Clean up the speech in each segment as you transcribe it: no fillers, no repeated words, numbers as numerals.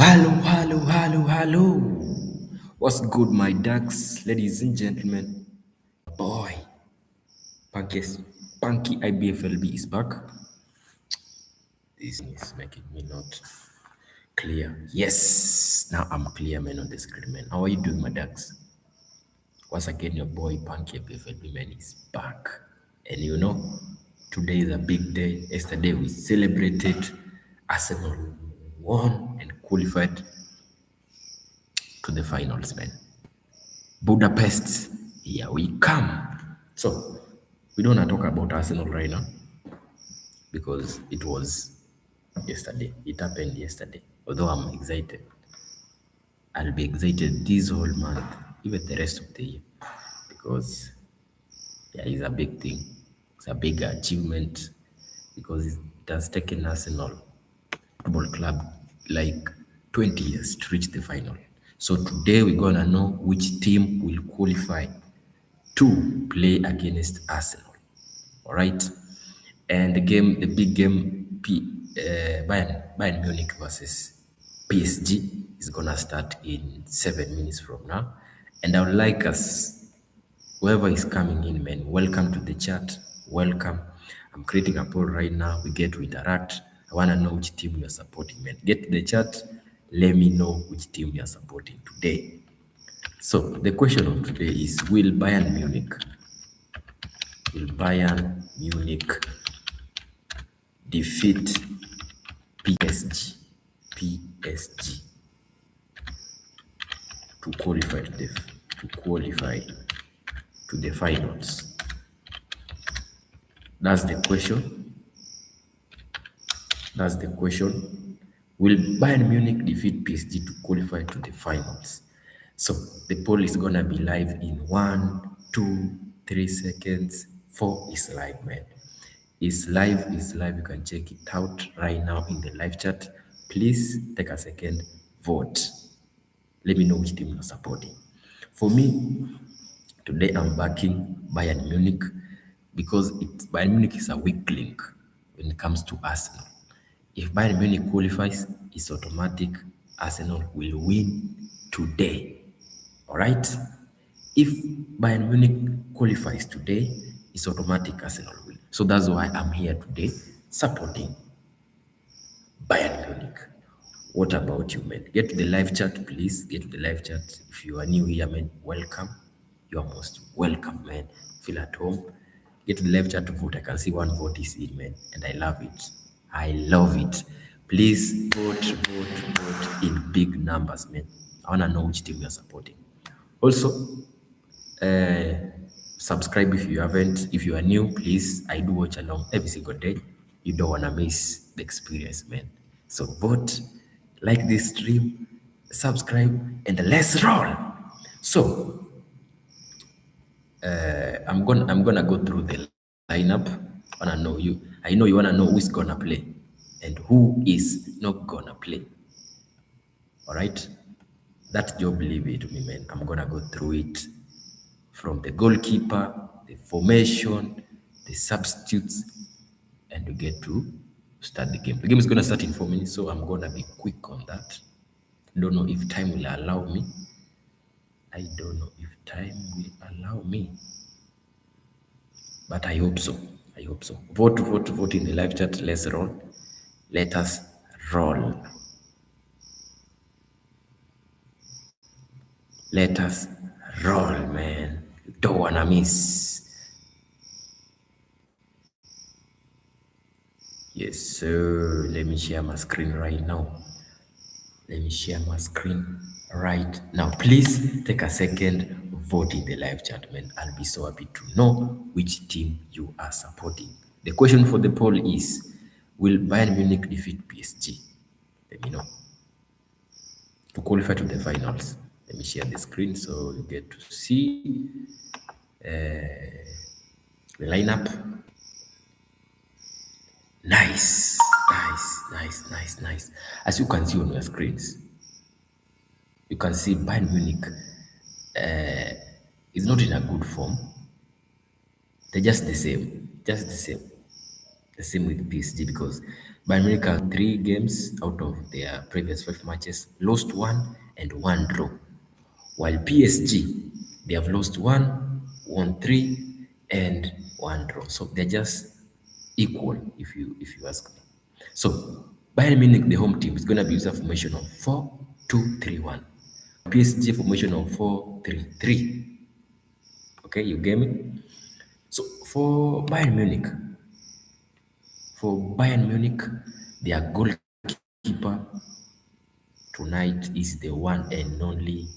Hello. What's good, my ducks, ladies and gentlemen? Boy, Punky IBFLB is back. This is making me not clear. Yes, now I'm clear, man, on the screen, man. How are you doing, my ducks? Once again, your boy Punky IBFLB, man, is back. And you know, today is a big day. Yesterday we celebrated. Arsenal won and qualified to the finals, man. Budapest, here we come. So, we don't want to talk about Arsenal right now because it was yesterday. It happened yesterday. Although I'm excited, I'll be excited this whole month, even the rest of the year, because yeah, it's a big thing. It's a big achievement because it has taken Arsenal Football Club like 20 years to reach the final. So today we're gonna know which team will qualify to play against Arsenal. All right, and the big game, Bayern Munich versus PSG is gonna start in 7 minutes from now, and I would like us, whoever is coming in, man, welcome to the chat. Welcome. I'm creating a poll right now. We get to interact. I want to know which team you're supporting, man. Get to the chat. Let me know which team you're supporting today. So the question of today is, will Bayern Munich defeat PSG to qualify to the finals? That's the question. Will Bayern Munich defeat PSG to qualify to the finals? So the poll is gonna be live in 1, 2, 3 seconds. 4 is live, man. It's live. You can check it out right now in the live chat. Please take a second, vote. Let me know which team you're supporting. For me, today I'm backing Bayern Munich because Bayern Munich is a weak link when it comes to Arsenal. If Bayern Munich qualifies, it's automatic. Arsenal will win today. All right? If Bayern Munich qualifies today, it's automatic. Arsenal will. So that's why I'm here today supporting Bayern Munich. What about you, man? Get to the live chat, please. Get to the live chat. If you are new here, man, welcome. You are most welcome, man. Feel at home. Get to the live chat to vote. I can see one vote is in, man, and I love it. I love it. Please vote in big numbers, man. I want to know which team you are supporting. Also, subscribe if you haven't. If you are new, please, I do watch along every single day. You don't want to miss the experience, man. So vote, like this stream, subscribe, and let's roll. So I'm gonna go through the lineup. I know you wanna know who's gonna play and who is not gonna play. All right, that job, leave it to me, man. I'm gonna go through it from the goalkeeper, the formation, the substitutes, and we get to start the game. The game is gonna start in 4 minutes, so I'm gonna be quick on that. Don't know if time will allow me. But I hope so. Vote in the live chat. Let's roll. Let us roll. Let us roll, man. Don't wanna miss. Yes, sir. Let me share my screen right now. Please take a second, vote in the live chat, man. I'll be so happy to know which team you are supporting. The question for the poll is, will Bayern Munich defeat PSG? Let me know. To qualify to the finals. Let me share the screen so you get to see the lineup. Nice. As you can see on your screens, you can see Bayern Munich is not in a good form. They're just the same. The same with PSG because Bayern Munich have 3 games out of their previous 5 matches, lost 1 and 1 draw. While PSG, they have lost 1, won 3, and 1 draw. So they're just equal if you ask me. So Bayern Munich, the home team, is gonna be using a formation of 4-2-3-1. PSG formation of 4-3-3. Okay, you get me? So for Bayern Munich, their goalkeeper tonight is the one and only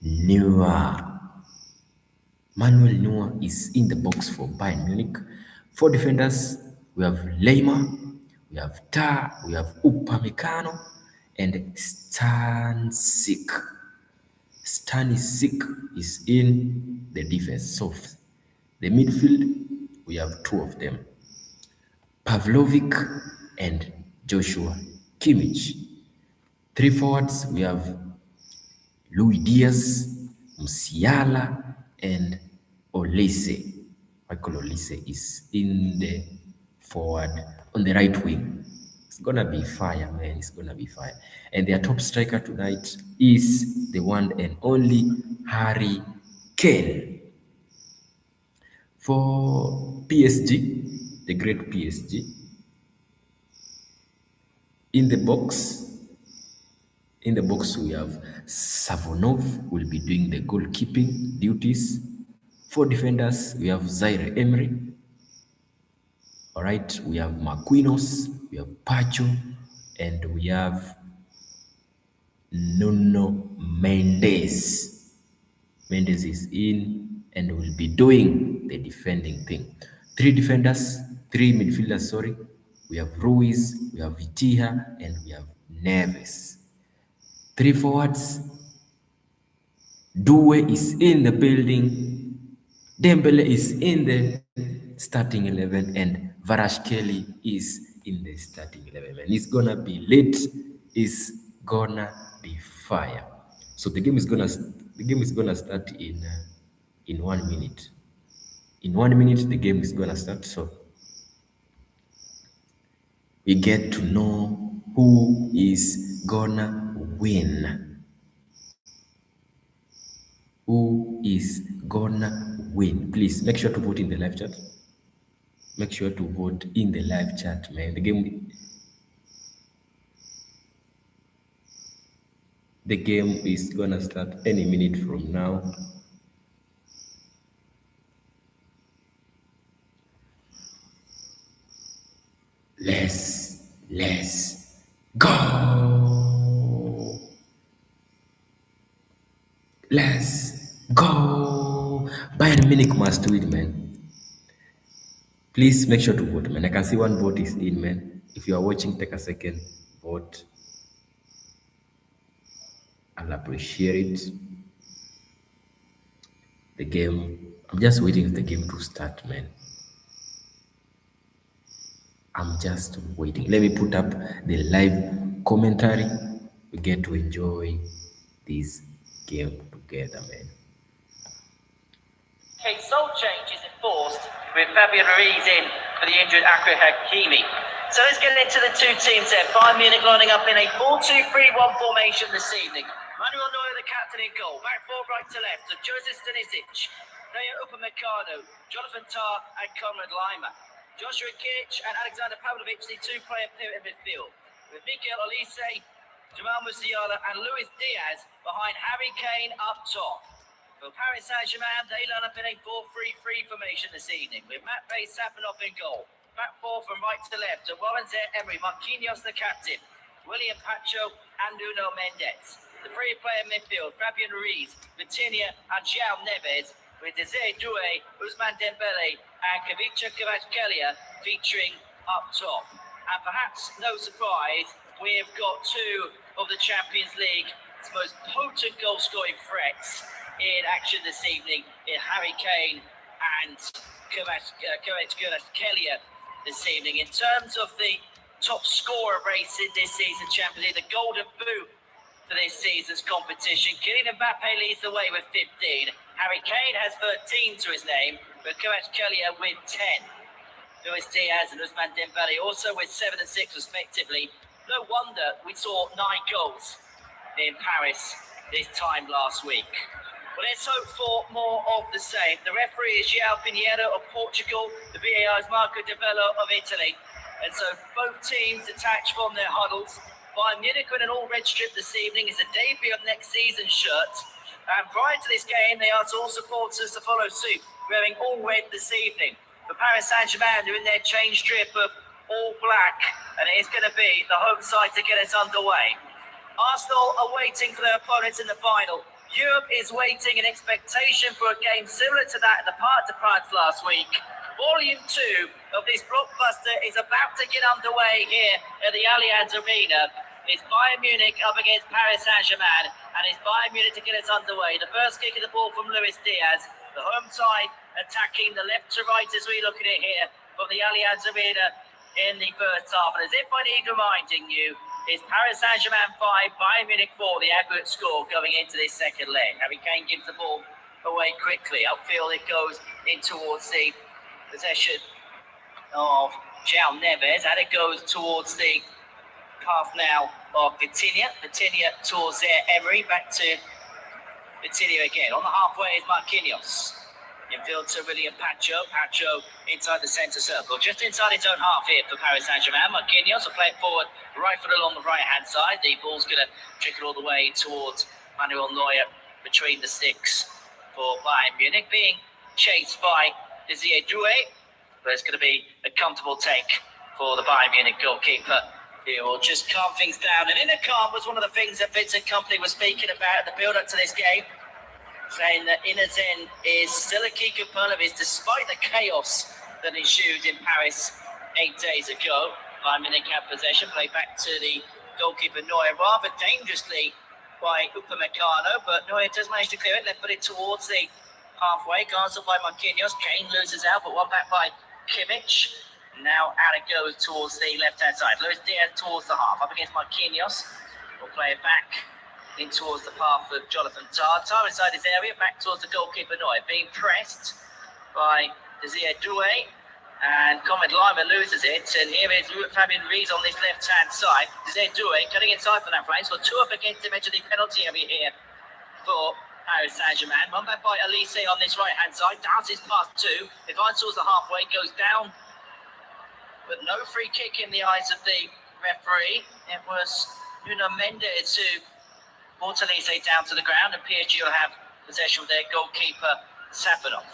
Neuer. Manuel Neuer is in the box for Bayern Munich. 4 defenders, we have Leyma, we have Tah, we have Upamecano, and Stanisic. Stanisic is in the defense. So the midfield, we have 2 of them, Pavlovic and Joshua Kimmich. 3 forwards, we have Luis Diaz, Musiala, and Olise. Michael Olise is in the forward on the right wing. It's gonna be fire, man. It's gonna be fire. And their top striker tonight is the one and only Harry Kane. For PSG, the great PSG, in the box, we have Savonov will be doing the goalkeeping duties. 4 defenders, we have Zaire Emery. All right, we have Marquinhos, we have Pacho, and we have Nuno Mendes. Mendes is in and will be doing the defending thing. 3 midfielders, sorry. We have Ruiz, we have Vitinha, and we have Neves. 3 forwards, Due is in the building, Dembele is in the starting 11, and Varashkeli is in the starting 11. And it's gonna be lit, it's gonna be fire. So the game is gonna start in 1 minute. In 1 minute, the game is gonna start. So we get to know who is gonna win. Who is gonna win? Please make sure to vote in the live chat. Make sure to vote in the live chat, man. The game is gonna start any minute from now. Let's go. Let's go. Bayern Munich must win, man. Please make sure to vote, man. I can see 1 vote is in, man. If you are watching, take a second, vote. I'll appreciate it. The game, I'm just waiting for the game to start, man. I'm just waiting. Let me put up the live commentary. We get to enjoy this game together, man. A sole change is enforced with Fabian Ruiz in for the injured Akrab Hakimi. So let's get into the 2 teams there. Bayern Munich lining up in a 4-2-3-1 formation this evening. Manuel Neuer, the captain, in goal. Back 4 right to left. So Joseph Stanisic, Daya Upamecano, Jonathan Tah, and Konrad Laimer. Joshua Kimmich and Alexander Pavlovic, the 2-player pivot in midfield. With Mikel Olise, Jamal Musiala, and Luis Diaz behind Harry Kane up top. For Paris Saint-Germain, they line up in a 4-3-3 formation this evening, with Matvei Safanov in goal. Back 4 from right to left, to Warren Emery, Marquinhos the captain, William Pacho, and Nuno Mendes. The 3-player midfield, Fabian Ruiz, Vitinha, and João Neves, with Desire Doué, Ousmane Dembele, and Kavicha Kvaratskhelia featuring up top. And perhaps no surprise, we have got 2 of the Champions League's most potent goal-scoring threats in action this evening in Harry Kane and Kvaratskhelia this evening. In terms of the top scorer race in this season's Champions League, the Golden Boot for this season's competition, Kylian Mbappe leads the way with 15. Harry Kane has 13 to his name, but Kvaratskhelia with 10. Luis Diaz and Ousmane Dembele also with 7 and 6 respectively. No wonder we saw 9 goals in Paris this time last week. Well, let's hope for more of the same. The referee is João Pinheiro of Portugal. The VAR is Marco De Bello of Italy. And so both teams detached from their huddles. Bayern Munich in an all-red strip this evening is a debut of next season's shirt. And prior to this game, they asked all supporters to follow suit, wearing all red this evening. For Paris Saint-Germain, they're in their change strip of all black. And it is going to be the home side to get us underway. Arsenal are waiting for their opponents in the final. Europe is waiting in expectation for a game similar to that at the Parc des Princes last week. Volume 2 of this blockbuster is about to get underway here at the Allianz Arena. It's Bayern Munich up against Paris Saint-Germain, and it's Bayern Munich to get us underway. The first kick of the ball from Luis Diaz, the home side attacking the left to right as we look at it here from the Allianz Arena in the first half. And as if I need reminding you, it's Paris Saint-Germain 5, Bayern Munich 4, the aggregate score going into this second leg. Harry Kane gives the ball away quickly. Upfield it goes in towards the possession of João Neves, and it goes towards the path now of Vitinha. Vitinha towards there, Emery, back to Vitinha again. On the halfway is Marquinhos. Infield to William Pacho. Pacho inside the centre circle. Just inside its own half here for Paris Saint-Germain. Marquinhos will play it forward, right foot along the right-hand side. The ball's going to trickle all the way towards Manuel Neuer between the sticks for Bayern Munich. Being chased by Desire Doué. But it's going to be a comfortable take for the Bayern Munich goalkeeper. He will just calm things down. And inner calm was one of the things that Vincent Kompany was speaking about at the build-up to this game, saying that inner zen is still a key component of this, despite the chaos that ensued in Paris 8 days ago. Bayern Munich had possession, played back to the goalkeeper Neuer, rather dangerously by Upamecano, but Neuer does manage to clear it, left footed towards the halfway, guards up by Marquinhos. Kane loses out, but one back by Kimmich. Now out it goes towards the left-hand side. Luis Diaz towards the half, up against Marquinhos. We'll play it back in towards the path of Jonathan Tah. Tah inside his area, back towards the goalkeeper Neuer. Being pressed by Desire Doué. And Comet Lima loses it. And here is Fabian Ruiz on this left-hand side. Desire Doué cutting inside from that flank. So 2 up against him into the penalty area here for Paris Saint-Germain. One back by Elise on this right-hand side. Dances past 2. Advances towards the halfway. Goes down. But no free kick in the eyes of the referee. It was Nuno Mendes who brought Elise down to the ground, and PSG will have possession of their goalkeeper, Safanov.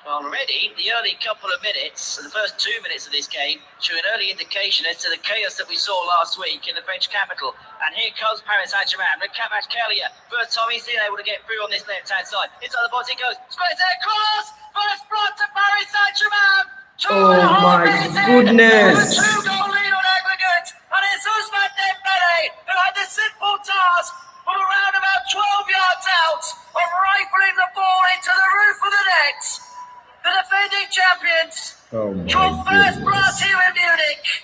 Well, already, the early couple of minutes, the first 2 minutes of this game, show an early indication as to the chaos that we saw last week in the French capital. And here comes Paris Saint-Germain with Kvaratskhelia. First time he's been able to get through on this left-hand side. Inside the box he goes. Squares there, cross! First blood to Paris Saint-Germain! Oh my goodness! 2-goal lead on aggregate, and it's Ousmane Dembele who had the simple task from around about 12 yards out of rifling the ball into the roof of the net. The defending champions draw first blood here in Munich.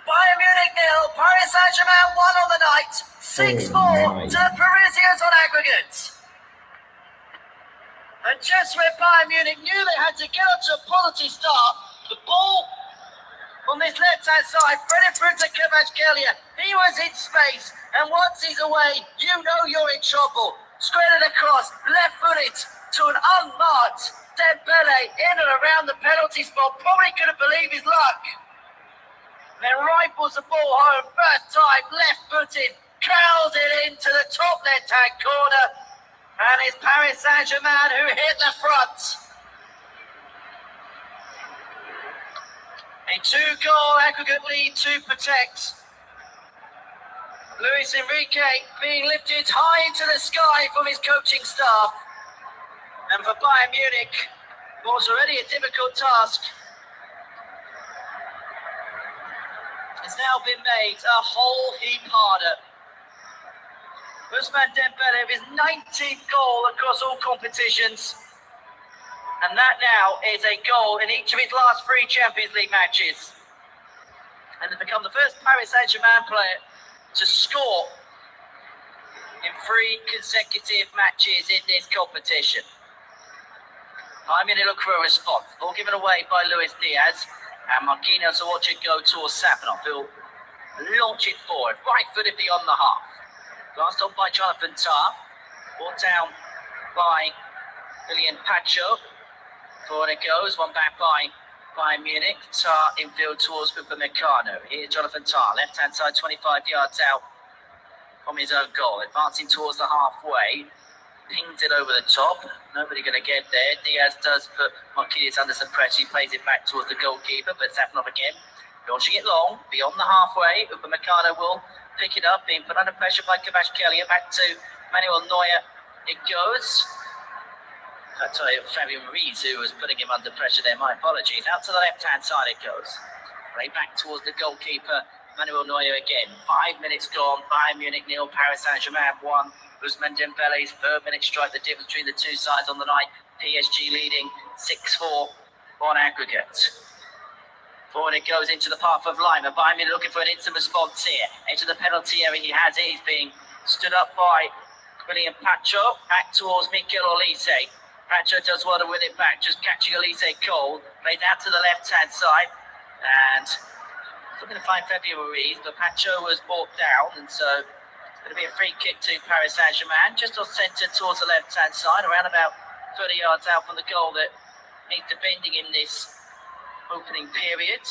Bayern Munich 0, Paris Saint-Germain 1 on the night, 6-4 to the Parisians on aggregate. And just when Bayern Munich knew they had to get up to a positive start, the ball on this left-hand side, threaded through to Kvaratskhelia. He was in space, and once he's away, you know you're in trouble. Squared across, left-footed to an unmarked Dembele in and around the penalty spot. Probably couldn't believe his luck. Then rifles the ball home, first time, left-footed, curls it into the top left-hand corner. And it's Paris Saint-Germain who hit the front. A 2-goal aggregate lead to protect. Luis Enrique being lifted high into the sky from his coaching staff. And for Bayern Munich, what was already a difficult task, has now been made a whole heap harder. Ousmane Dembele with his 19th goal across all competitions. And that now is a goal in each of his last 3 Champions League matches. And has become the first Paris Saint-Germain player to score in 3 consecutive matches in this competition. I'm going to look for a response. Ball given away by Luis Diaz. And Marquinhos will watch it go towards Safanov. He'll launch it forward. Right footed beyond the half. Glanced on by Jonathan Tah. Ball down by William Pacho. Forward it goes. One back by Bayern Munich. Tah infield towards Upamecano. Here's Jonathan Tah. Left-hand side, 25 yards out from his own goal. Advancing towards the halfway. Pings it over the top. Nobody going to get there. Diaz does put Marquinhos under some pressure. He plays it back towards the goalkeeper, but Safanov again. Launching it long, beyond the halfway. Upamecano will pick it up, being put under pressure by Kvaratskhelia. Back to Manuel Neuer. It goes. I tell you, Fabian Ruiz, who was putting him under pressure there. My apologies. Out to the left-hand side it goes. Play back towards the goalkeeper. Manuel Neuer again. 5 minutes gone. Bayern Munich 0, Paris Saint-Germain 1. Ousmane Dembele's third minute strike the difference between the two sides on the night. PSG leading 6-4 on aggregate. Forward it goes into the path of Lima. Bayern Munich looking for an instant response here. Into the penalty area he has it. He's being stood up by William Pacho. Back towards Mikel Olise. Pacho does well to win it back. Just catching Olise cold. Plays out to the left-hand side. And looking to find Fabian Ruiz. But Pacho was brought down. And so it's going to be a free kick to Paris Saint-Germain, just off centre towards the left-hand side, around about 30 yards out from the goal that needs defending in this opening period.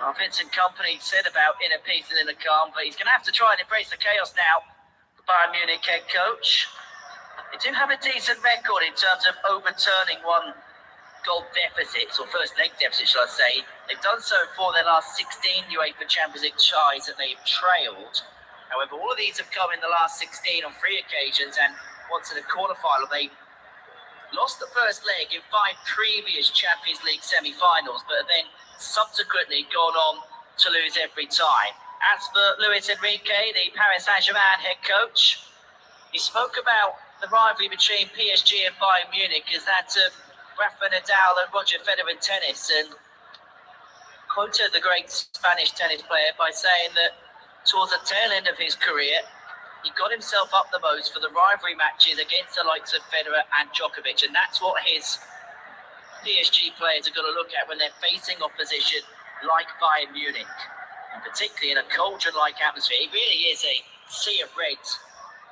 Well, Vincent Kompany said about inner peace and inner calm, but he's going to have to try and embrace the chaos now. The Bayern Munich head coach. They do have a decent record in terms of overturning one goal deficits, or first leg deficits, shall I say. They've done so for their last 16 UEFA Champions League ties that they've trailed. However, all of these have come in the last 16 on 3 occasions, and once in a quarterfinal. They lost the first leg in 5 previous Champions League semi-finals, but then subsequently gone on to lose every time. As for Luis Enrique, the Paris Saint-Germain head coach, he spoke about the rivalry between PSG and Bayern Munich as that of Rafa Nadal and Roger Federer in tennis, and quoted the great Spanish tennis player by saying that towards the tail end of his career, he got himself up the most for the rivalry matches against the likes of Federer and Djokovic, and that's what his PSG players are going to look at when they're facing opposition like Bayern Munich, and particularly in a cauldron-like atmosphere. It really is a sea of red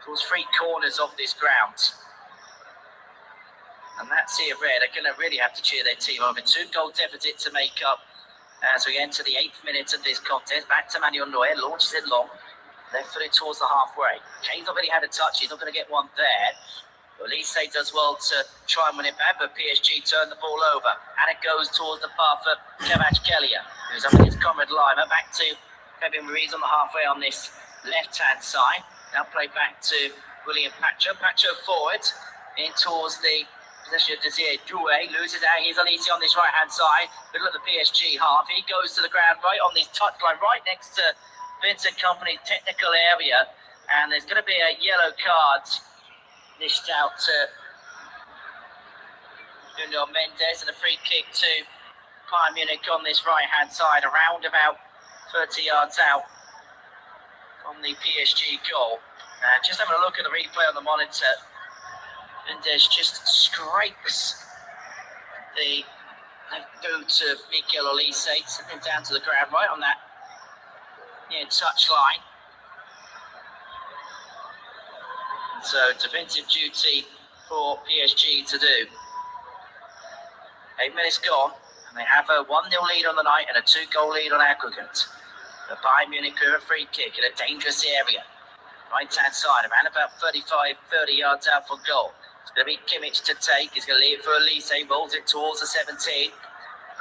towards 3 corners of this ground. And that sea of red are going to really have to cheer their team over. 2-goal deficit to make up as we enter the 8th minute of this contest. Back to Manuel Neuer, launches it long, left footed towards the halfway. Kane's not really had a touch, he's not going to get one there. Olise does well to try and win it back, but PSG turn the ball over. And it goes towards the path of Kvaratskhelia, who's up against Conrad Lima. Back to Fabian Ruiz on the halfway on this left-hand side. Now play back to William Pacho. Pacho forward in towards the possession of Desire Doué, loses out. Here's Olise on this right-hand side. But look at the PSG half. He goes to the ground right on this touchline, right next to Vincent Kompany's technical area. And there's going to be a yellow card dished out to Nuno Mendes, and a free kick to Bayern Munich on this right-hand side, around about 30 yards out from the PSG goal. Just having a look at the replay on the monitor, Mendes just scrapes the left boot of Mikel Olise, sending him down to the ground right on that near touch line. So defensive duty for PSG to do. 8 minutes gone, and they have a 1-0 lead on the night and a 2-goal lead on aggregate. The Bayern Munich with a free kick in a dangerous area. Right-hand side, around about 30 yards out from goal. It's going to be Kimmich to take. He's going to leave it for Olise, rolls it towards the 17.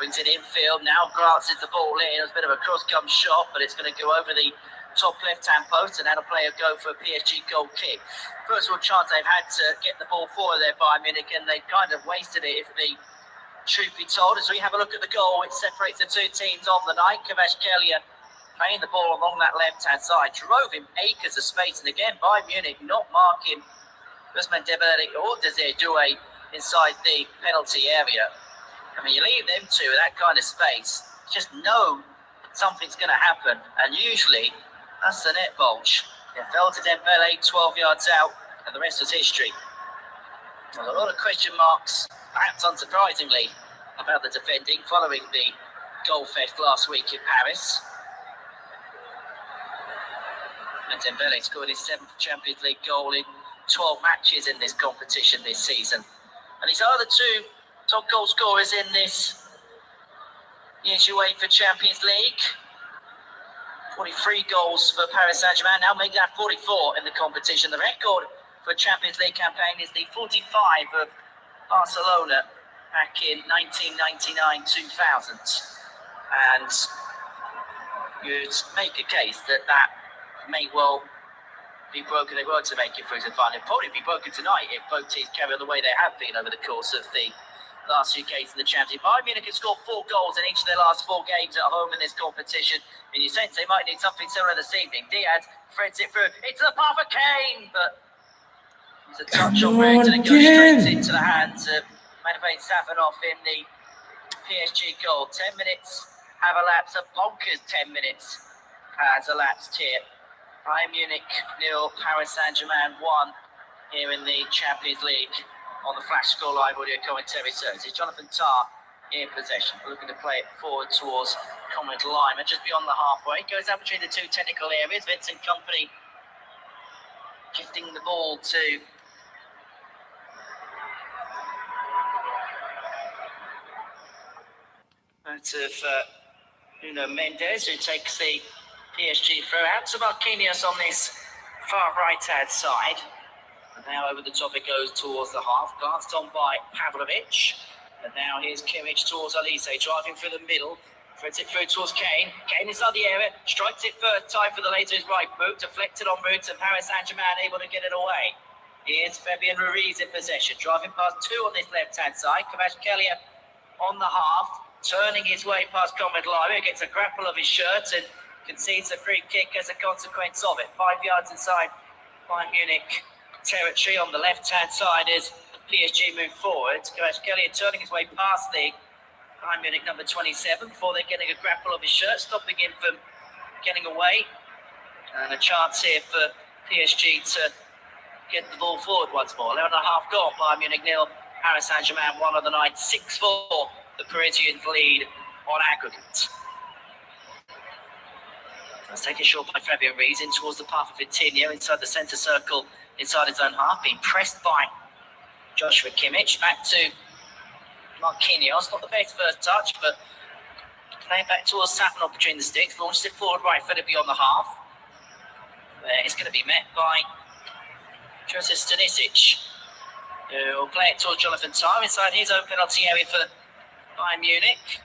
Brings it infield, now glances the ball in. It's a bit of a cross-come shot, but it's going to go over the top left-hand post, and that'll play a go for a PSG goal kick. First real chance they've had to get the ball forward there by Munich, and they kind of wasted it, if the truth be told. As we have a look at the goal, it separates the two teams on the night. Kvaratskhelia playing the ball along that left-hand side, drove him acres of space, and again, Bayern Munich not marking Ousmane Dembele or Desire Doué inside the penalty area. I mean, you leave them two with that kind of space, just know something's going to happen, and usually that's the net bulge. It fell to Dembele 12 yards out, and the rest was history. Well, a lot of question marks, perhaps unsurprisingly, about the defending following the goal fest last week in Paris. And Dembele scored his 7th Champions League goal in 12 matches in this competition this season. And these are the 2 top goal scorers in this year's UEFA Champions League. 43 goals for Paris Saint-Germain, now making that 44 in the competition. The record for a Champions League campaign is the 45 of Barcelona back in 1999-2000. And you'd make a case that that may well be broken. They were to make it through to the final. It'll probably be broken tonight if both teams carry on the way they have been over the course of the last few games in the Champions League. Bayern Munich have scored 4 goals in each of their last 4 games at home in this competition. And you sense they might need something similar this evening. Diaz threads it through into the path of Kane, but it's a touch on route and it goes straight into the hands of Matvei Safanov in the PSG goal. 10 minutes have elapsed. A bonkers 10 minutes has elapsed here. Bayern Munich 0, Paris Saint-Germain 1 here in the Champions League on the Flash Score Live audio commentary service. It's Jonathan Tah in possession, looking to play it forward towards Conrad Lima, just beyond the halfway. Goes out between the 2 technical areas. Vincent Kompany gifting the ball to Nuno Mendes, who takes the PSG throw out to Marquinhos on this far right-hand side. And now over the top it goes towards the half, glanced on by Pavlovic. And now here's Kimmich towards Olise, driving through the middle. Threads it through towards Kane. Kane inside the area, strikes it first time for the later his right boot, deflected en route, and Paris Saint-Germain able to get it away. Here's Fabian Ruiz in possession, driving past 2 on this left-hand side. Kvaratskhelia on the half, turning his way past Conrad Lima, gets a grapple of his shirt and concedes a free kick as a consequence of it. 5 yards inside Bayern Munich territory on the left-hand side as PSG move forward. Kvaratskhelia turning his way past the Bayern Munich number 27 before they're getting a grapple of his shirt, stopping him from getting away. And a chance here for PSG to get the ball forward once more. 11.5 gone, Bayern Munich 0, Paris Saint-Germain 1 on the night. 6-4, the Parisians lead on aggregate. Let's take a shot by Fabian Ruiz in towards the path of Vitinho inside the centre circle, inside his own half, being pressed by Joshua Kimmich. Back to Marquinhos, not the best first touch, but playing back towards Safanov between the sticks, launches it forward right-footed beyond the half. It's going to be met by Joseph Stanisic, who will play it towards Jonathan Tah inside his own penalty area for Bayern Munich.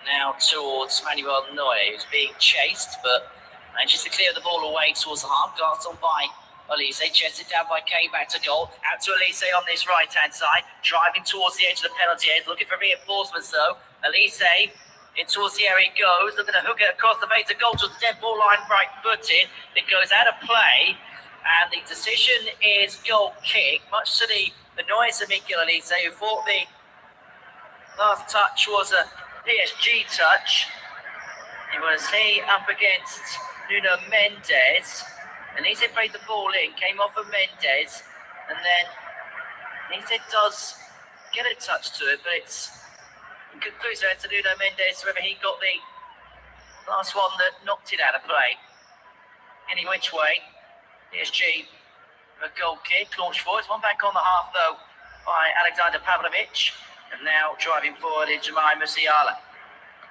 Now towards Manuel Neuer, who's being chased, but manages to clear the ball away towards the half. Glanced on by Olise, chested down by Kane, back to goal. Out to Olise on this right-hand side, driving towards the edge of the penalty area, looking for reinforcements though. Olise in towards the area he goes, looking to hook it across the face of goal towards the dead ball line, right-footed. It goes out of play, and the decision is goal kick, much to the annoyance of Mikel Olise, who thought the last touch was a PSG touch. It was he up against Nuno Mendes, and he said played the ball in, came off of Mendes, and then he said does get a touch to it, but it's in conclusion to Nuno Mendes, whether he got the last one that knocked it out of play. Any which way, PSG a goal kick, launched forward. One back on the half though by Alexander Pavlovic, and now driving forward is Jamal Musiala.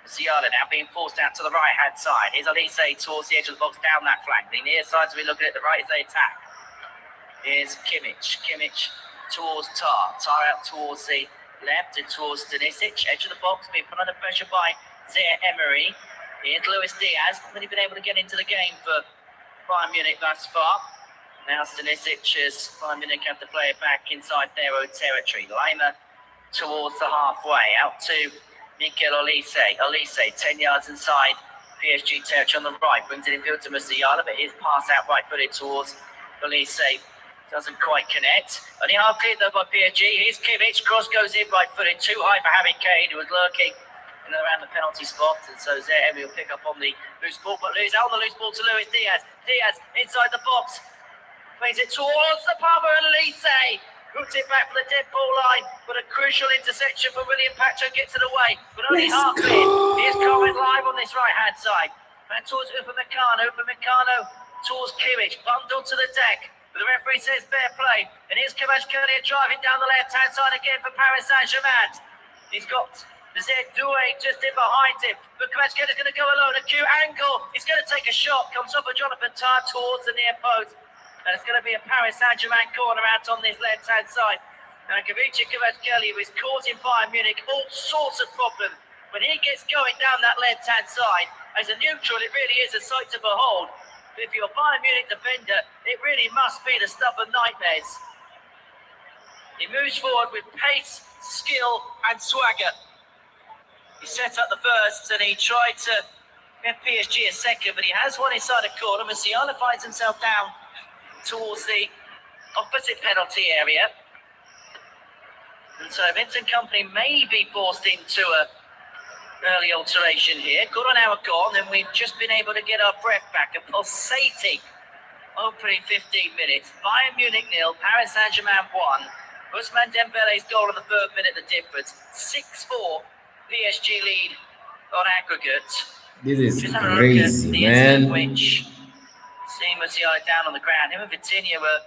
Musiala now being forced out to the right-hand side. Here's Olise towards the edge of the box, down that flank. The near side to be looking at the right as they attack. Here's Kimmich. Kimmich towards Tah. Tah out towards the left and towards Stanisic. Edge of the box being put under pressure by Zaire Emery. Here's Luis Diaz. Not really been able to get into the game for Bayern Munich thus far. Now Stanisic as Bayern Munich have to play it back inside their own territory. Lima towards the halfway. Out to Mikel Olise. Olise 10 yards inside PSG territory on the right. Brings it infield to Musiala, but his pass out right-footed towards Olise doesn't quite connect. Only half cleared though by PSG. Here's Kimmich. Cross goes in right-footed. Too high for Harry Kane, who was lurking in and around the penalty spot. And so Zaire Emery will pick up on the loose ball, but lose out on the loose ball to Luis Diaz. Diaz inside the box. Plays it towards the path of Olise. Puts it back for the dead ball line, but a crucial interception for William Pacho gets it away, but only half in. Here's Comet live on this right-hand side. Back towards Upamecano towards Kimmich, bundled to the deck. But the referee says fair play. And here's Kvaratskhelia driving down the left-hand side again for Paris Saint-Germain. He's got Doué just in behind him. But Kvaratskhelia is going to go alone. Acute angle. He's going to take a shot. Comes off of Jonathan Tah towards the near post. And it's going to be a Paris Saint-Germain corner out on this left-hand side. And Kvaratskhelia is caught in Bayern Munich. All sorts of problems. When he gets going down that left-hand side, as a neutral, it really is a sight to behold. But if you're a Bayern Munich defender, it really must be the stuff of nightmares. He moves forward with pace, skill, and swagger. He set up the first, and he tried to get PSG a second, but he has one inside a corner. Musiala finds himself down towards the opposite penalty area. And so Vincent Kompany may be forced into a early alteration here. Good an hour gone, and we've just been able to get our breath back. A pulsating opening 15 minutes. Bayern Munich 0, Paris Saint-Germain 1. Ousmane Dembele's goal in the third minute, the difference. 6-4 PSG lead on aggregate. This is Just have a crazy, look at the man. which seeing Musiala down on the ground. Him and Vitinha were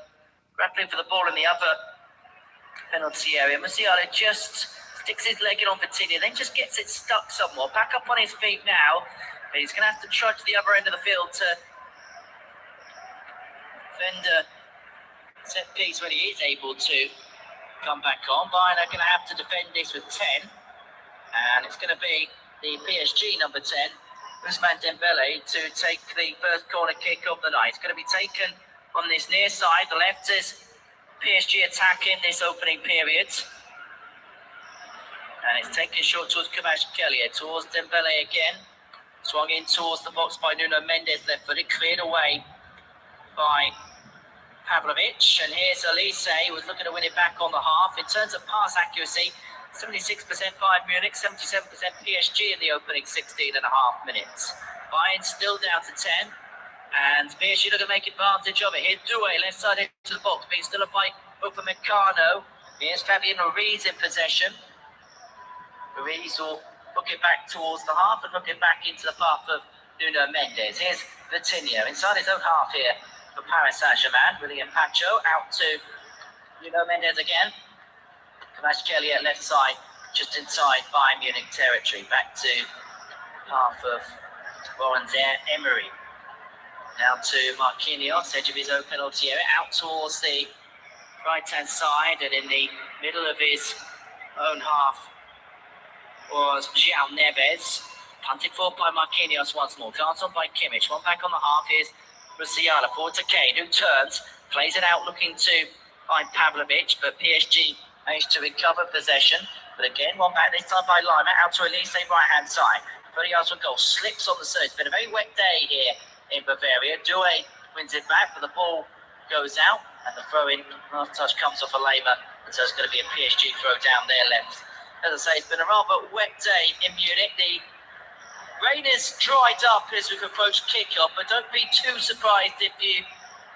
grappling for the ball in the other penalty area. Musiala just sticks his leg in on Vitinha, then just gets it stuck somewhat. Back up on his feet now. But he's going to have to trudge to the other end of the field to defend a set piece when he is able to come back on. Bayern are going to have to defend this with 10. And it's going to be the PSG number 10, Ousmane Dembele, to take the first corner kick of the night. It's going to be taken on this near side. The left is PSG attacking this opening period. And it's taken short towards Kvaratskhelia, towards Dembele again. Swung in towards the box by Nuno Mendes, left footed, cleared away by Pavlovic. And here's Elise, who was looking to win it back on the half. In terms of pass accuracy, 76% Bayern Munich, 77% PSG in the opening 16 and a half minutes. Bayern still down to 10. And PSG looking to make advantage of it. Here's Doué, left side into the box, being still up by Upamecano. Here's Fabian Ruiz in possession. Ruiz will hook it back towards the half and hook it back into the path of Nuno Mendes. Here's Vitinha inside his own half here for Paris Saint-Germain. William Pacho out to Nuno Mendes again. Kvaratskhelia left side, just inside Bayern Munich territory. Back to half of Warren Emery. Now to Marquinhos, edge of his own penalty area, out towards the right-hand side, and in the middle of his own half was João Neves, punted forward by Marquinhos once more, guards on by Kimmich, one back on the half. Here's Musiala, forward to Kane, who turns, plays it out looking to find Pavlovic, but PSG managed to recover possession. But again, one back this time by Lima, out to Elise, right-hand side, 30 yards from goal, slips on the surge. It's been a very wet day here in Bavaria. Doué wins it back, but the ball goes out, and the throw-in, last touch comes off a Lima, and so it's going to be a PSG throw down their left. As I say, it's been a rather wet day in Munich. The rain has dried up as we've approached kick-off, but don't be too surprised if you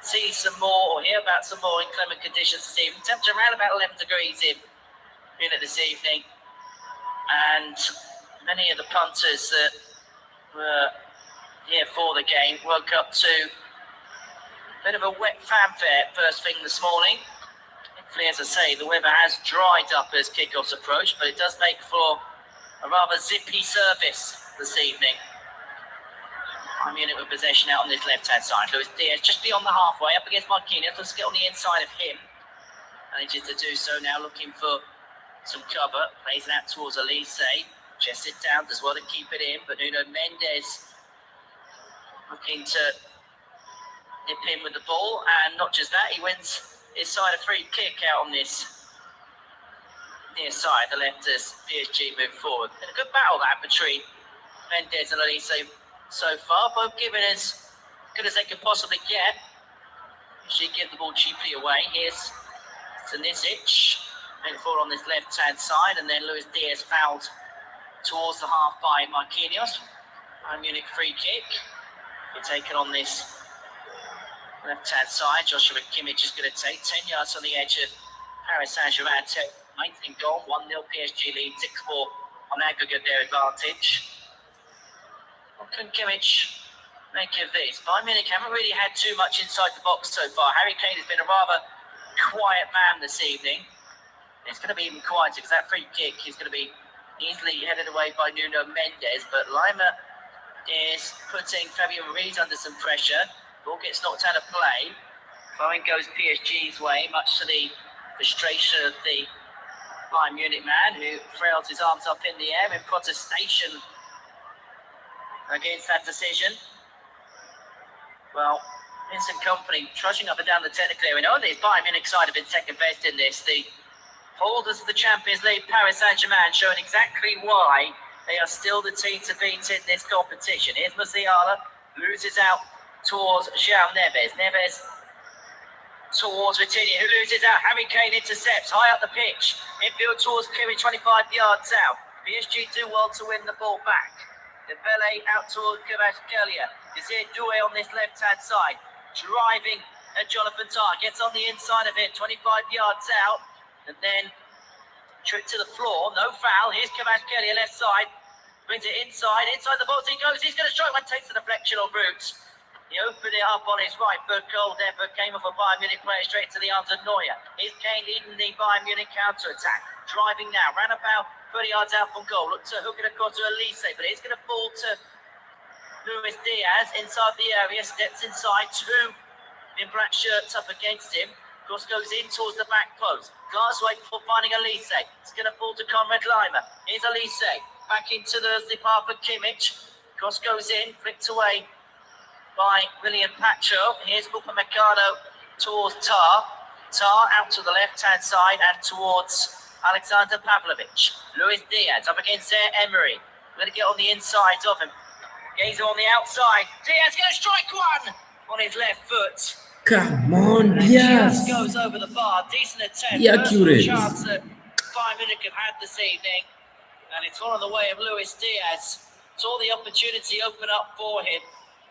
see some more or hear about some more inclement conditions this evening. Temperature around about 11 degrees in Munich this evening, and many of the punters that were here for the game woke up to a bit of a wet fanfare first thing this morning. Hopefully, as I say, the weather has dried up as kickoffs approach, but it does make for a rather zippy service this evening. I'm Munich with possession out on this left-hand side. Luis Diaz just beyond the halfway, up against Marquinhos. Let's get on the inside of him. Manages to do so now, looking for some cover. Plays it out towards Elise. Chests it down, does well to keep it in, but Nuno Mendes looking to nip in with the ball, and not just that, he wins his side a free kick out on this near side. The left as PSG move forward. And a good battle that between Mendes and Elise so far, both giving as good as they could possibly get. She give the ball cheaply away. Here's Stanisic, went forward on this left-hand side, and then Luis Diaz fouled towards the half by Marquinhos. Bayern Munich free kick. Be taken on this left-hand side. Joshua Kimmich is going to take 10 yards on the edge of Paris Saint-Germain take 19 goal, 1-0 PSG lead, 6-4 on aggregate their advantage. What can Kimmich make of this? Bayern Munich haven't really had too much inside the box so far. Harry Kane has been a rather quiet man this evening. It's going to be even quieter because that free kick is going to be easily headed away by Nuno Mendes, but Lima is putting Fabio Ruiz under some pressure. Ball gets knocked out of play. Throwing goes PSG's way, much to the frustration of the Bayern Munich man, who trails his arms up in the air in protestation against that decision. Well, Vincent Kompany trudging up and down the technical area. Only his Bayern Munich side have been second best in this. The holders of the Champions League, Paris Saint-Germain, showing exactly why they are still the team to beat in this competition. Here's Musiala, loses out towards João Neves. Neves towards Vitinha, who loses out. Harry Kane intercepts high up the pitch. Infield towards Kimmich, 25 yards out. PSG do well to win the ball back. Dembele out towards Kvaratskhelia. Desir Doué on this left-hand side. Driving at Jonathan Tah. Gets on the inside of it, 25 yards out. And then trip to the floor. No foul. Here's Kvaratskhelia, left side. Brings it inside. Inside the box he goes. He's going to strike one. Takes the deflection on route. He opened it up on his right foot, goal there, but came off a Bayern Munich player straight to the arms of Neuer. Here's Kane leading the Bayern Munich counter-attack. Driving now, ran about 30 yards out from goal. Looked to hook it across to Elise, but it's going to fall to Luis Diaz inside the area. Steps inside, two in black shirts up against him. Cross goes in towards the back post. Glass wait for finding Elise. It's going to fall to Conrad Lima. Here's Elise. Back into the path of Kimmich. Cross goes in, flicked away by William Pacho. Here's Upamecano towards Tah. Tah out to the left-hand side and towards Alexander Pavlovich. Luis Diaz up against Emery. Going to get on the insides of him. Gazer on the outside. Diaz going to strike one on his left foot. Come on, Diaz Diaz. goes over the bar. Decent attempt. Yeah, First accurate. chance that Bayern Munich have had this evening. And it's all in the way of Luis Diaz. Saw the opportunity open up for him.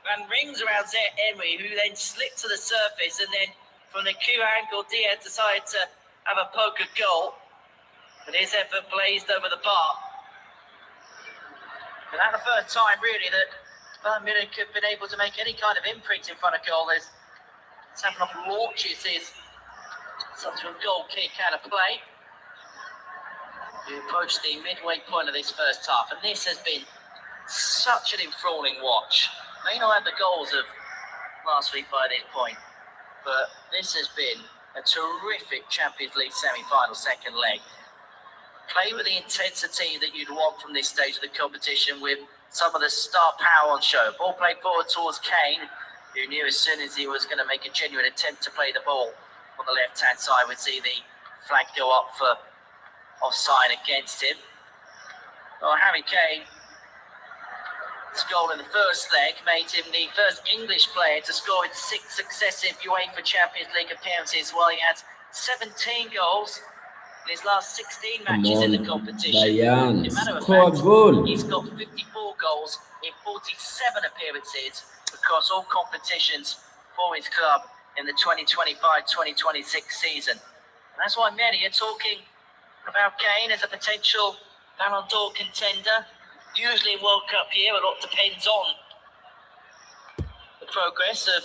And rings around Zaire Emery, who then slipped to the surface, and then from the Q angle, Diaz decided to have a poke at goal. But his effort blazed over the bar. And that's the first time, really, that Bayern Munich have been able to make any kind of imprint in front of goal. There's having off launches is such a goal kick out of play. We approach the midway point of this first half, and this has been such an enthralling watch. May not have the goals of last week by this point, but this has been a terrific Champions League semi-final second leg. Play with the intensity that you'd want from this stage of the competition, with some of the star power on show. Ball played forward towards Kane, who knew as soon as he was going to make a genuine attempt to play the ball on the left-hand side, would see the flag go up for offside against him. Well, Harry Kane, his goal in the first leg made him the first English player to score in 6 successive UEFA Champions League appearances, while he has 17 goals in his last 16 matches in the competition. Bayern, As a matter of score fact, goal. he's got 54 goals in 47 appearances across all competitions for his club in the 2025-2026 season. And that's why many are talking about Kane as a potential Ballon d'Or contender. Usually in World Cup year, a lot depends on the progress of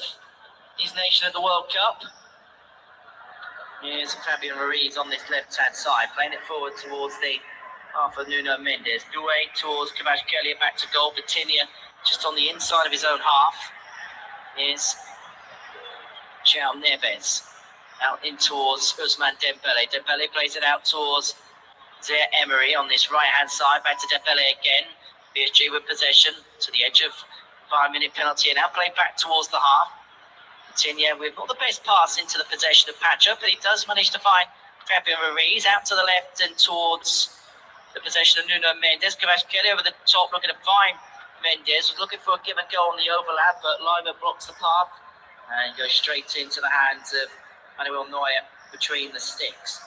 his nation at the World Cup. Here's Fabio Ruiz on this left-hand side, playing it forward towards the half of Nuno Mendes. Doué towards Kvaratskhelia, back to goal. Vitinha just on the inside of his own half. Here's João Neves out in towards Ousmane Dembele. Dembele plays it out towards Zaire Emery on this right-hand side. Back to Dembele again. PSG with possession to the edge of 5-minute penalty, and now play back towards the half. Vitinha with not the best pass into the possession of Pacho, but he does manage to find Fabio Ruiz out to the left and towards the possession of Nuno Mendes. Kvaratskhelia over the top, looking to find Mendes. Was looking for a give and go on the overlap, but Lima blocks the path and goes straight into the hands of Manuel Neuer between the sticks.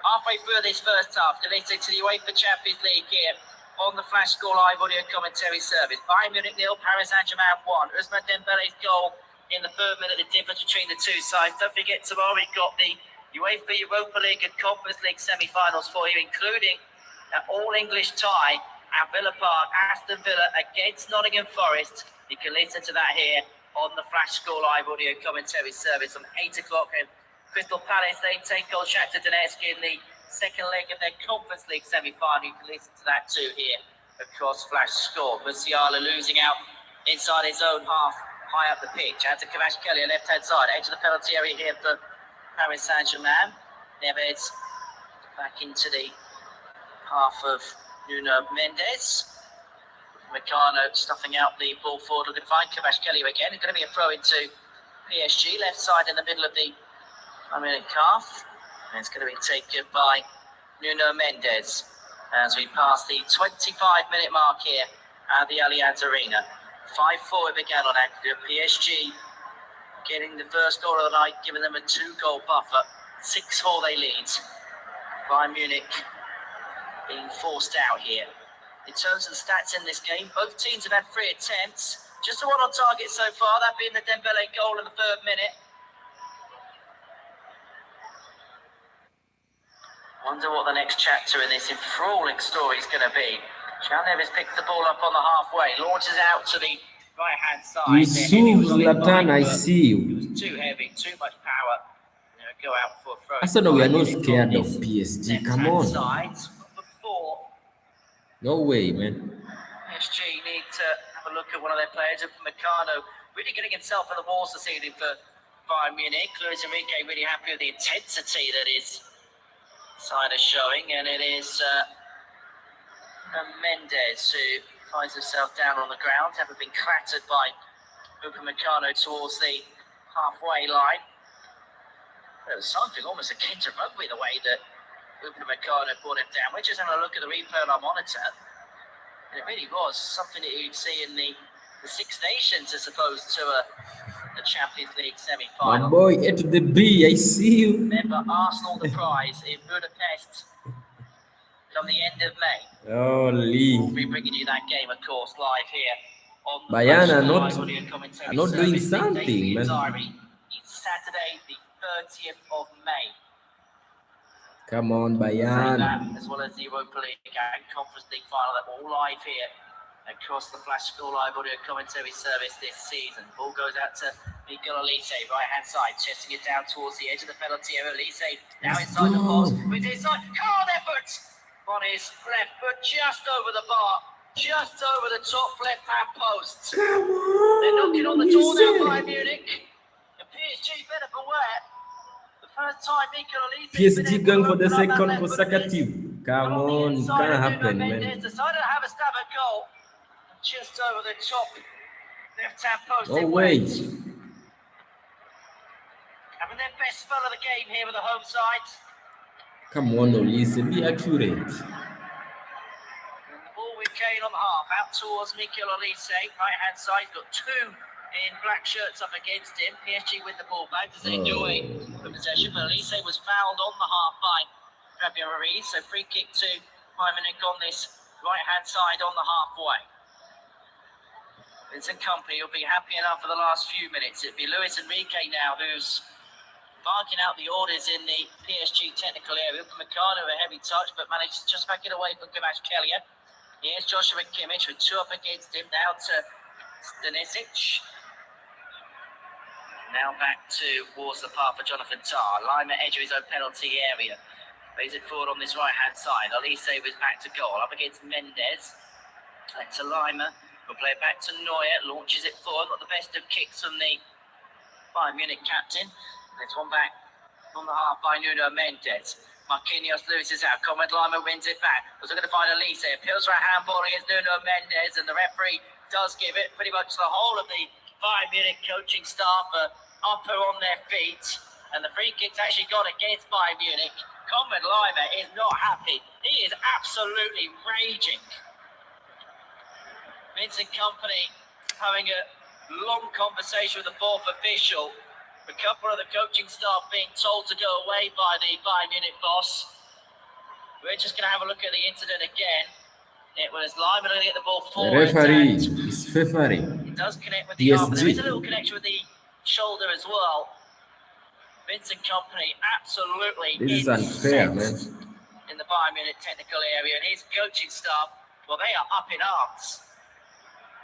Halfway through this first half, delivered to the UEFA Champions League here on the Flash Score Live audio commentary service. Bayern Munich 0, Paris Saint-Germain 1. Ousmane Dembele's goal in the 3rd minute, the difference between the two sides. Don't forget, tomorrow we've got the UEFA Europa League and Conference League semi-finals for you, including an all-English tie at Villa Park, Aston Villa against Nottingham Forest. You can listen to that here on the Flash Score Live audio commentary service from 8 o'clock. And Crystal Palace, they take on Shakhtar Donetsk in the second leg of their Conference League semi-final. You can listen to that too here across Flash Score. Musiala losing out inside his own half, high up the pitch. Out to Kvaratskhelia, left-hand side, edge of the penalty area here for Paris Saint-Germain. Neves back into the half of Nuno Mendes. Meccano stuffing out the ball forward, looking to find Kvaratskhelia again. It's going to be a throw into PSG, left side in the middle of the Munich half. And it's going to be taken by Nuno Mendes as we pass the 25-minute mark here at the Allianz Arena. 5-4 it began on Aggregate. PSG getting the first goal of the night, giving them a 2-goal buffer. 6-4 they lead. Bayern Munich being forced out here. In terms of the stats in this game, both teams have had 3 attempts. Just the one on target so far, that being the Dembele goal in the 3rd minute. Wonder what the next chapter in this enthralling story is going to be. Neves picks the ball up on the halfway, launches out to the right-hand side. Yusuf Zlatan, I see you. It was too heavy, too much power. Go out for a throw. I said no, we are not scared of PSG. Come on. No way, man. PSG need to have a look at one of their players, Meccano, really getting himself in the walls this evening for Bayern Munich. Luis Enrique really happy with the intensity that his side is showing, and it is Mendes who finds himself down on the ground, having been clattered by Meccano towards the halfway line. There was something almost akin to rugby, the way that Meccano brought him down. We're just having a look at the replay on our monitor. And it really was something that you'd see in the Six Nations as opposed to a Champions League semi-final. My boy, A to the B, I see you. Remember, Arsenal the prize in Budapest come the end of May. Holy. We'll be bringing you that game, of course, live here on the Bayern are not doing something, man. It's Saturday, the 30th of May. Come on, Bayern. As well as the Europa League and Conference League final, that all live here across the Flash Score Live audio commentary service this season. Ball goes out to Mikel Olise, right-hand side, chesting it down towards the edge of the penalty area. Olise now inside the box, with his side, hard effort on his left foot, just over the bar, just over the top left-hand post. Come on. They're knocking on the door now by Munich. The PSG better beware. PSG going for the second consecutive. Come on, can't happen, man. Decided to have a stab at goal. Just over the top left-hand post. Oh, wait. Having their best spell of the game here with the home side. Come on, Olise, be accurate. And the ball with Kane on the half, out towards Mikel Olise, right-hand side. Got 2 in black shirts up against him. PSG with the ball back as they enjoy the possession, but Olise was fouled on the half by Fabio Ruiz, so free kick to Bayern Munich on this right-hand side on the halfway. Vincent Kompany will be happy enough for the last few minutes. It'll be Luis Enrique now who's barking out the orders in the PSG technical area. Meccano a heavy touch, but managed to just back it away from Kvaratskhelia. Here's Joshua Kimmich with 2 up against him, now to Stanisic. Now back towards the path for Jonathan Tah. Lima edge of his own penalty area. Plays it forward on this right-hand side. Olise was back to goal. Up against Mendes. Back to Lima. We'll play it back to Neuer. Launches it forward. Got the best of kicks from the Bayern Munich captain. This one back on the half by Nuno Mendes. Marquinhos loses out. Conrad Lima wins it back. Was looking to find Olise. Appeals for a handball against Nuno Mendes. And the referee does give it. Pretty much the whole of the Bayern Munich coaching staff are up on their feet, and the free kick's actually gone against Bayern Munich. Conrad Lima is not happy. He is absolutely raging. Vincent Kompany having a long conversation with the 4th official. A couple of the coaching staff being told to go away by the Bayern Munich boss. We're just going to have a look at the incident again. It was Lima going to get the ball forward. The referee is favoring it does connect with the arm, but there is a PSG. little connection with the shoulder as well. Vincent Kompany absolutely This is unfair, man. in the Bayern Munich technical area, and his coaching staff, well, they are up in arms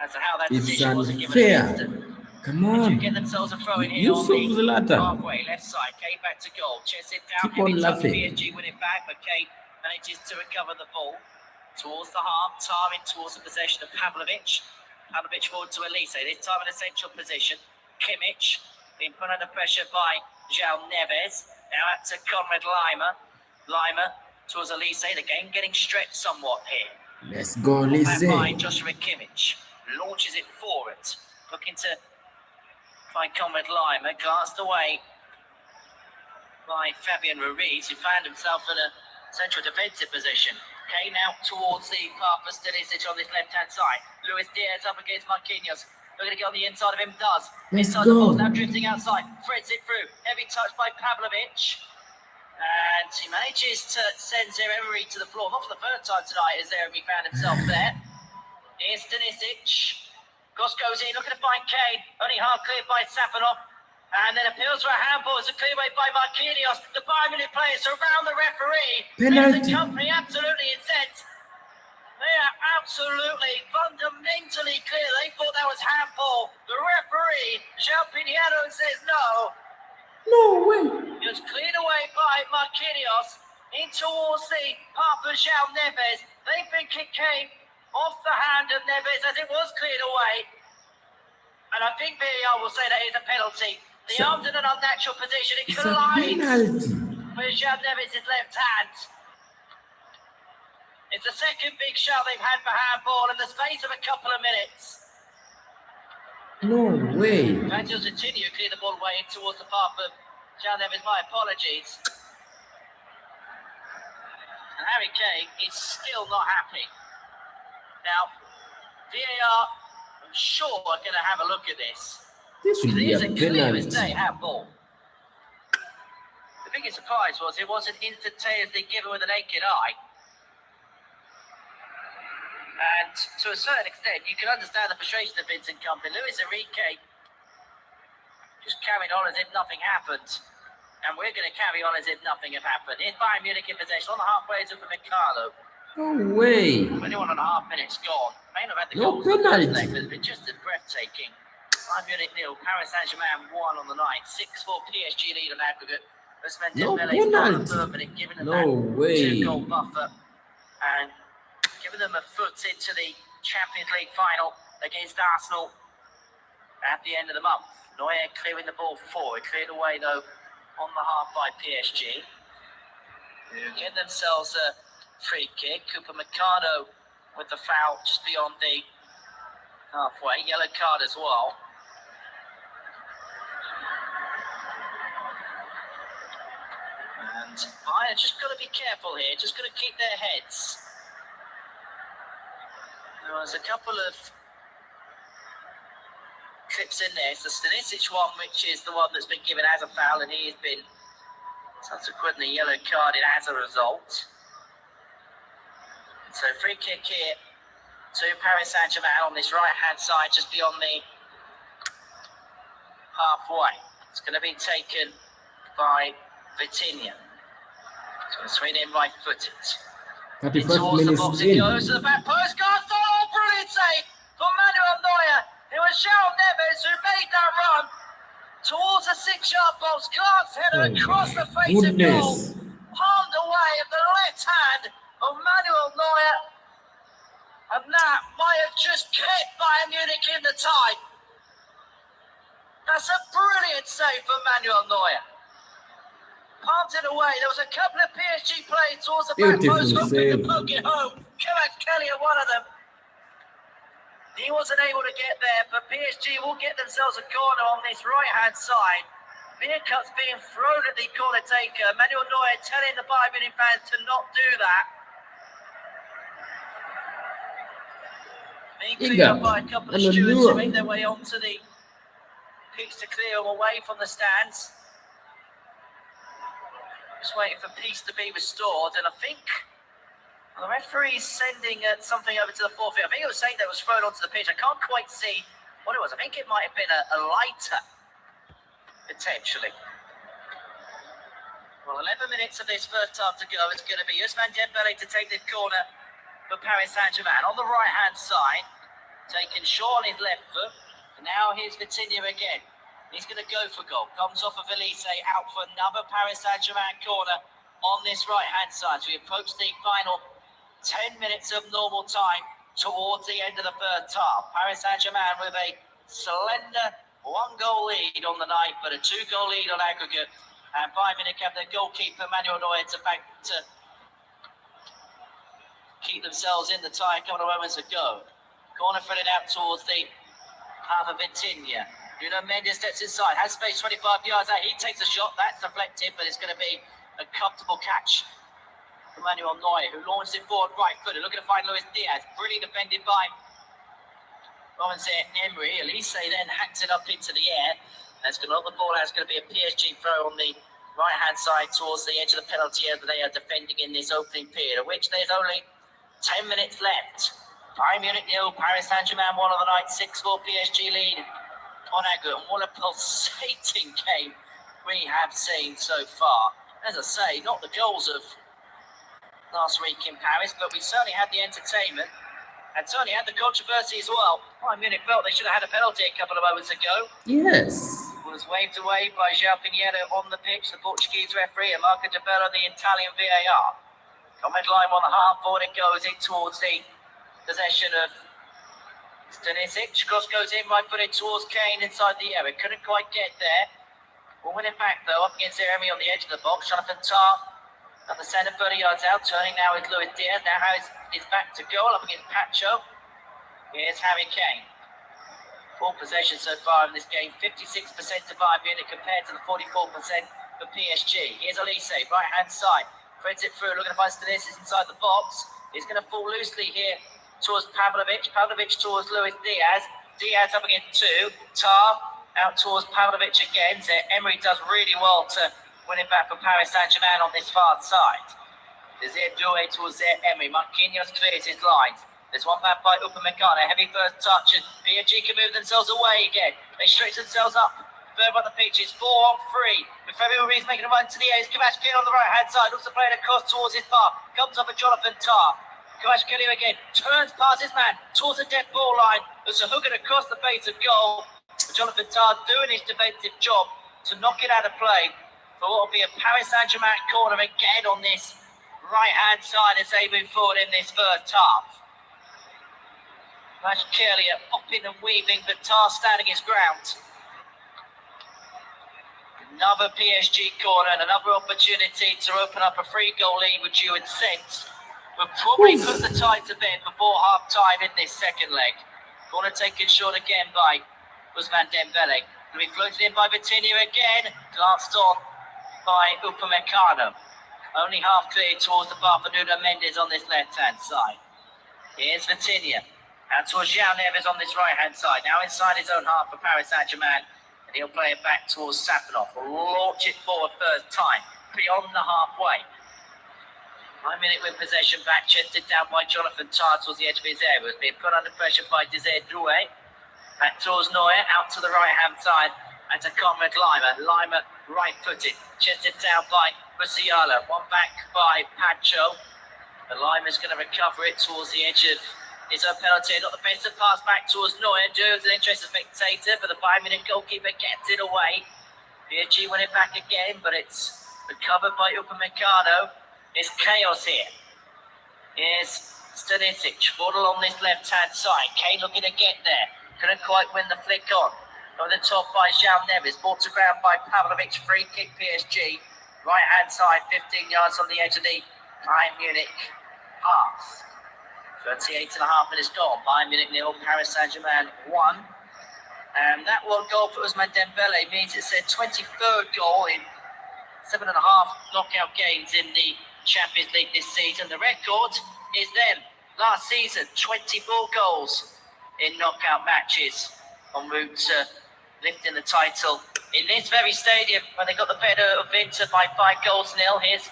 as to how that It's decision wasn't given against them. unfair. Come They do on. get themselves a throw in here You on saw the Zlatan. halfway left side. Kane back to goal. Chest it down. Keep on Heavy touch. laughing. PSG win it back, but Kane manages to recover the ball towards the half. Tarvin towards the possession of Pavlovic. Pavlovic forward to Elise. This time in a central position. Kimmich being put under pressure by João Neves. Now out to Conrad Lima. Lima towards Elise. The game getting stretched somewhat here. Let's go, Back by Lise. Joshua Kimmich. Launches it forward. Looking to find Conrad Lima. Glanced away by Fabian Ruiz, who found himself in a central defensive position. Kane out towards the path for Stanisic on this left-hand side. Luis Diaz up against Marquinhos. Looking to get on the inside of him, does. Let's Inside the ball, go. now drifting outside. Threads it through. Heavy touch by Pavlovic. And he manages to send Zaire-Emery to the floor. Not for the first time tonight as Zaire-Emery found himself there. Here's Stanisic. Goss goes in, looking to find Kane. Only half cleared by Safanov. And then appeals for a handball. It's a clear way by Marquinhos. The 5 minute players around the referee. Penalty. The company absolutely incensed. They are absolutely fundamentally clear. They thought that was handball. The referee, João Pinheiro, says no. No way. It was cleared away by Marquinhos in towards the path of João Neves. They think it came off the hand of Neves as it was cleared away. And I think VAR will say that is a penalty. The arm's in an unnatural position. It It's a collides penalty. with João Neves' left hand. It's the second big shot they've had for handball in the space of a couple of minutes. No way. Angel Coutinho cleared the ball away in towards the path of João Neves. My apologies. And Harry Kane is still not happy. Now, VAR, I'm sure, are going to have a look at this. This should be It is a a clear as day penalty. handball. The biggest surprise was it wasn't instantaneously given with the naked eye. And to a certain extent, you can understand the frustration of Vincent Kompany. Luis Enrique just carried on as if nothing happened. And we're going to carry on as if nothing had happened. In Bayern Munich in possession, on the halfway to Mikalo. No way. 21.5 minutes gone. May not have had the No goals in the penalty. first leg, but it's been just as breathtaking. Bayern Munich 0, Paris Saint-Germain 1 on the night. 6-4 PSG lead on aggregate. No penalty. Giving them No that way. 2-goal buffer and giving them a foot into the Champions League final against Arsenal at the end of the month. Neuer clearing the ball forward. Cleared away though on the half by PSG. Get themselves a free kick. Cooper Mercado with the foul just beyond the halfway. Yellow card as well. And Bayern just got to be careful here. Just got to keep their heads. There was a couple of clips in there. It's the Stanisic one, which is the one that's been given as a foul, and he has been subsequently yellow carded as a result. So free kick here to Paris Saint-Germain on this right-hand side, just beyond the halfway. It's going to be taken by Vitinha. It's going to swing in right-footed. 31st minutes It in. goes to the back post. Oh, brilliant save for Manuel Neuer. It was João Neves who made that run towards the 6-yard box. Glass header across the face of goal. Palmed away at the left hand of Manuel Neuer. And that might have just kept Bayern Munich in the tie. That's a brilliant save for Manuel Neuer. Palmed it away. There was a couple of PSG players towards the back post hoping to poke it home. Kevin Kelly are one of them. He wasn't able to get there, but PSG will get themselves a corner on this right-hand side. Beer cuts being thrown at the corner taker. Manuel Neuer telling the Bayern Munich fans to not do that. Being cleared up by a couple of stewards who make their way onto the pitch to clear them away from the stands. Just waiting for peace to be restored, and I think the referee's sending something over to the forfeit. I think it was saying that was thrown onto the pitch. I can't quite see what it was. I think it might have been a lighter, potentially. Well, 11 minutes of this first half to go. It's going to be Ousmane Dembele to take this corner for Paris Saint-Germain. On the right-hand side, taking Shaw on his left foot. And now here's Vitinha again. He's going to go for goal. Comes off of Elise, out for another Paris Saint-Germain corner on this right-hand side. So we approach the final 10 minutes of normal time towards the end of the first half. Paris Saint-Germain with a slender 1-goal lead on the night, but a 2-goal lead on aggregate. And Bayern Munich have their goalkeeper, Manuel Neuer, to keep themselves in the tie a couple of moments ago. Corner threaded out towards the half of Vitinha. Nuno Mendes steps inside, has space 25 yards out. He takes a shot, that's deflected, but it's going to be a comfortable catch for Manuel Neuer, who launched it forward right-footed, looking to find Luis Diaz. Brilliant defended by Robinson Emery. Elise then hacks it up into the air. That's going to knock the ball out. It's going to be a PSG throw on the right-hand side towards the edge of the penalty area that they are defending in this opening period, of which there's only 10 minutes left. Bayern Munich 0, Paris Saint-Germain 1 on the night, 6-4 PSG lead on aggregate. What a pulsating game we have seen so far. As I say, not the goals of last week in Paris, but we certainly had the entertainment and certainly had the controversy as well. Bayern Munich felt they should have had a penalty a couple of moments ago. Yes. Was waved away by João Pinheiro on the pitch, the Portuguese referee, and Marco De Bello, the Italian VAR. Comment line on the half forward, it goes in towards the possession of Stanisic. Cross goes in, right footed towards Kane inside the area. Couldn't quite get there. We'll win it back though, up against Jeremy on the edge of the box. Jonathan Tah at the centre, 30 yards out. Turning now is Luis Diaz. Now Harris is back to goal, up against Pacho. Here's Harry Kane. Full possession so far in this game, 56% to Bayern Munich compared to the 44% for PSG. Here's Elise, right-hand side. Threads it through, looking to find Stanisic inside the box. He's going to fall loosely here towards Pavlovic. Pavlovic towards Luis Diaz. Diaz up against 2. Tar out towards Pavlovic again. So Emery does really well to win it back for Paris Saint-Germain on this far side. Desir Doué towards Emery. Marquinhos clears his lines. There's one back by Upamecano. Heavy first touch, and PSG can move themselves away again. They stretch themselves up further on the pitch. It's 4-on-3. With Fabio Ruiz making a run to the air. Kvaratskhelia on the right-hand side. Looks to play it across towards his bar. Comes up with Jonathan Tah. Kvaratskhelia again. Turns past his man towards the dead ball line. There's a hook across the face of goal. Jonathan Tah doing his defensive job to knock it out of play for what will be a Paris Saint-Germain corner again on this right-hand side as they move forward in this first half. Kvaratskhelia popping and weaving, but Tah standing his ground. Another PSG corner and another opportunity to open up a 3-goal lead, which you would sense will probably put the tie to bed before half-time in this second leg. Corner taken short again by Ousmane Dembele. Will be floated in by Vitinha again, glanced on by Upamecano. Only half cleared towards the bar for Nuno Mendes on this left-hand side. Here's Vitinha. Out towards João Neves on this right-hand side. Now inside his own half for Paris Saint-Germain. And he'll play it back towards Safanov. Will launch it forward first time. Beyond the halfway. 9 minute with possession back. Chested down by Jonathan Tah towards the edge of his area. Was being put under pressure by Desir Doué. Back towards Neuer. Out to the right-hand side. And to Conrad Lima. Lima right-footed. Chested down by Musiala. One back by Pacho. And Lima's going to recover it towards the edge of his own penalty. Not the best of pass back towards Neuer. Joe's an interested spectator, but the Bayern Munich goalkeeper gets it away. PSG win it back again, but it's recovered by Upamecano. It's chaos here. Here's Stanisic. Waddle on this left-hand side. Kane looking to get there. Couldn't quite win the flick on. Over the top by João Neves. Brought to ground by Pavlovic. Free kick PSG. Right-hand side, 15 yards on the edge of the Bayern Munich half. 38.5 minutes gone. Bayern Munich 0, Paris Saint-Germain 1. And that one goal for Ousmane Dembele means it's their 23rd goal in 7.5 knockout games in the Champions League this season. The record is them. Last season, 24 goals in knockout matches en route to lifting the title in this very stadium when they got the better of Inter by 5-0. Here's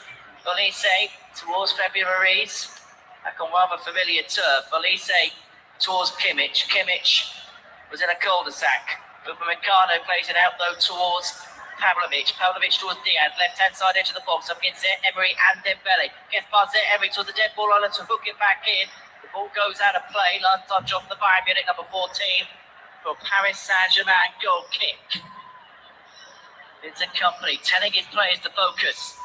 Elise towards Fabio Ruiz. Back on rather familiar turf. Elise towards Kimmich. Kimmich was in a cul-de-sac. Upamecano plays it out though towards Pavlovic. Pavlovic towards Diaz, left-hand side edge of the box, up against Emery and Dembele. Gets past Emery towards the dead ball line to hook it back in. The ball goes out of play. Last touch off the Bayern Munich, number 14. For Paris Saint-Germain goal kick. Vincent Kompany telling his players to focus.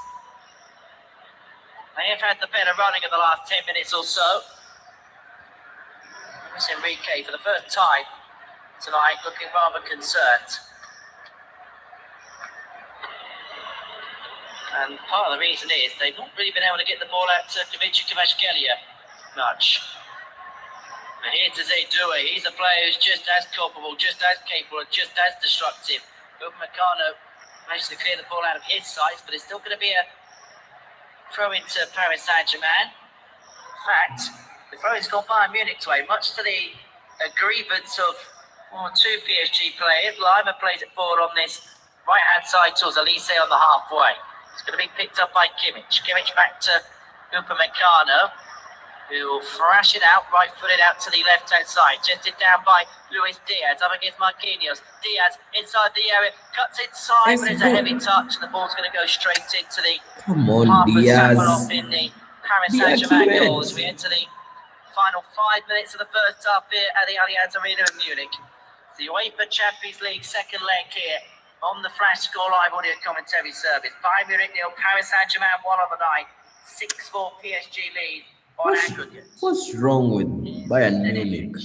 They have had the better running of the last 10 minutes or so. Luis Enrique, for the first time tonight, looking rather concerned. And part of the reason is they've not really been able to get the ball out to Dimitri Kvaratskhelia much. And here's Due. He's a player who's just as culpable, just as capable, and just as destructive. Upamecano managed to clear the ball out of his sights, but it's still going to be a throw into Paris Saint-Germain. In fact, the throw-in's gone Bayern Munich's way, much to the grievance of two PSG players. Lima plays it forward on this right-hand side towards Elise on the halfway. It's going to be picked up by Kimmich. Kimmich back to Upamecano, who will thrash it out, right-footed out to the left-hand side. Jetted down by Luis Diaz, up against Marquinhos. Diaz inside the area, cuts inside, but it's a heavy touch, and the ball's going to go straight into the half of Sappalov in the Paris Saint-Germain goal as we enter the final 5 minutes of the first half here at the Allianz Arena in Munich. It's the UEFA Champions League second leg here on the Flash Score Live audio commentary service. Bayern Munich 0, Paris Saint-Germain 1 on the night. 6-4 PSG lead. What's wrong with Bayern Munich?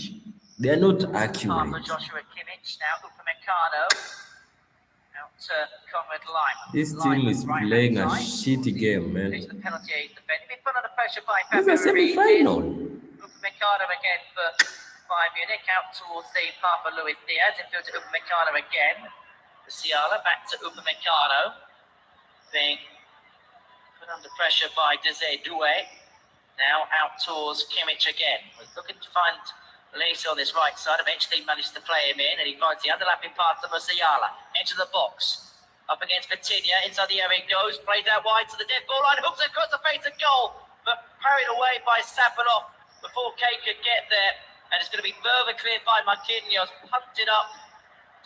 They are not accurate. Joshua Kimmich, now Upamecano. Out to Conrad Lima. This team is playing a shitty game, man. The penalty is defended. Put under pressure by It's a semi-final. Upamecano again for Bayern Munich. Out towards the path of Luis Diaz. Infield to Upamecano again. Musiala back to Upamecano. Being put under pressure by Due. Now out towards Kimmich again. We're looking to find Elise on this right side. Eventually managed to play him in, and he finds the underlapping pass to Musiala. Into the box. Up against Vitinha. Inside the area he goes. Plays out wide to the dead ball line. Hooks across the face of goal. But parried away by Sappalov before Kay could get there. And it's going to be further cleared by Marquinhos. Punted up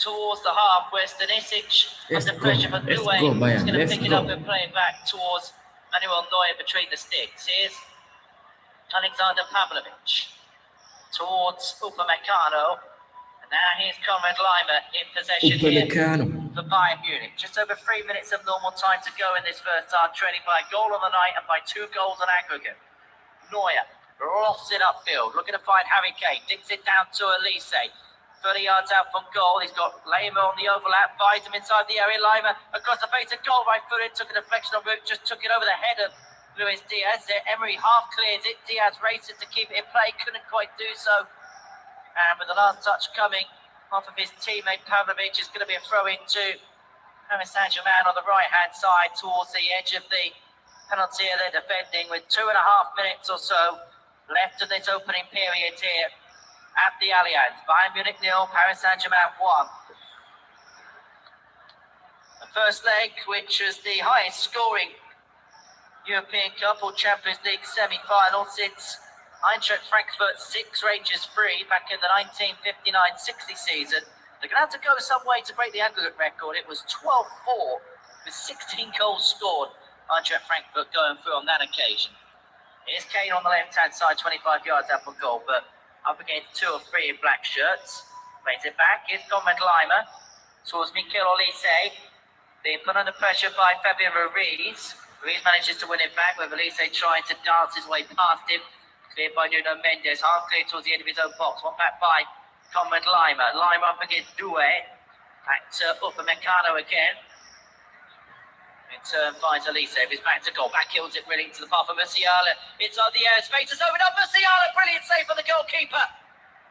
towards the half where Stanisic under pressure for Due. He's going to pick it up and play it back towards Manuel Neuer between the sticks. Here's Alexander Pavlovic towards Upamecano, and now here's Conrad Lima in possession here for Bayern Munich. Just over 3 minutes of normal time to go in this first half, trailing by a goal on the night and by 2 goals on aggregate. Neuer lofts it upfield, looking to find Harry Kane, digs it down to Elise. 30 yards out from goal, he's got Lima on the overlap, finds him inside the area. Lima across the face of goal, right footed, took a deflection on route, just took it over the head of Luis Diaz. Emery half clears it. Diaz races to keep it in play, couldn't quite do so. And with the last touch coming off of his teammate Pavlovic, it's going to be a throw into Paris Saint-Germain on the right-hand side towards the edge of the penalty area they're defending, with 2.5 minutes or so left of this opening period here at the Allianz. Bayern Munich 0, Paris Saint-Germain 1. The first leg, which was the highest scoring European Cup or Champions League semi-final since Eintracht Frankfurt 6, Rangers 3 back in the 1959-60 season. They're going to have to go some way to break the aggregate record. It was 12-4 with 16 goals scored. Eintracht Frankfurt going through on that occasion. Here's Kane on the left-hand side, 25 yards out from goal, but up against 2 or 3 in black shirts. Plays it back. Here's Conrad Lima towards Mikel Olise. Being put under pressure by Fabian Ruiz. Ruiz manages to win it back with Elise trying to dance his way past him. Cleared by Nuno Mendes. Half clear towards the end of his own box. One back by Conrad Lima. Lima up against Due. Back to Upamecano again. In turn finds Elise. He's back to goal. Back heels it really to the path of Musiala. Inside the air. Space is opened up. Musiala. Brilliant save for the goalkeeper.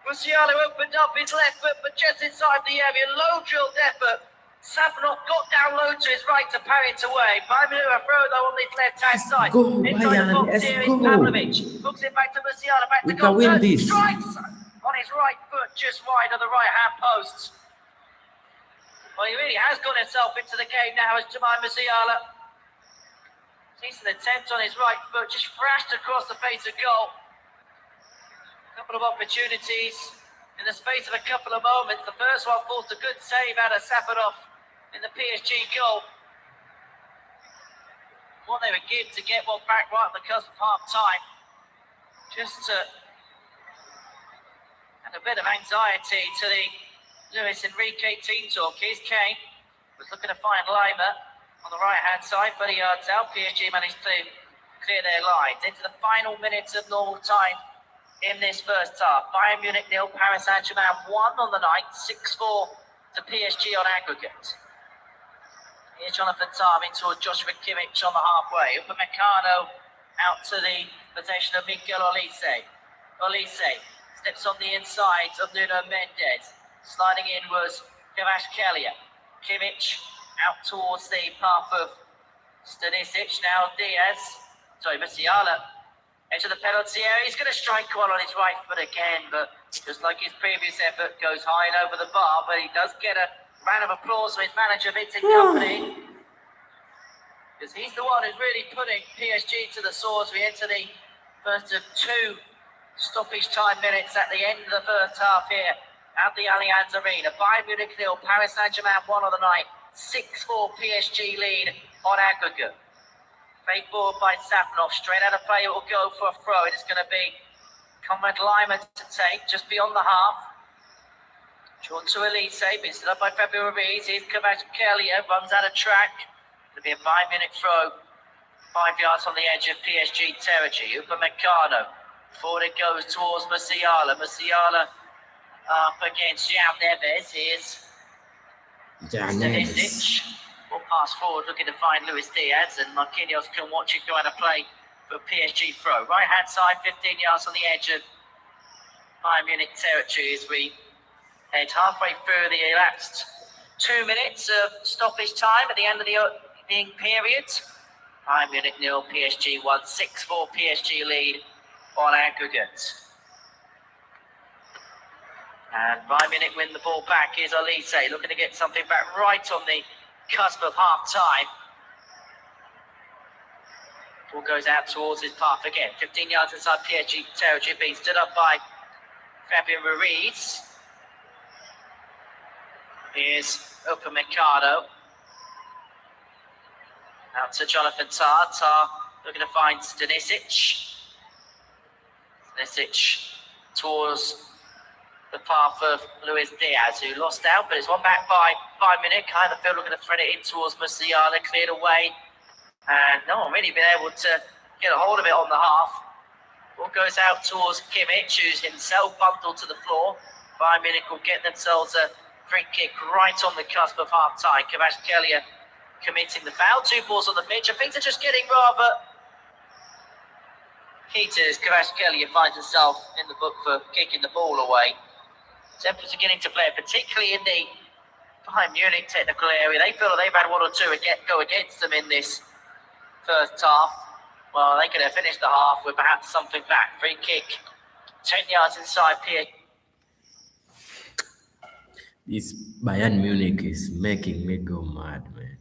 Musiala opened up his left foot, but just inside the area. Low drilled effort. Sappalov got down low to his right to parry it away. Bayern Munich a throw though on this left-hand side. Inside the box here is Pavlovic. Hooks it back to Musiala, back to goal. Strikes on his right foot, just wide of the right-hand post. Well, he really has got himself into the game now as Jamal Musiala. Decent attempt on his right foot, just thrashed across the face of goal. A couple of opportunities in the space of a couple of moments. The first one forced a good save out of Sappalov in the PSG goal. What they would give to get one back right on the cusp of half time. Just to add a bit of anxiety to the Luis Enrique team talk. Here's Kane, was looking to find Lima on the right hand side, 30 yards out. PSG managed to clear their lines into the final minutes of normal time in this first half. Bayern Munich 0, Paris Saint-Germain 1 on the night, 6-4 to PSG on aggregate. Here's Jonathan Tah towards Joshua Kimmich on the halfway. Upamecano out to the possession of Miguel Olise. Olise steps on the inside of Nuno Mendes. Sliding in was Kvaratskhelia. Kimmich out towards the path of Stanisic. Now Musiala. Edge of the penalty area. He's going to strike one on his right foot again, but just like his previous effort, goes high and over the bar, but he does get a round of applause for his manager, Vincent Kompany, because he's the one who's really putting PSG to the sword as we enter the first of 2 stoppage time minutes at the end of the first half here at the Allianz Arena. Bayern Munich 0, Paris Saint-Germain 1 on the night, 6-4 PSG lead on aggregate. Played forward by Sapunov, straight out of play, it will go for a throw. It is going to be Conrad Lima to take just beyond the half. Drawn to Elise, been stood up by Fabio Ruiz. Here's Kvaratskhelia, runs out of track. It'll be a 5-minute throw, 5 yards on the edge of PSG territory. Upamecano, forward it goes towards Musiala. Musiala up against João Neves. Here's Stanisic. Will pass forward, looking to find Luis Diaz, and Marquinhos can watch it go out of play for PSG throw. Right hand side, 15 yards on the edge of Bayern Munich territory as we head halfway through the elapsed 2 minutes of stoppage time at the end of the opening period. Bayern Munich 0, PSG 1, 6-4 PSG lead on aggregate. And Bayern Munich win the ball back. Here's Olise looking to get something back right on the cusp of half time. Ball goes out towards his path again. 15 yards inside PSG territory, being stood up by Fabio Ruiz. Here's Upamecano. Out to Jonathan Tah. Tah looking to find Stanisic. Stanisic towards the path of Luis Diaz, who lost out, but it's one back by Bayern Munich. Kind of feel looking to thread it in towards Musiala, cleared away. And no one really been able to get a hold of it on the half. Ball goes out towards Kimmich, who's himself bundled to the floor. Bayern Munich will get themselves a free kick right on the cusp of half time. Kvaratskhelia committing the foul. 2 balls on the pitch, and things are just getting rather heated as Kvaratskhelia finds himself in the book for kicking the ball away. Tempers are getting to play, particularly in the Bayern Munich technical area. They feel that they've had 1 or 2 go against them in this first half. Well, they could have finished the half with perhaps something back. Free kick, 10 yards inside PSG. This Bayern Munich is making me go mad, man.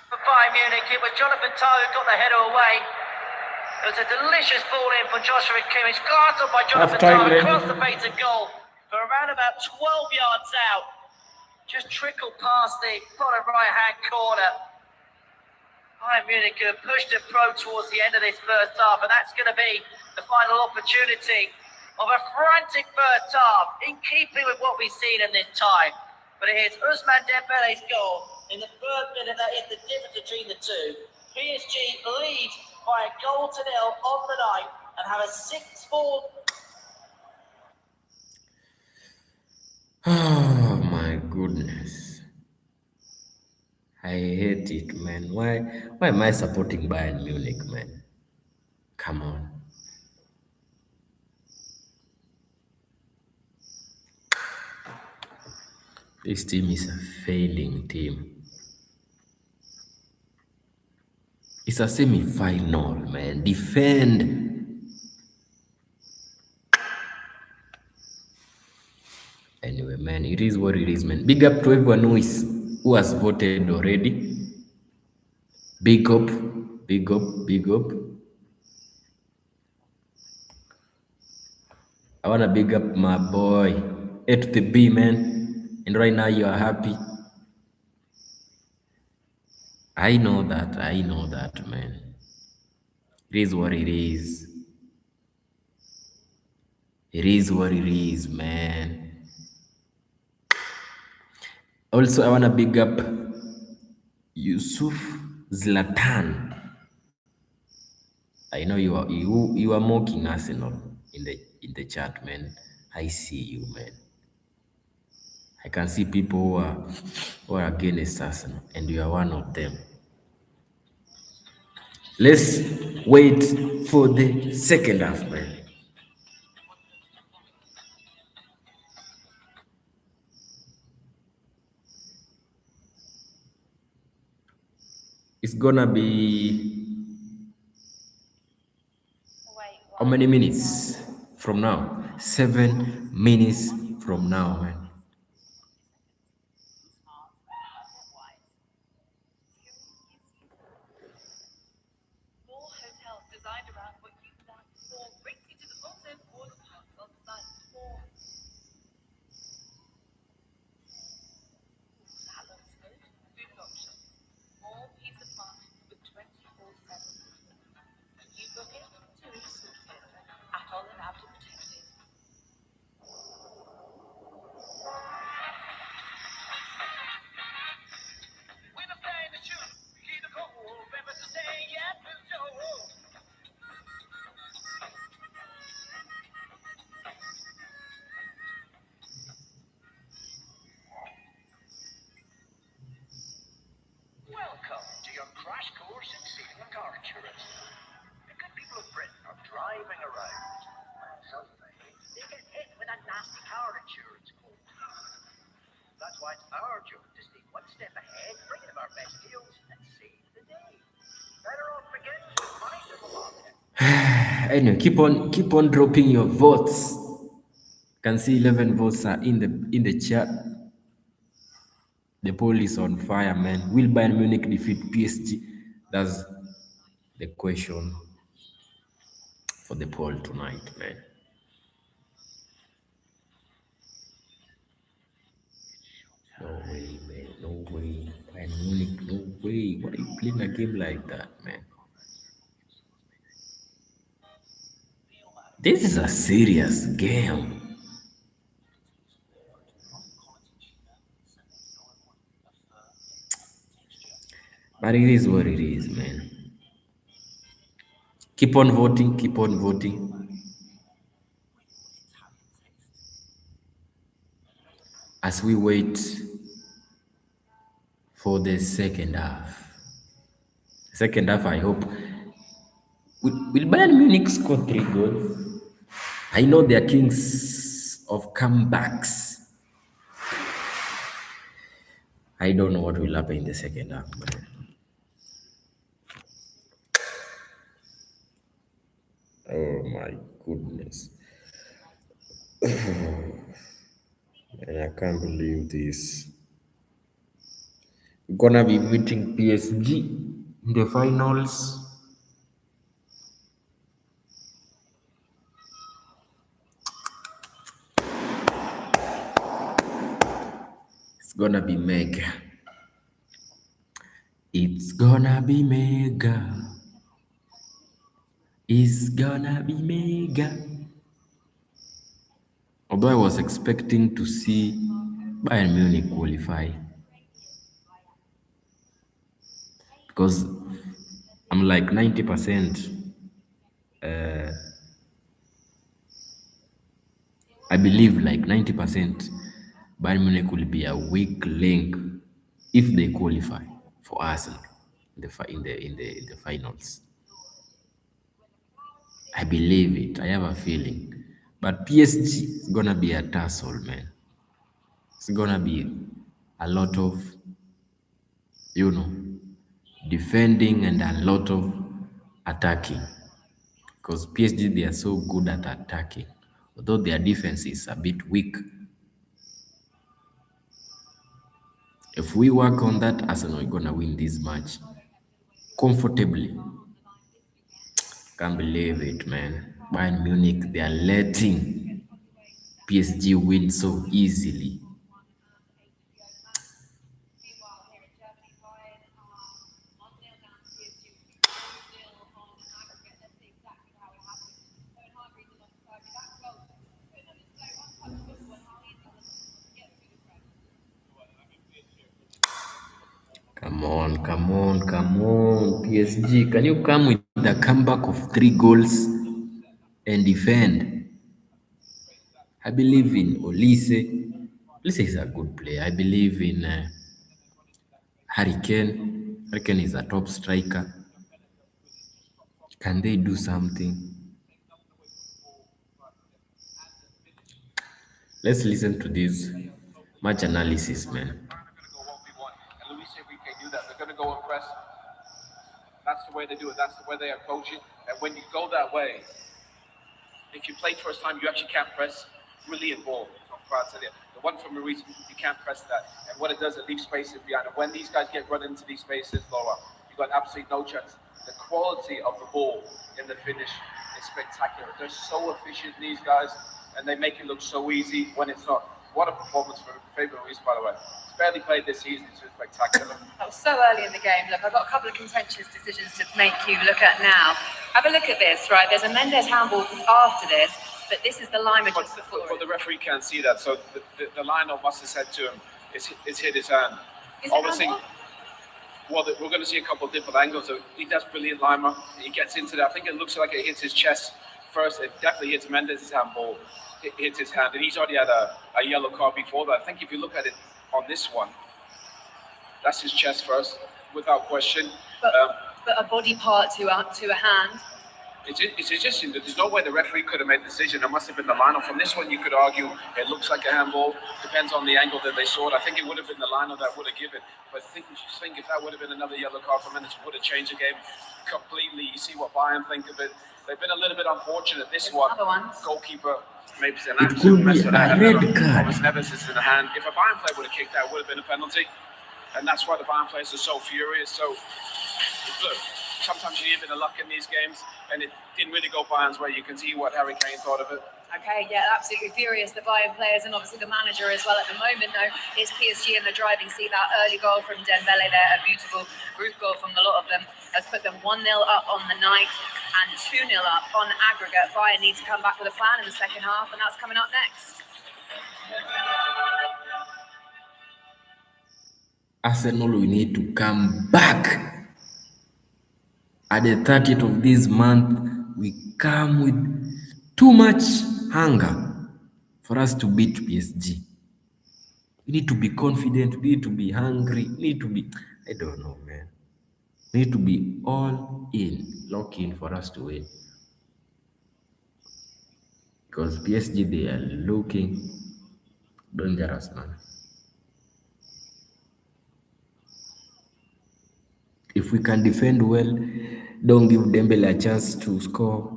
For Bayern Munich, it was Jonathan Tah who got the header away. It was a delicious ball in from Joshua Kimmich, glanced on by Jonathan Tah across the face of goal for around about 12 yards out. Just trickled past the bottom right-hand corner. Bayern Munich have pushed it pro towards the end of this first half, and that's going to be the final opportunity of a frantic first half, in keeping with what we've seen in this time. But it is Ousmane Dembele's goal in the 3rd minute that is the difference between the two. PSG lead by a goal to 0 on the night and have a 6-4. Oh my goodness. I hate it, man. Why am I supporting Bayern Munich, man? Come on. This team is a failing team. It's a semi-final, man. Defend. Anyway, man, it is what it is, man. Big up to everyone who has voted already. Big up, big up, big up. I wanna big up my boy A to the B, man. And right now you are happy. I know that, man. It is what it is. It is what it is, man. Also, I wanna big up Yusuf Zlatan. I know you are mocking Arsenal in the chat, man. I see you, man. I can see people who are against Arsenal, and you are one of them. Let's wait for the second half, man. It's gonna be how many minutes from now? 7 minutes from now, man. Welcome to your crash course in saving a car insurance. The good people of Britain are driving around. Suddenly, they get hit with a nasty car insurance quote. That's why it's our job to stay one step ahead, bringing them our best deals and save the day. Better off begins with money to the market. Anyway, keep on dropping your votes. Can see 11 votes are in the chat. The poll is on fire, man. Will Bayern Munich defeat PSG? That's the question for the poll tonight, man. No way, man. No way. Bayern Munich, no way. Why are you playing a game like that, man? This is a serious game. But it is what it is, man. Keep on voting, keep on voting. As we wait for the second half. Second half, I hope. Will Bayern Munich score 3 goals? I know they're kings of comebacks. I don't know what will happen in the second half, man. Oh my goodness. Man, I can't believe this. We're gonna be meeting PSG in the finals. It's gonna be mega. It's gonna be mega. It's gonna be mega. Although I was expecting to see Bayern Munich qualify, because I'm like 90%. I believe like 90% Bayern Munich will be a weak link if they qualify for Arsenal in the finals. I believe it. I have a feeling. But PSG is gonna be a tussle, man. It's gonna be a lot of, defending and a lot of attacking. Because PSG, they are so good at attacking. Although their defense is a bit weak. If we work on that, Arsenal is gonna win this match comfortably. Can't believe it, man. Bayern Munich, they are letting PSG win so easily. Come on, come on, come on, PSG. Can you come with a comeback of 3 goals and defend? I believe in Olise. Olise is a good player. I believe in Hurricane. Hurricane is a top striker. Can they do something? Let's listen to this match analysis, man. They're going to go and press. That's the way they do it. That's the way they approach it. And when you go that way, if you play first time, you actually can't press. Brilliant ball from France. The one from Maurice, you can't press that. And what it does, it leaves spaces behind. And when these guys get run into these spaces, Laura, you've got absolutely no chance. The quality of the ball in the finish is spectacular. They're so efficient, these guys, and they make it look so easy when it's not. What a performance for Fabian Ruiz, by the way. He's barely played this season, it's spectacular. That was so early in the game. Look, I've got a couple of contentious decisions to make you look at now. Have a look at this, right? There's a Mendes handball after this, but this is the line just before. But the referee can't see that, so the liner must have said to him, it's hit his hand. Is it Obviously, handball? well, we're going to see a couple of different angles. So he does brilliant limer. He gets into that. I think it looks like it hits his chest first. It definitely hits Mendes' handball. It hits his hand, and he's already had a yellow card before that. I think if you look at it on this one, that's his chest first, without question. But a body part to a hand. It's interesting that there's no way the referee could have made the decision. It must have been the liner. From this one, you could argue it looks like a handball. Depends on the angle that they saw it. I think it would have been the liner that would have given. But think if that would have been another yellow card for Mendes, it would have changed the game completely. You see what Bayern think of it. They've been a little bit unfortunate. This There's one, other ones. goalkeeper, maybe it's an It absolute could be mess with that. a red card. Thomas Neves is in the hand. If a Bayern player would have kicked that, it would have been a penalty. And that's why the Bayern players are so furious. So, look, sometimes you live in the luck in these games, and it didn't really go Bayern's way. You can see what Harry Kane thought of it. Okay, yeah, absolutely furious. The Bayern players and obviously the manager as well at the moment, though, is PSG in the driving seat. That early goal from Dembele there, a beautiful group goal from the lot of them, has put them 1-0 up on the night and 2-0 up on aggregate. Bayern need to come back with a plan in the second half, and that's coming up next. Arsenal, we need to come back. At the 30th of this month, we come with too much hunger for us to beat PSG. We need to be confident, we need to be hungry, we need to be, I don't know, man. We need to be all in, lock in for us to win. Because PSG, they are looking dangerous, man. If we can defend well, don't give Dembele a chance to score,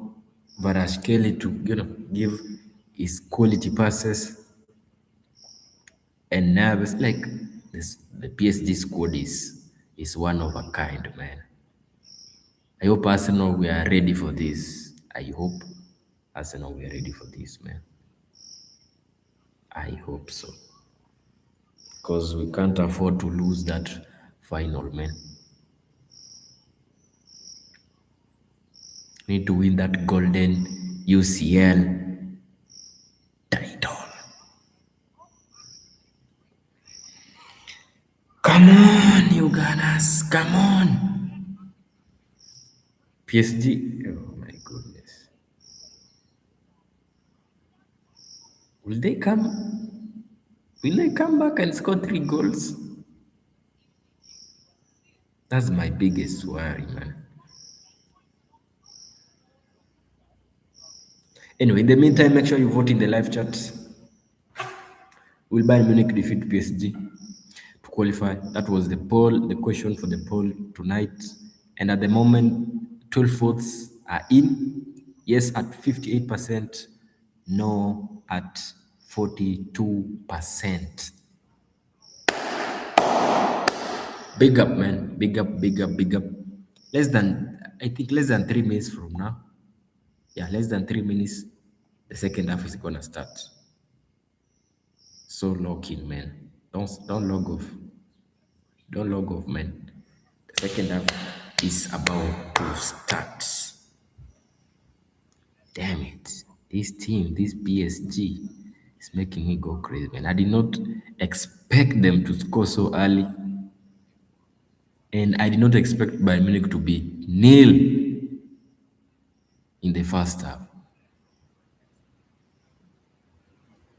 Varashkeli to give his quality passes, and Neves, like this, the PSG squad is one of a kind, man. I hope Arsenal we are ready for this. I hope Arsenal we are ready for this, man. I hope so, because we can't afford to lose that final, man. We need to win that golden UCL title. Come on, you Gunners, come on. PSG, oh my goodness. Will they come? Will they come back and score 3 goals? That's my biggest worry, man. Anyway, in the meantime, make sure you vote in the live chat. Will Bayern Munich defeat PSG to qualify? That was the poll, the question for the poll tonight. And at the moment, 12 votes are in. Yes at 58%, no at 42%. Big up, man. Big up, big up, big up. I think less than 3 minutes from now. Yeah, less than 3 minutes, the second half is gonna start. So lock in, man. Don't log off. Don't log off, man. The second half is about to start. Damn it. This team, this PSG, is making me go crazy, man. I did not expect them to score so early. And I did not expect Bayern Munich to be nil in the first half.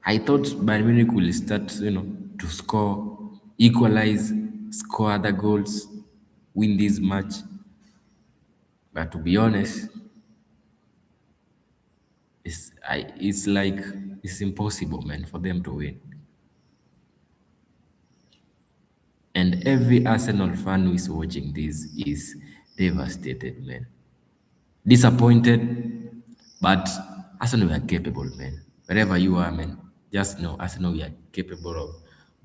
I thought Bayern Munich will start, to score, equalize, score other goals, win this match. But to be honest, it's like it's impossible, man, for them to win. And every Arsenal fan who is watching this is devastated, man. Disappointed, but Arsenal are capable, man. Wherever you are, man, just know Arsenal we are capable of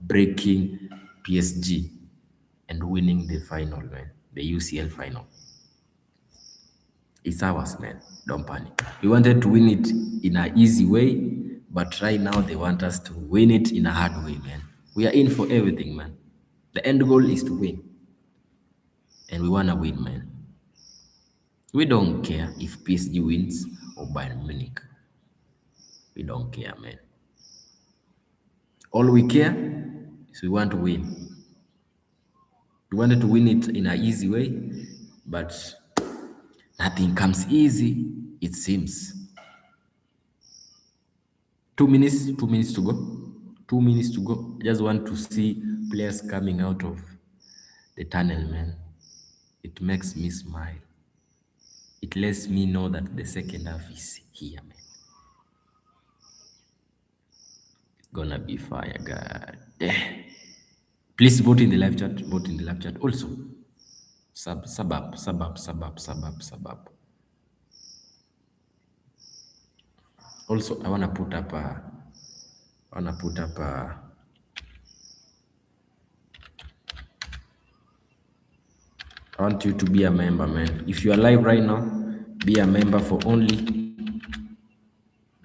breaking PSG and winning the final, man, the UCL final. It's ours, man. Don't panic. We wanted to win it in an easy way, but right now they want us to win it in a hard way, man. We are in for everything, man. The end goal is to win, and we wanna win, man. We don't care if PSG wins or Bayern Munich. We don't care, man. All we care is we want to win. We wanted to win it in an easy way, but nothing comes easy, it seems. 2 minutes, 2 minutes to go. 2 minutes to go. I just want to see players coming out of the tunnel, man. It makes me smile. It lets me know that the second half is here, man. It's gonna be fire, God. Please vote in the live chat. Vote in the live chat. Also, sub up. Also, I wanna put up I want you to be a member, man. If you are live right now, be a member for only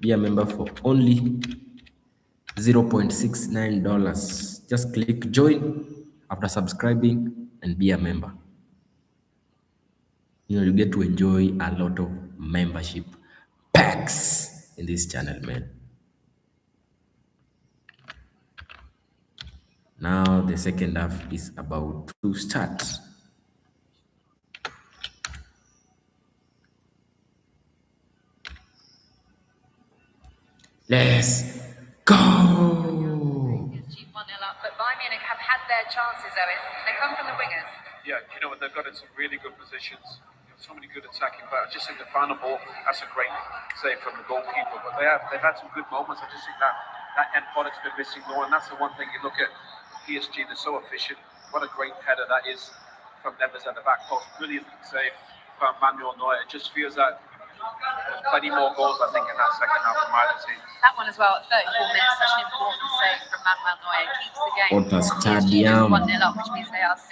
$0.69. Just click join after subscribing and be a member. You get to enjoy a lot of membership packs in this channel, man. Now the second half is about to start. Let's go! PSG 1-0 up, but Bayern Munich have had their chances, Owen. They come from the wingers. Yeah, they've got in some really good positions. So many good attacking players. Just in the final ball, that's a great save from the goalkeeper. But they've had some good moments. I just think that end product's been missing more, and that's the one thing you look at PSG. They're so efficient. What a great header that is from Neves at the back post. Brilliant save from Manuel Neuer. It just feels that there's plenty more goals, I think, in that second half from either team. That one as well at 34 minutes, such an important save from Manuel Neuer. Keeps the game. What a PSG stadium. 1-0 up, which means they are 6-4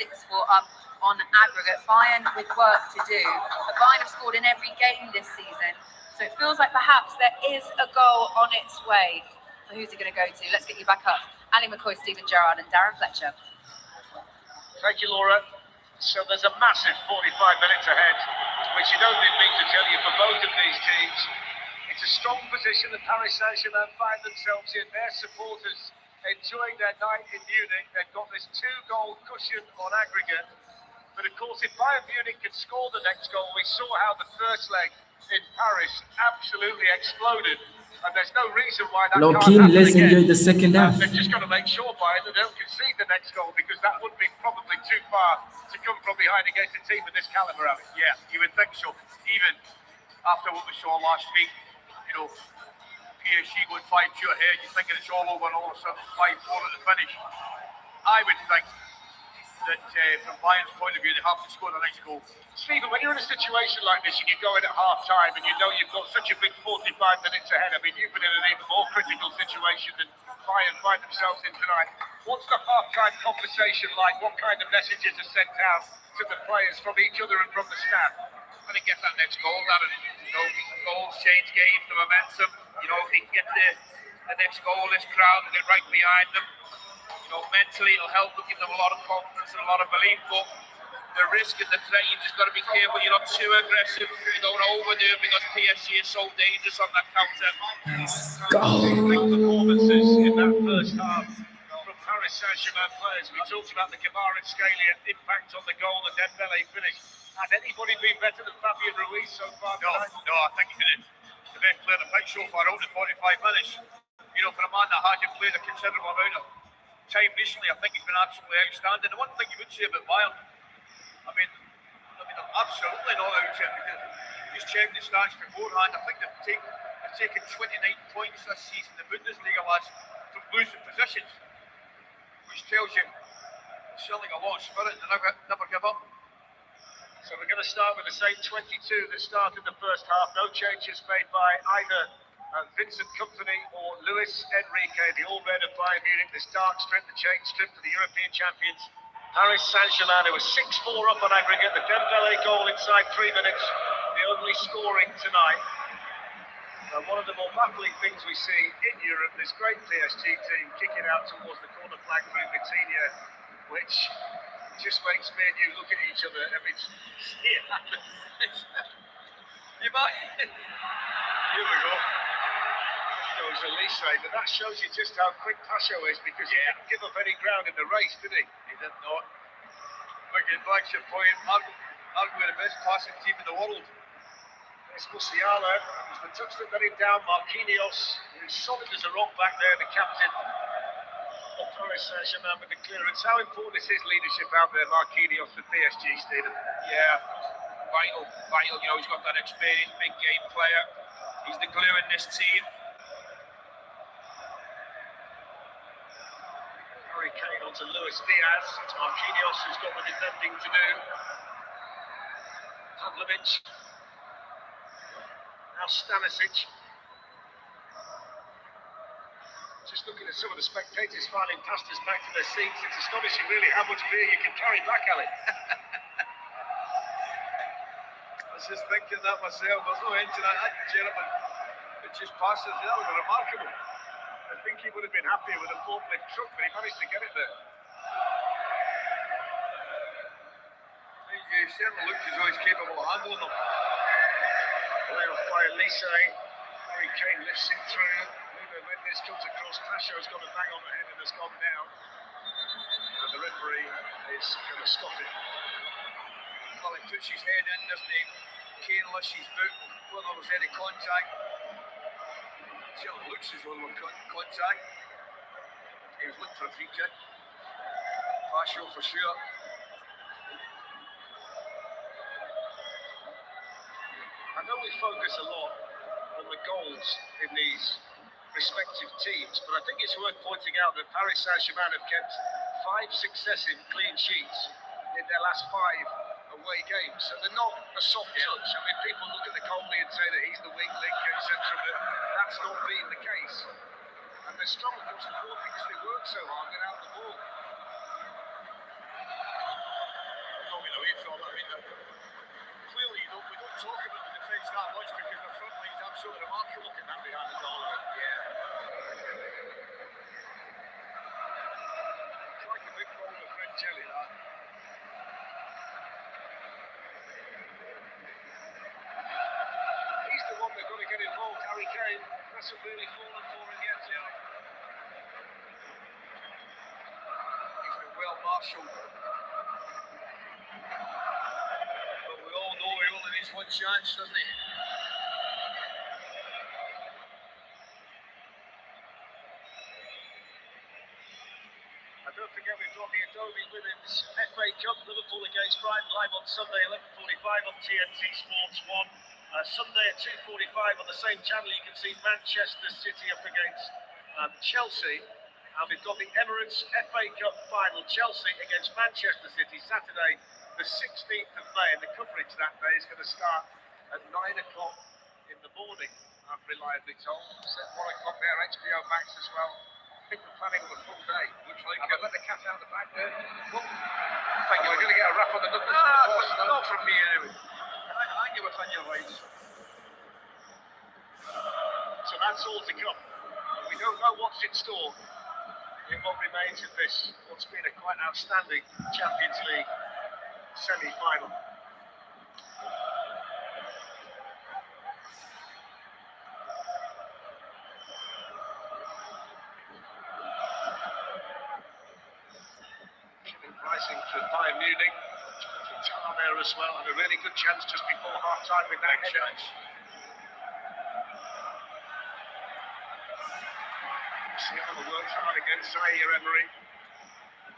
up on aggregate. Bayern with work to do. But Bayern have scored in every game this season, so it feels like perhaps there is a goal on its way. So who's it going to go to? Let's get you back up. Ali McCoy, Stephen Gerrard and Darren Fletcher. Thank you, Laura. So there's a massive 45 minutes ahead, which you don't need me to tell you for both of these teams. It's a strong position that Paris Saint-Germain find themselves in. Their supporters enjoying their night in Munich. They've got this 2-goal cushion on aggregate. But of course, if Bayern Munich can score the next goal, we saw how the first leg in Paris absolutely exploded. And there's no reason why that Lock can't in, happen let's again. enjoy the second half. They've just got to make sure, Bayern, they don't concede the next goal, because that would be probably too far to come from behind against a team of this calibre, Alex. Yeah, you would think so. Even after what we saw last week, PSG going 5-2 ahead, you're thinking it's all over, and all of a sudden 5-4 at the finish. I would think that from Bayern's point of view, they have to score the next goal. Stephen, when you're in a situation like this and you go in at half-time and you know you've got such a big 45 minutes ahead, I mean, you've been in an even more critical situation than Bayern find themselves in tonight. What's the half-time conversation like? What kind of messages are sent out to the players from each other and from the staff? When they get that next goal, goals change games, the momentum, they can get the next goal, this crowd will get right behind them. You know, mentally it'll help them, give them a lot of confidence and a lot of belief, but the risk and the threat, you just got to be careful you're not too aggressive, you don't overdo it because PSG is so dangerous on that counter. Let's Big go. performances in that first half from Paris Saint-Germain players. We talked about the Kvaratskhelia impact on the goal, the Dembele finish. Has anybody been better than Fabian Ruiz so far? No, I think he's been the best player in the pitch so far, out in 45 minutes. You know, for a man that hasn't played a considerable amount of time recently, I think he's been absolutely outstanding. The one thing you would say about Bayern, I mean, I'm absolutely not out yet because just checking the stats beforehand. I think they've taken 29 points this season in the Bundesliga, lads, from losing positions, which tells you they're showing a lot of spirit and they never give up. So we're going to start with the same 22 that started the first half. No changes made by either Vincent Kompany or Luis Enrique, the all-red of Bayern Munich. This dark strip, the change strip for the European champions. Paris Saint-Germain, who was 6-4 up on aggregate. The Dembele goal inside 3 minutes, the only scoring tonight. One of the more baffling things we see in Europe, this great PSG team kicking out towards the corner flag through Vitinha, which just makes me and you look at each other every time we see it happen. You might. Here we go. Goes Elise, but that shows you just how quick Pasho is because he didn't give up any ground in the race, did he? He did not. Again, back to your point, arguably the best passing team in the world. It's Musiala, it's the touch that got him down. Marquinhos, who's solid as a rock back there, the captain of Paris Saint-Germain with the clearance. How important is his leadership out there, Marquinhos, for PSG, Stephen? Yeah, vital. You know, he's got that experience, big game player. He's the glue in this team. Harry Kane onto Luis Diaz. It's Marquinhos who's got the defending to do. Pavlovic. Now Stanisic. Just looking at some of the spectators filing pastas back to their seats. It's astonishing really how much beer you can carry back, Ali. I was just thinking that myself. There's no end to that gentleman. It just passes. That was remarkable. I think he would have been happy with a forklift truck, but he managed to get it there. He certainly looked as though he's capable of handling them. Playoff by Elise. Harry Kane lifts it through. When this comes across, Pasho's got a bang on the head and has gone down. And the referee is going to stop it. Well, he puts his head in, doesn't he? Kane lifts his boot, whether there was any contact. It certainly looks as though there was contact. He was looking for a free kick. Pasho for sure. I know we focus a lot on the goals in these respective teams, but I think it's worth pointing out that Paris Saint-Germain have kept 5 successive clean sheets in their last 5 away games, so they're not a soft touch. I mean, people look at the goalie and say that he's the weak link, etc., but that's not been the case. And they're strong across the board because they work so hard without the ball. Clearly, we don't talk about the defence that much because the front line's absolutely remarkable looking that behind the goal. Yeah. It's like a big bowl of red jelly, that. He's the one that's got to get involved, Harry Kane. Hasn't really fallen for him yet, He's been well marshalled. But we all know he only needs one chance, doesn't he? And don't forget we've got the Adobe Women's FA Cup, Liverpool against Brighton, live on Sunday, 11:45 on TNT Sports 1. Sunday at 2:45 on the same channel, you can see Manchester City up against Chelsea. And we've got the Emirates FA Cup final, Chelsea against Manchester City, Saturday, the 16th of May. And the coverage that day is going to start at 9 o'clock in the morning, I'm reliably told. So at 1 o'clock there, HBO Max as well. I think we're planning on a full day. Looks like I've let the cat out of the bag there. Thank you. We're going to get a wrap on the numbers. Not from me anyway. I think you were on your rights. So that's all to come. We we don't know what's in store in what remains of this, what's been a quite outstanding Champions League semi-final. Rising for Bayern Munich, there as well, and a really good chance just before half-time with that header. Musiala worked hard against Emery.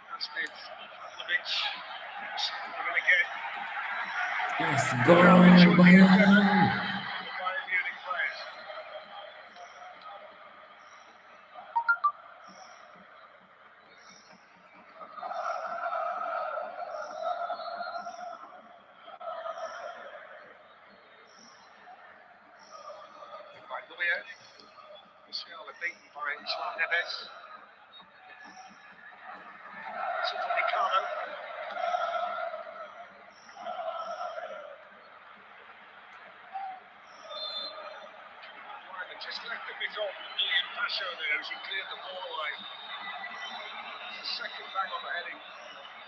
That's it. Pavlovic. Again. Yes, go Bayern. The Bayern Munich players. By Neuer. Musiala beaten by Islam Neves. Upamecano. Just left a bit on William Pacho there as he cleared the ball away. It's the second bang on the heading.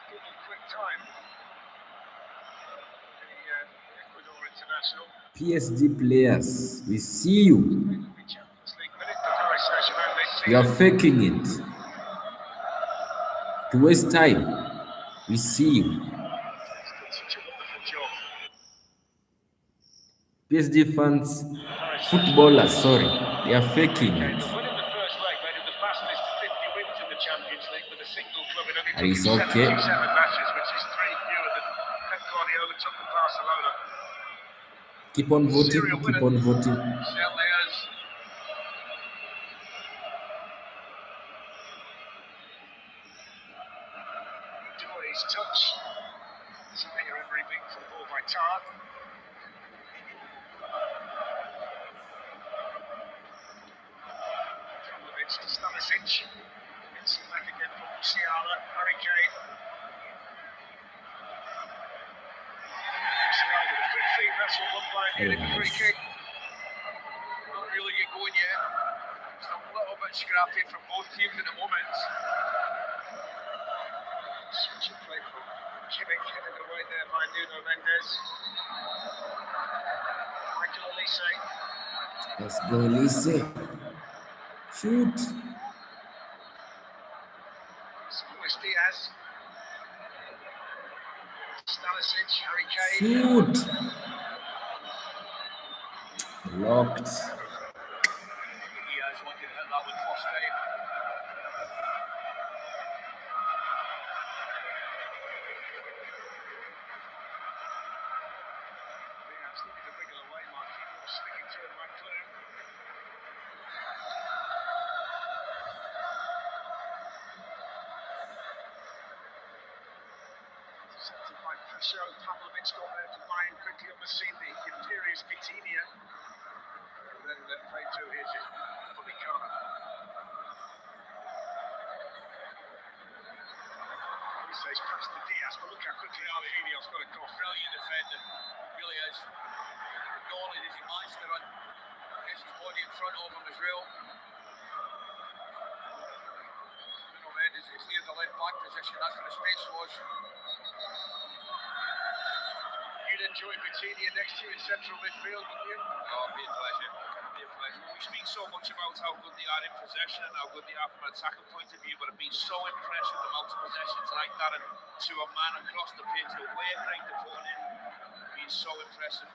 Good and quick time. The Ecuador international. PSG players, we see you. You are faking it. To waste time. We see you. PSG fans, footballers, sorry, they are faking it. And it's okay. Keep on voting, keep on voting. Touch. Saint-Germain beats the ball by Tar. Pavlovic to Stanisic. Gets it back again from Musiala. Aggregate. Musiala with a quick feed. That's what one by Munich. Free kick. Not really get going yet. It's a little bit scrappy from both teams at the moment. Such a play from Kimmich, headed away there by Nuno Mendes. Michael Olise. Let's go, Olise. Shoot. Luis Diaz. Stanisic, Harry Kane. Shoot. Locked. Diaz wanted to hit that one first time. Pavlovic got there to Bayern quickly on the scene, the imperious Vitinha. And then played through here to Upamecano. He says pass to Diaz, but look how quickly Allianz got across. Brilliant defender, really is. Not only does he manage to run, gets his body in front of him as well. Nuno Mendes is near the left back position, that's where the space was. You'd enjoy Vitinha next to you in central midfield, wouldn't you? Oh, it'd be a pleasure. It'd be a pleasure. We speak so much about how good they are in possession and how good they are from an attacking point of view, but I've been so impressed with the amount of possessions like that and to a man across the pitch, the way it rate they're putting in, being so impressive.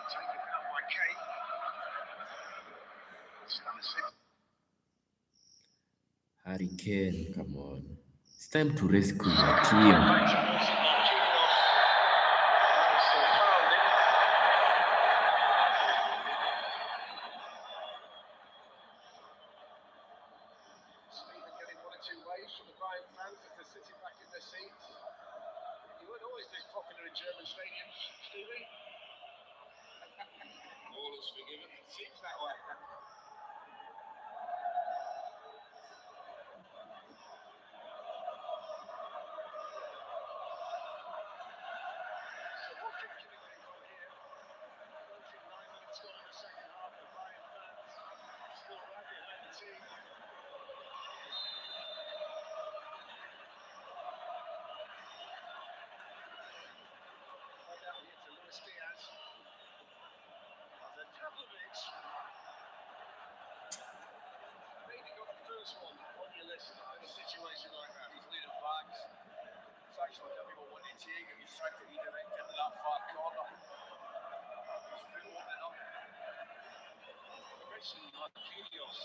Taken down by Kane. Harry Kane, come on. It's time to rescue your team. Stephen getting one or two waves from the Bayern fans as they're sitting back in their seats. You weren't always this popular in German stadiums, Stevie. All is forgiven. Seems that way. in a situation like that. He's leading back. It's actually difficult when they take him. He's trying to redirect into that far corner. He's opening up. Christian Marquinhos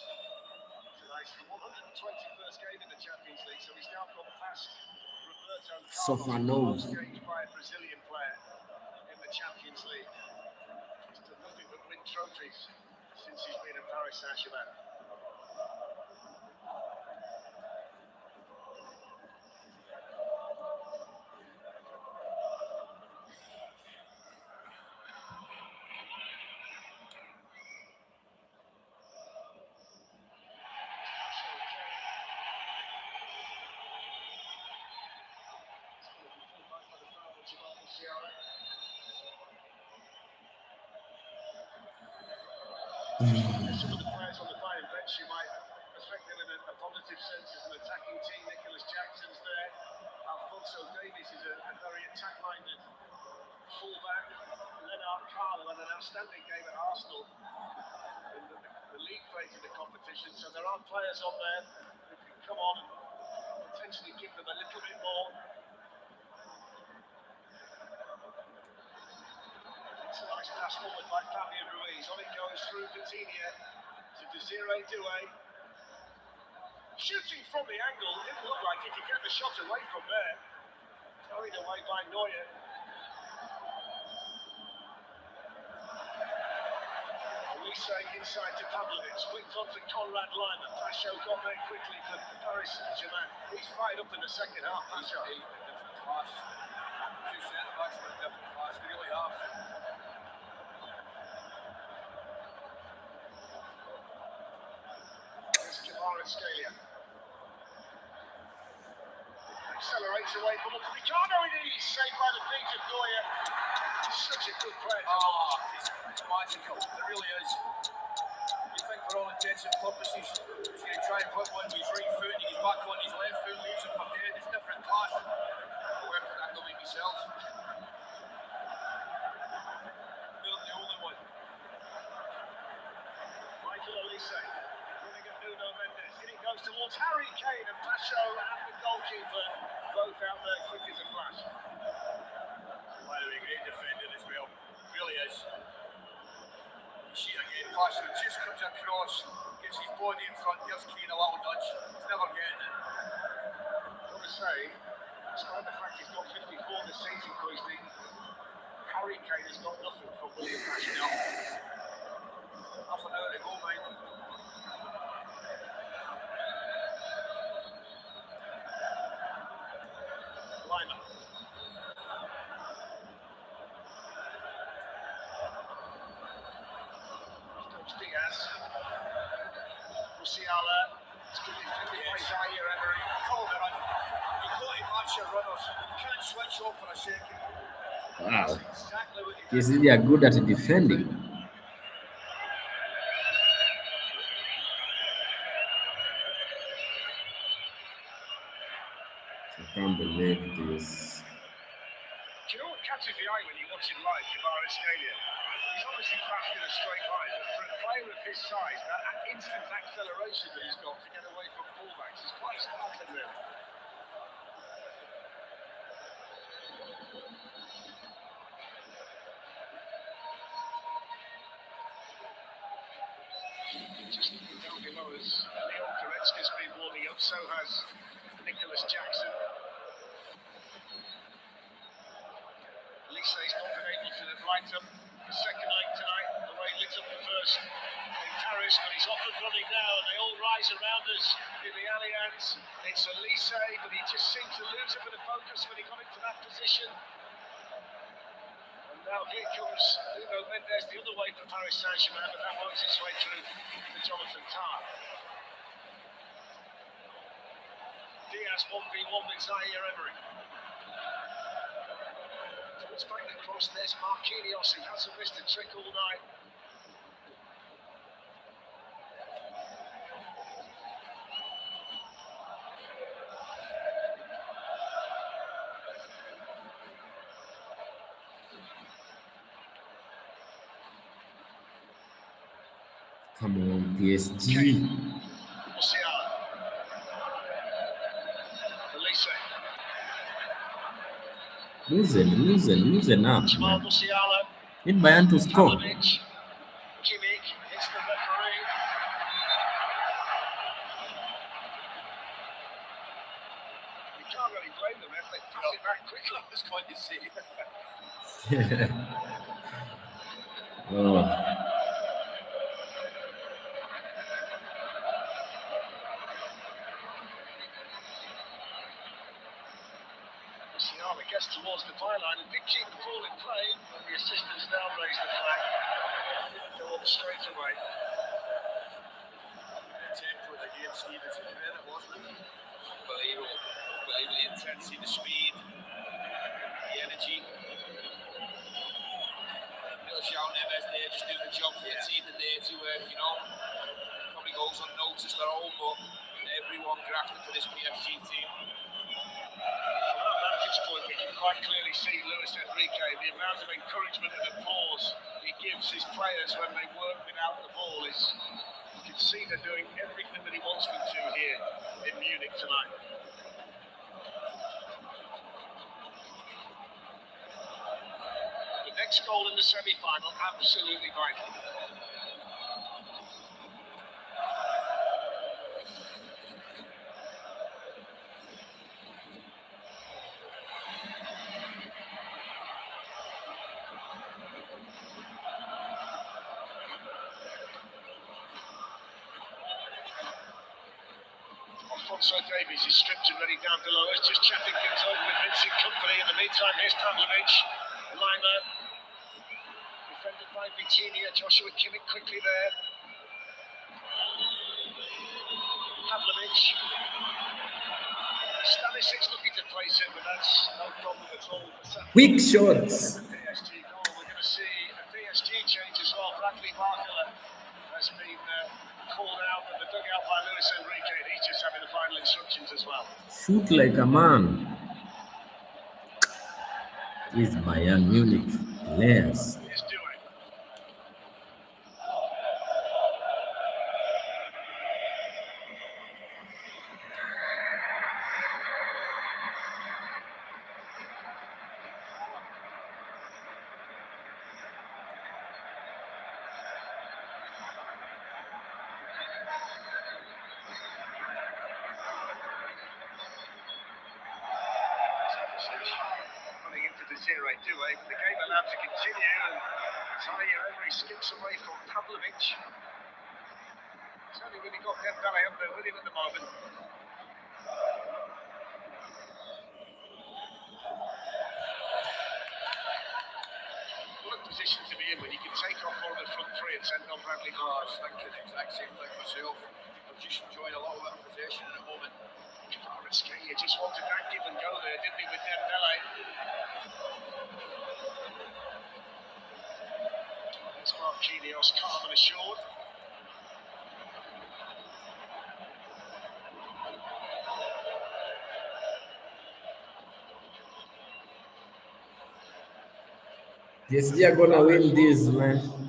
tonight's the 121st game in the Champions League, so he's now gone past Roberto Carlos, games by a Brazilian player in the Champions League. He's done nothing but win trophies since he's been at Paris Saint-Germain. Some of the players on the Bayern bench you might affect them in a positive sense as an attacking team. Nicholas Jackson's there. Alphonso Davies is a very attack-minded fullback. Lennart Carl had an outstanding game at Arsenal in the league phase of the competition. So there are players on there who can come on and potentially give them a little bit more. It's a nice pass forward by Fabian Ruiz. On it goes through Vitinha to Desiree Doué. Shooting from the angle, didn't look like he could get the shot away from there. Carried away by Neuer. Elise inside to Pavlovic, flicked on to Konrad Laimer. Pacho got there quickly for Paris Saint-Germain. He's fired up in the second half, Pacho. Different class. Two centre-backs with a different class, they really have. Scalia accelerates away from Upamecano, and he's saved by the feet of Neuer. Such a good play. Oh, it's magical. It really is. You think for all intents and purposes, he's going to try and put one on his right foot and he's back on his left foot, leaves him for dead. It's different class. However, I don't make myself. Not the only one. Michael Elise. Goes towards Harry Kane and Pacho and the goalkeeper, both out there quick as a flash. By the way, great defending as well, really is. You see it again, Pacho just comes across, gets his body in front, gives Kane a little nudge. He's never getting it. I've got to say, despite the fact he's got 54 this season, Christy, Harry Kane has got nothing from William Pacho. Half an hour to go, mate. It's going to be defended by Zaire Emery. Call it on. You've got to match your runners. You can't switch off for a second. Wow. That's exactly what You see, they are good at defending. I can't believe this. Do you know what catches the eye when you watch him live, Kvaratskhelia? He's obviously fast in a straight line, but for a player of his size, that instant acceleration that he's got to get away from fullbacks is quite startling, really. Just down below us, Leon Goretzka's been warming up, so has Nicholas Jackson. Elise's not been able to light up the second leg tonight, the way he lit up the first in Paris, but he's off and running now, and they all rise around us in the Allianz. It's Elise, but he just seemed to lose a bit of focus when he got into that position. And now here comes Nuno Mendes the other way for Paris Saint-Germain, but that works its way through to Jonathan Tah. Diaz 1v1 with Zaire Emery. It's back across, there's Marquinhos, who hasn't missed a trick all night. Come on, PSG. Musiala. say? Losing up, Jamal man. Musiala, Need Bayern to score. Pavlovic, Kimmich, it's the referee. You can't really blame them if they pass it back quickly. I was going to see. Oh, Musiala gets towards the byline and did keep the ball in play, but the assistants now raised the flag. Didn't go up straight away. Tempo of the game, Steve, it's incredible, wasn't it? Unbelievable. Unbelievable, the intensity, the speed, the energy. Little João Neves there, just doing the job for the team today to, probably goes unnoticed at all, but everyone grafted for this PSG team. From that vantage point, we can quite clearly see Luis Enrique, the amount of encouragement and applause he gives his players when they work without the ball is, you can see they're doing everything that he wants them to here in Munich tonight. The next goal in the semi-final, absolutely vital. Alfonso Davies is stripped and ready down below us, just chatting things over with Vincent Kompany. In the meantime, here's Pavlovic, Lima, defended by Vitinha, Joshua Kimmich quickly there. Pavlovic, Stanisic looking to place it, but that's no problem at all. quick shots. PSG goal, we're going to see a PSG change as well. Bradley Barcola has been called out in the dugout by Luis Enrique, and he's just having the final instructions as well. Shoot like a man. These Bayern Munich players. Here's Due. Running into the zero, Due, but the game allowed to continue, and Zaire Emery skips away from Pavlovic. He's only really got Dembele up there with him at the moment. What a position to be in when you can take off one of the front three and send on Bradley I Barcola. was thinking the exact same thing myself. I'm just enjoying a lot of that possession at the moment. Kvaratskhelia just wanted that give and go there, didn't he, with Dembele? It's Marquinhos, calm and assured. PSG are gonna win this, man.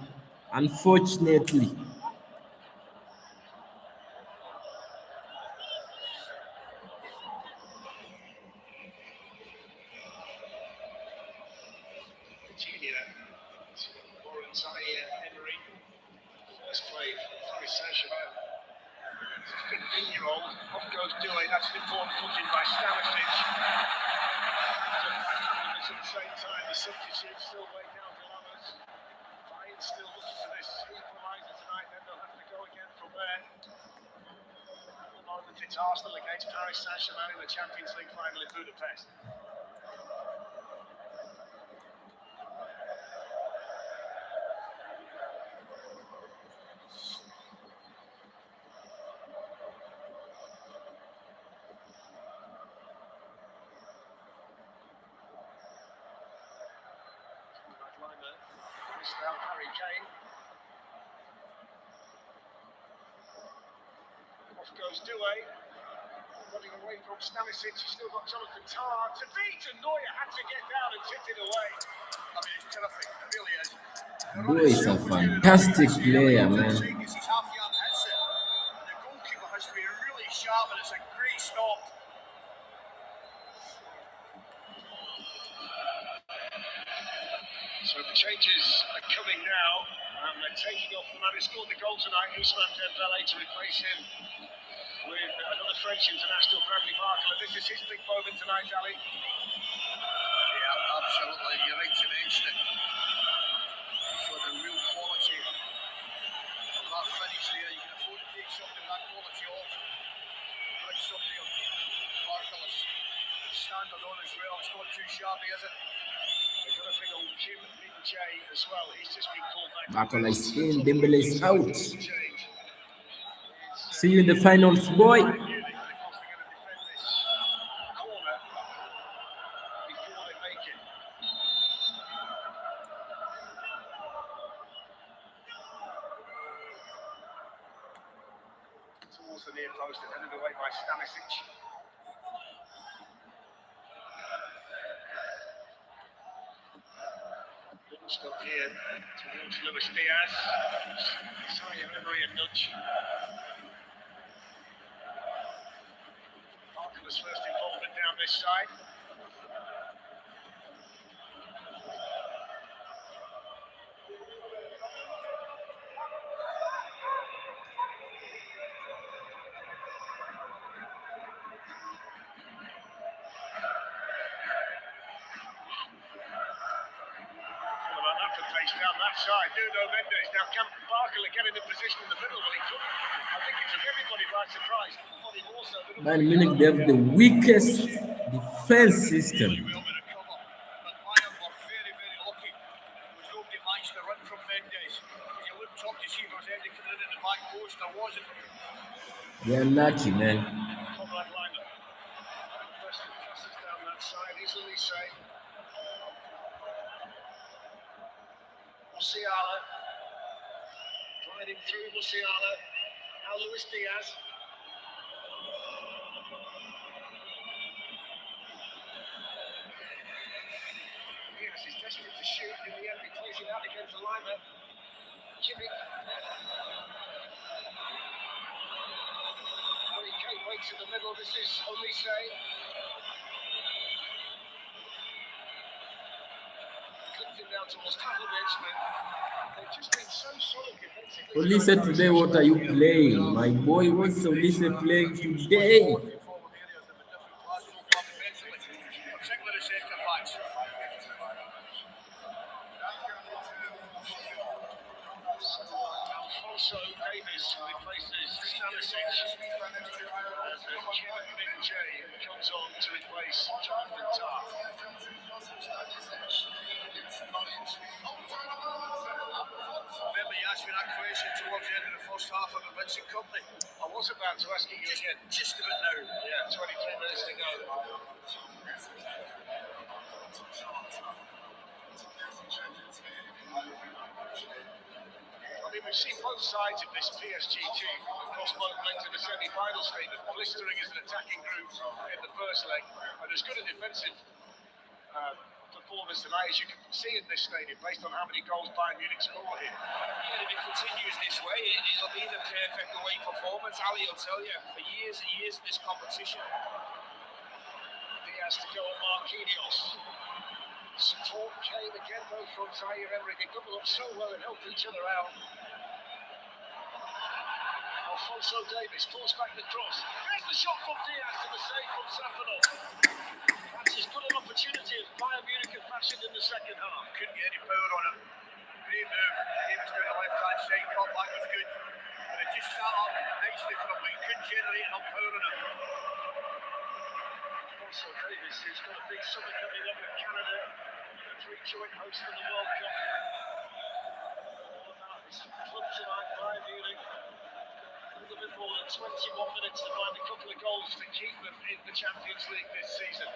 Unfortunately. Virginia, Warren Zaire Emery, first play for Paris Saint-Germain. It's a 15-year-old, off goes Due, that's an important footing by Stanisic. At the same time, the substitute still way down to Lammers. Bayern still looking for this equaliser tonight, then they'll have to go again from there. At the moment, it's Arsenal against Paris Saint-Germain in the Champions League final in Budapest. Missed out Harry Kane. Off goes Due. Running away from Stanisic. He's still got Jonathan Tah to beat, and Neuer had to get down and tip it away. I mean, it's terrific, it really is. Due is a fantastic player, man. This is half-yard hits it. And the goalkeeper has to be really sharp, and it's a great stop. So the changes are coming now, and they're taking off the man who scored the goal tonight, Ousmane Dembele, to replace him with another French international, Bradley Barkel. And this is his big moment tonight, Ali. Yeah, absolutely. You're right to mention it. For the real quality of that finish there, you can afford to take something that quality off. But something of Barkel's standard on as well. It's not too shabby, is it? They've got a big old Kim Min-jae as well. He's just been called back. Barkel is in, Dembele is out. See you in the finals, boy. Towards the near post and headed away by Stanisic. Stop here towards Luis Diaz. Sorry, Emery and nudge. Barkel's first involvement down this side. Down that side, Nuno Mendes. Now, can Barkel get in the position in the middle? Well, he couldn't. I think it took everybody by surprise. Bayern Munich, they have the weakest defense system. But Bayern were very, very lucky. There was nobody matched the run from Mendes. You looked up to see if there was anything coming in at the back post. There wasn't. They're lucky, man. Conrad Leimer. Western passes down that side, easily safe. Musiala, gliding through Musiala, now Luis Diaz. Diaz is desperate to shoot, in the end he plays it out against the Leimer. Kimmich. Harry Kane waits in the middle, this is Olise. Down towards Tablevich, but they've just been so solid defensively. Olise today, what are you playing? My boy, what's Olise playing today? Alfonso Davies replaces Stanisic as Kim Min-jae comes on to replace Jonathan Tah. Remember, you asked me that question towards the end of the first half of the Vincent Company. I was about to ask you again. Just about now. Yeah, 23 minutes to go. I mean, we've seen both sides of this PSG team across both legs in the semi-final stage. Blistering as an attacking group in the first leg, and as good a defensive performance tonight as you can see in this stadium, based on how many goals Bayern Munich score here. Yeah, if it continues this way, it'll be the perfect away performance. Ali will tell you, for years and years in this competition. Diaz to go on Marquinhos. Support came again though from Zaire Emery. They double up so well and help each other out. Alfonso Davies pulls back the cross. There's the shot from Diaz to the save from Safanov. That's as good an opportunity as Bayern Munich have fashioned in the second half. Couldn't get any power on it. Great move. Davies down the left-hand side, cut back was good. And it just sat up nicely for him, but he couldn't generate enough power on it. Alfonso Davies, who's got a big summer coming up with Canada, the three joint hosts of the World Cup. All about this club tonight, Bayern Munich. A little bit more than 21 minutes to find a couple of goals to keep them in the Champions League this season.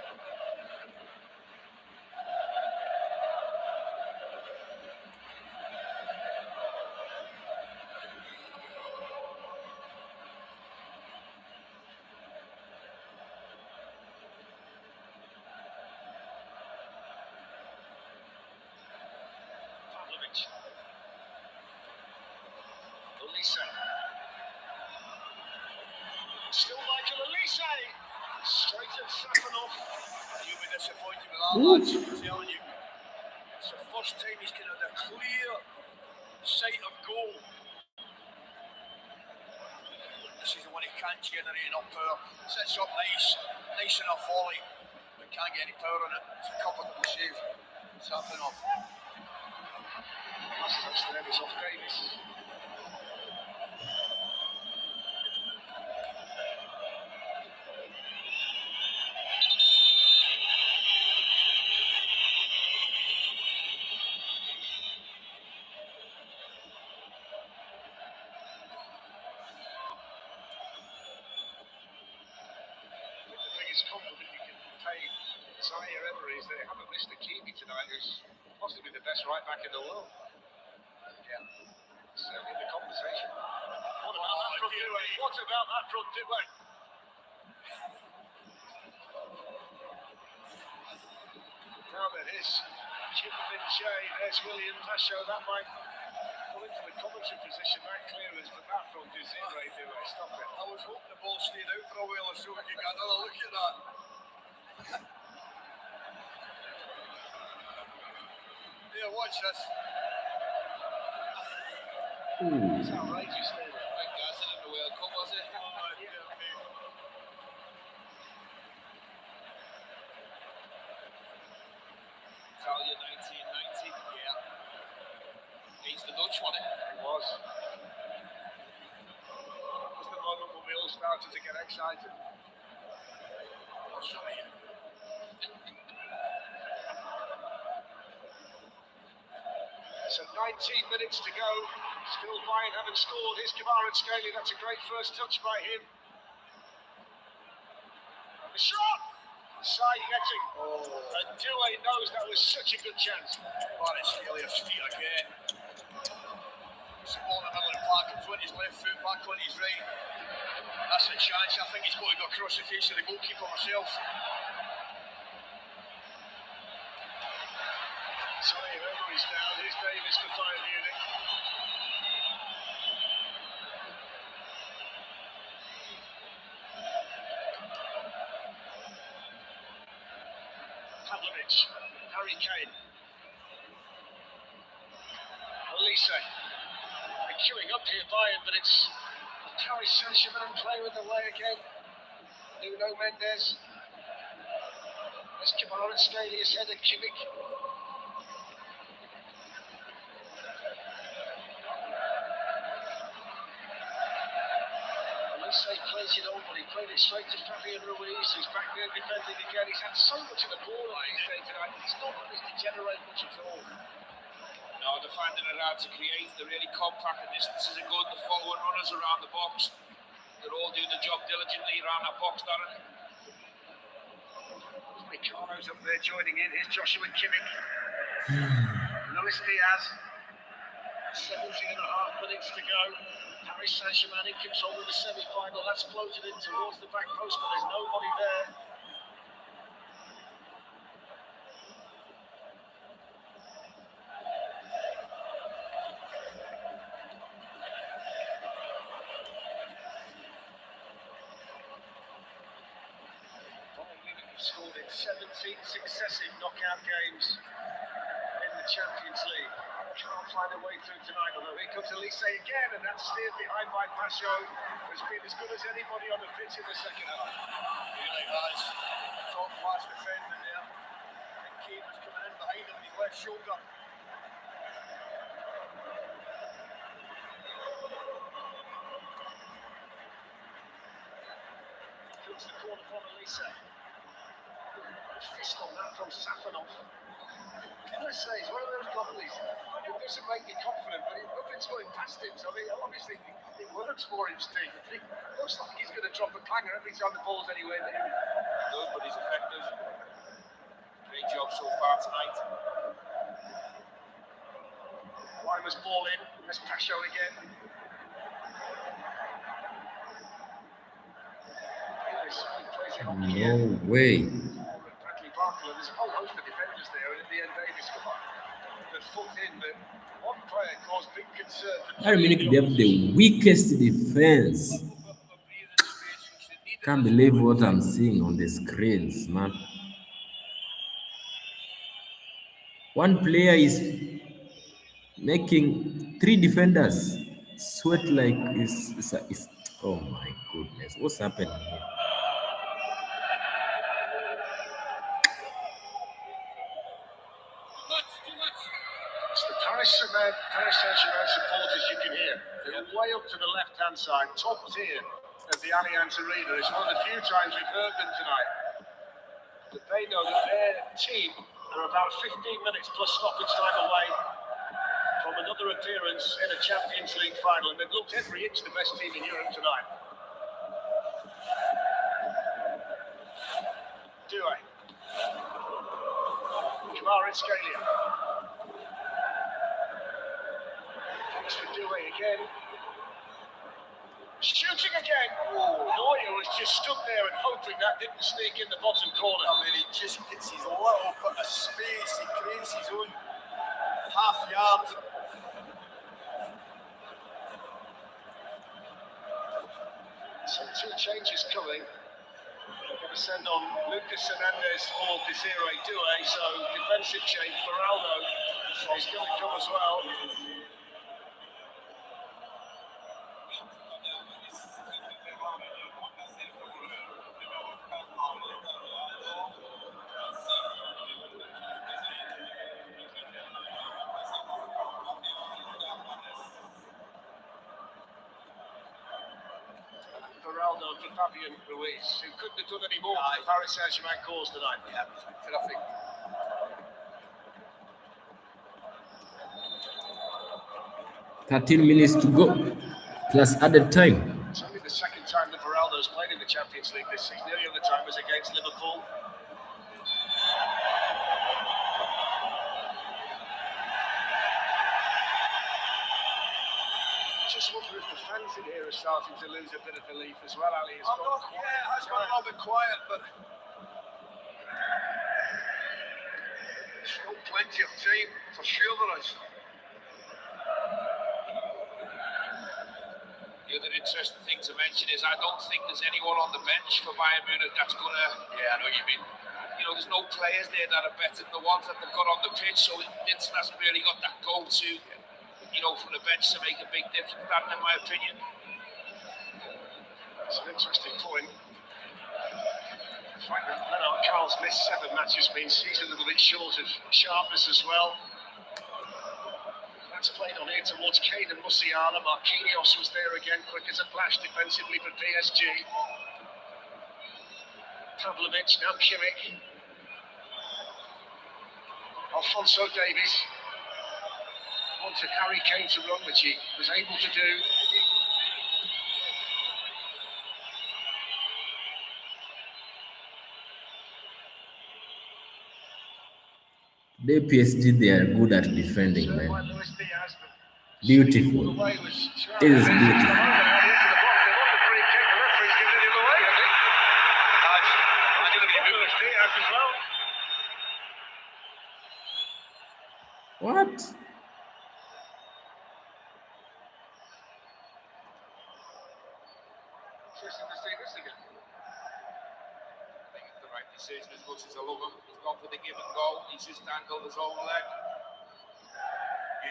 Olise. Still Michael Olise. Straight at Safanov. You'll be disappointed with that, lads. I'm telling you. It's a first time he's kind of a clear sight of goal. This is the one he can't generate enough power. Sits up nice enough volley, but can't get any power on it. It's a comfortable save. It's half enough. Last touch there is off Davis. Compliment you can pay Zaire Emery is they haven't missed Hakimi tonight, who's possibly the best right back in the world. Yeah, so in the conversation. What about that from Duay? What about that from Duay? Now then, here's Chip and Jay. There's William Pasho. That might pull into the commentary position, that clearance, but that from Duay. Stop it. I was hoping the ball stayed out for a while so we could get another look at that. Here, watch this. It's outrageous, isn't it? Like gas in the World Cup, was it? Italia 1990. Yeah. Against the Dutch, wasn't it? It was. Just the moment when we all started to get excited. What's on here? So 19 minutes to go. Still Bayern haven't scored. Here's Kvaratskhelia. That's a great first touch by him. And the shot! Side getting. And Duay knows that was such a good chance. Kvaratskhelia feet again. It's the ball in the middle of the park. It's on his left foot, back on his right. That's a chance. I think he's got to go across the face of the goalkeeper myself. Sorry, Emery's down. Here's Davis for Bayern Munich. Pavlovic, Harry Kane. Elise. They're queuing up here, Bayern, but it's Paris Saint-Germain playing with the way again. Nuno Mendes. There's Kvaratskhelia, head of Kimmich. Say plays it on, but he played it straight to Fabian Ruiz, who's back there defending again. He's had so much of the ball on his day tonight. He's not managed to generate much at all. No, they're finding it hard to create. They're really compact. The distances are good. The forward runners around the box. They're all doing the job diligently around that box, Darren. Ricardo's up there joining in. Here's Joshua Kimmich. Luis Diaz. 17 and a half minutes to go. Paris Saint-Germain in control of the semi-final. That's floated in towards the back post, but there's nobody there. Bayern Munich have scored in 17 successive knockout games in the Champions League. Can't find a way through tonight, although here comes Elise again, and that's steered behind by Pasho, who's been as good as anybody on the pitch in the second half. Really has. Top class defender there. And Keane was coming in behind him with his left shoulder. Hooks the corner from Elise. Fist on that from Safanov. Can I say, it's one of those goalies that doesn't make you confident, but nothing's going past him. So I mean, obviously, it works for him, Steve. It looks like he's going to drop a clanger every time the ball's anywhere near him. Those, but he's effective. Great job so far tonight. Weimer's ball in. There's Pasho again. No way. There's a whole host of defenders there, and in the end, Davis got the foot in, but one player caused big concern. Bayern Munich, they have the weakest defense. Can't believe what I'm seeing on the screens, man. One player is making three defenders sweat like is oh my goodness, what's happening here? It's the Paris Saint-Germain supporters you can hear. They're way up to the left-hand side, top tier of the Allianz Arena. It's one of the few times we've heard them tonight. But they know that their team are about 15 minutes plus stoppage time away from another appearance in a Champions League final, and they've looked every inch the best team in Europe tonight. Doué. Kvaratskhelia. Thanks for Doué again. Shooting again. Oh, Neuer was just stood there and hoping that didn't sneak in the bottom corner. I mean, he just gets his little bit of space, he creates his own half yard. So two changes coming. We're going to send on Lucas Hernandez for Desiree Doué, so defensive change. Beraldo is going to come as well. Beraldo for Fabian Ruiz, who couldn't have done any more for the Paris Saint-Germain cause tonight. Yeah, terrific. 13 minutes to go plus added time. It's only the second time that Beraldo's played in the Champions League this season. The other time was against Liverpool. Just wonder if the fans in here are starting to lose a bit of belief as well, Ali. It's gone quiet. Yeah, it's gone a little bit quiet, but Still plenty of time, for sure there is. The other interesting thing to mention is I don't think there's anyone on the bench for Bayern Munich that's going to, I know what you mean. You know, there's no players there that are better than the ones that they've got on the pitch, so Vincent hasn't really got that go-to, from the bench to make a big difference, in my opinion. That's an interesting point. The fact that Lennart Carl's missed 7 matches means he's a little bit short of sharpness as well. That's played on here towards Kane and Musiala. Marquinhos was there again, quick as a flash defensively for PSG. Pavlovic, now Kimmich. Alphonso Davies. Wanted Harry Kane to run, which he was able to do. They PSG, they are good at defending, man. Beautiful. It is beautiful. What? Interesting to see this again. I think it's the right decision as much as I love him. He's gone for the give and go. He's just angled his own leg.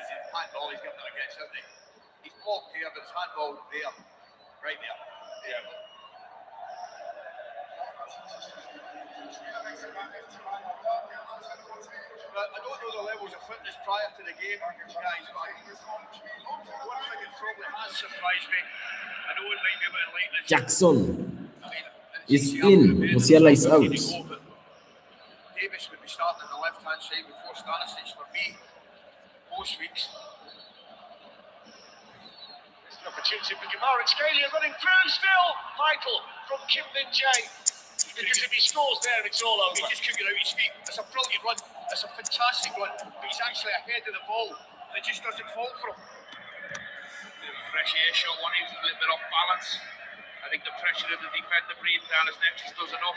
he's in handball, he's given it against, hasn't he? He's blocked here, but it's handball there. Right there. Yeah. I don't know the levels of fitness prior to the game, guys, but one thing that probably has surprised me, I know it might be a bit late this Jackson is in, Musiala is out. Davis would be starting on the left-hand side before Stanisic for me most weeks. It's an opportunity for Kvaratskhelia running through still. Vital from Kim Min-jae. Because if he scores there, it's all over. He just couldn't get out his feet. It's a brilliant run. It's a fantastic run. But he's actually ahead of the ball. And it just doesn't fall for him. Fresh air shot, one, he was a little bit off balance. I think the pressure of the defender breathing down his neck just does enough.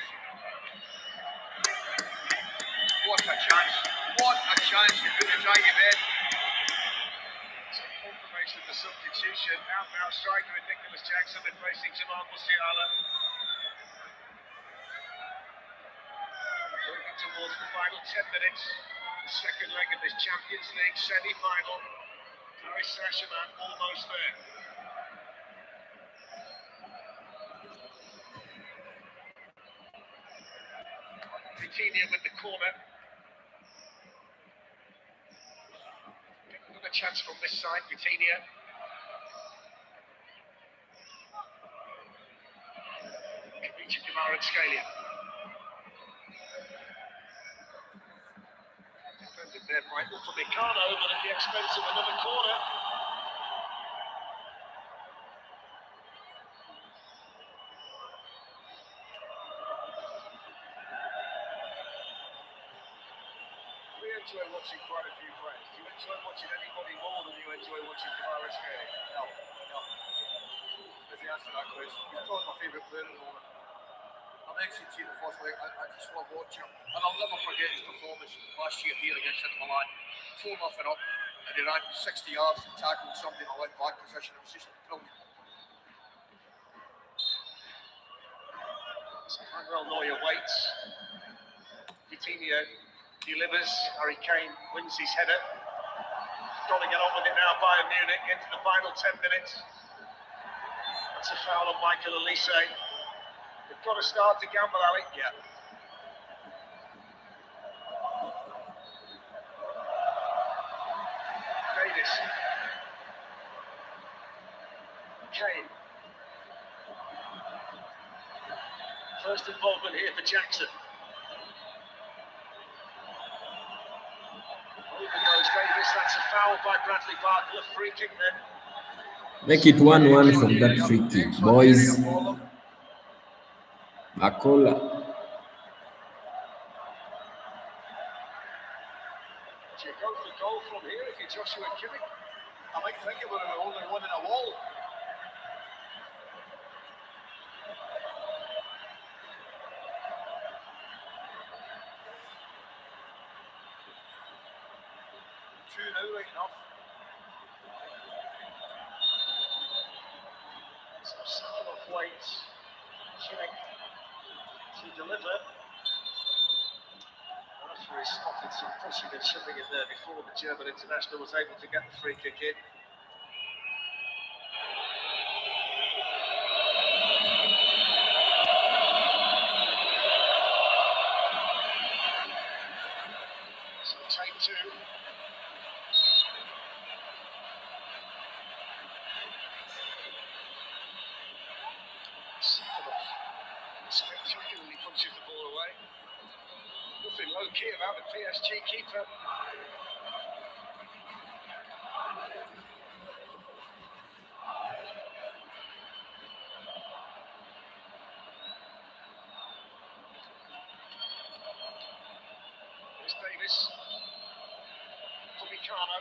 What a chance. What a chance to put the drag of it. Confirmation of the substitution. Now striker with Nicholas Jackson replacing Jamal Musiala. Moving towards the final 10 minutes. Second leg of this Champions League semi-final. Paris Saint-Germain almost there. Vitinha with the corner. Another chance from this side, Vitinha. Reaching Kvaratskhelia. Defended there by Upamecano, but at the expense of another corner. We enjoy watching quite a few players. Do you enjoy watching anybody more than you enjoy watching Kvaratskhelia? No. If you answer that question, he's probably my favourite player at the moment. I'm actually team the first leg. I just love watching him. And I'll never forget his performance last year here against Inter Milan. 4-0 up, and he ran 60 yards and tackled somebody in a left back position. It was just brilliant. Manuel Neuer waits. Vitinha delivers. Harry Kane wins his header. Got to get on with it now, Bayern Munich, into the final 10 minutes. That's a foul on Michael Olise. They've got to start to gamble, Alec. Yeah. Davis. Kane. First involvement here for Jackson. Over goes Davis. That's a foul by Bradley Barker. A free kick then. Make it 1-1 from that free kick, boys. Bacola. Do you go for goal from here if you're Joshua Kimmich? I might think about it, only one in a wall. Two now, right enough. So Sakalov waits. Kimmich to deliver. The referee spotted some pushing and shoving in there before the German international was able to get the free kick in. So take two. Sakalov spectacularly punches the ball away. Nothing low key about the PSG keeper. Here's Davis. Upamecano.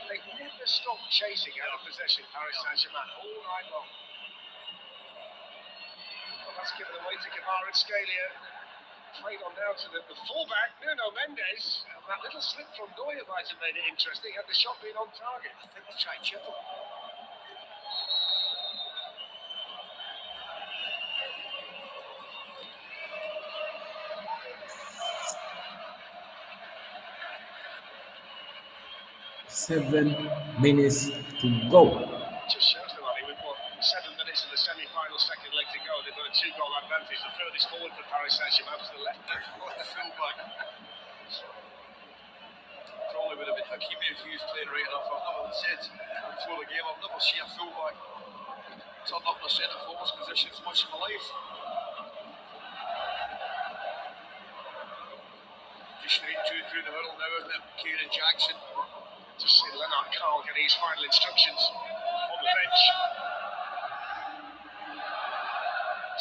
They never stop chasing out of possession, Paris Saint-Germain, all night long. Well, that's given away to Kvaratskhelia. Played on now to the fullback, Nuno Mendes. And that little slip from Neuer might have made it interesting, had the shot been on target. I think we'll try and chip him. 7 minutes to go. Just shows them, I mean, we've got 7 minutes of the semi-final, second leg to go. They've got a 2-goal advantage. The furthest forward for Paris Saint-Germain was the left back. What the fullback. Probably would have been Hakimi if he was playing right enough. I've never said before the game, I've never seen a fullback turn up in a centre forward position as much in my life. Just straight through the middle now, isn't it? Kane and Jackson. Just see Lennart Carl getting his final instructions on the bench.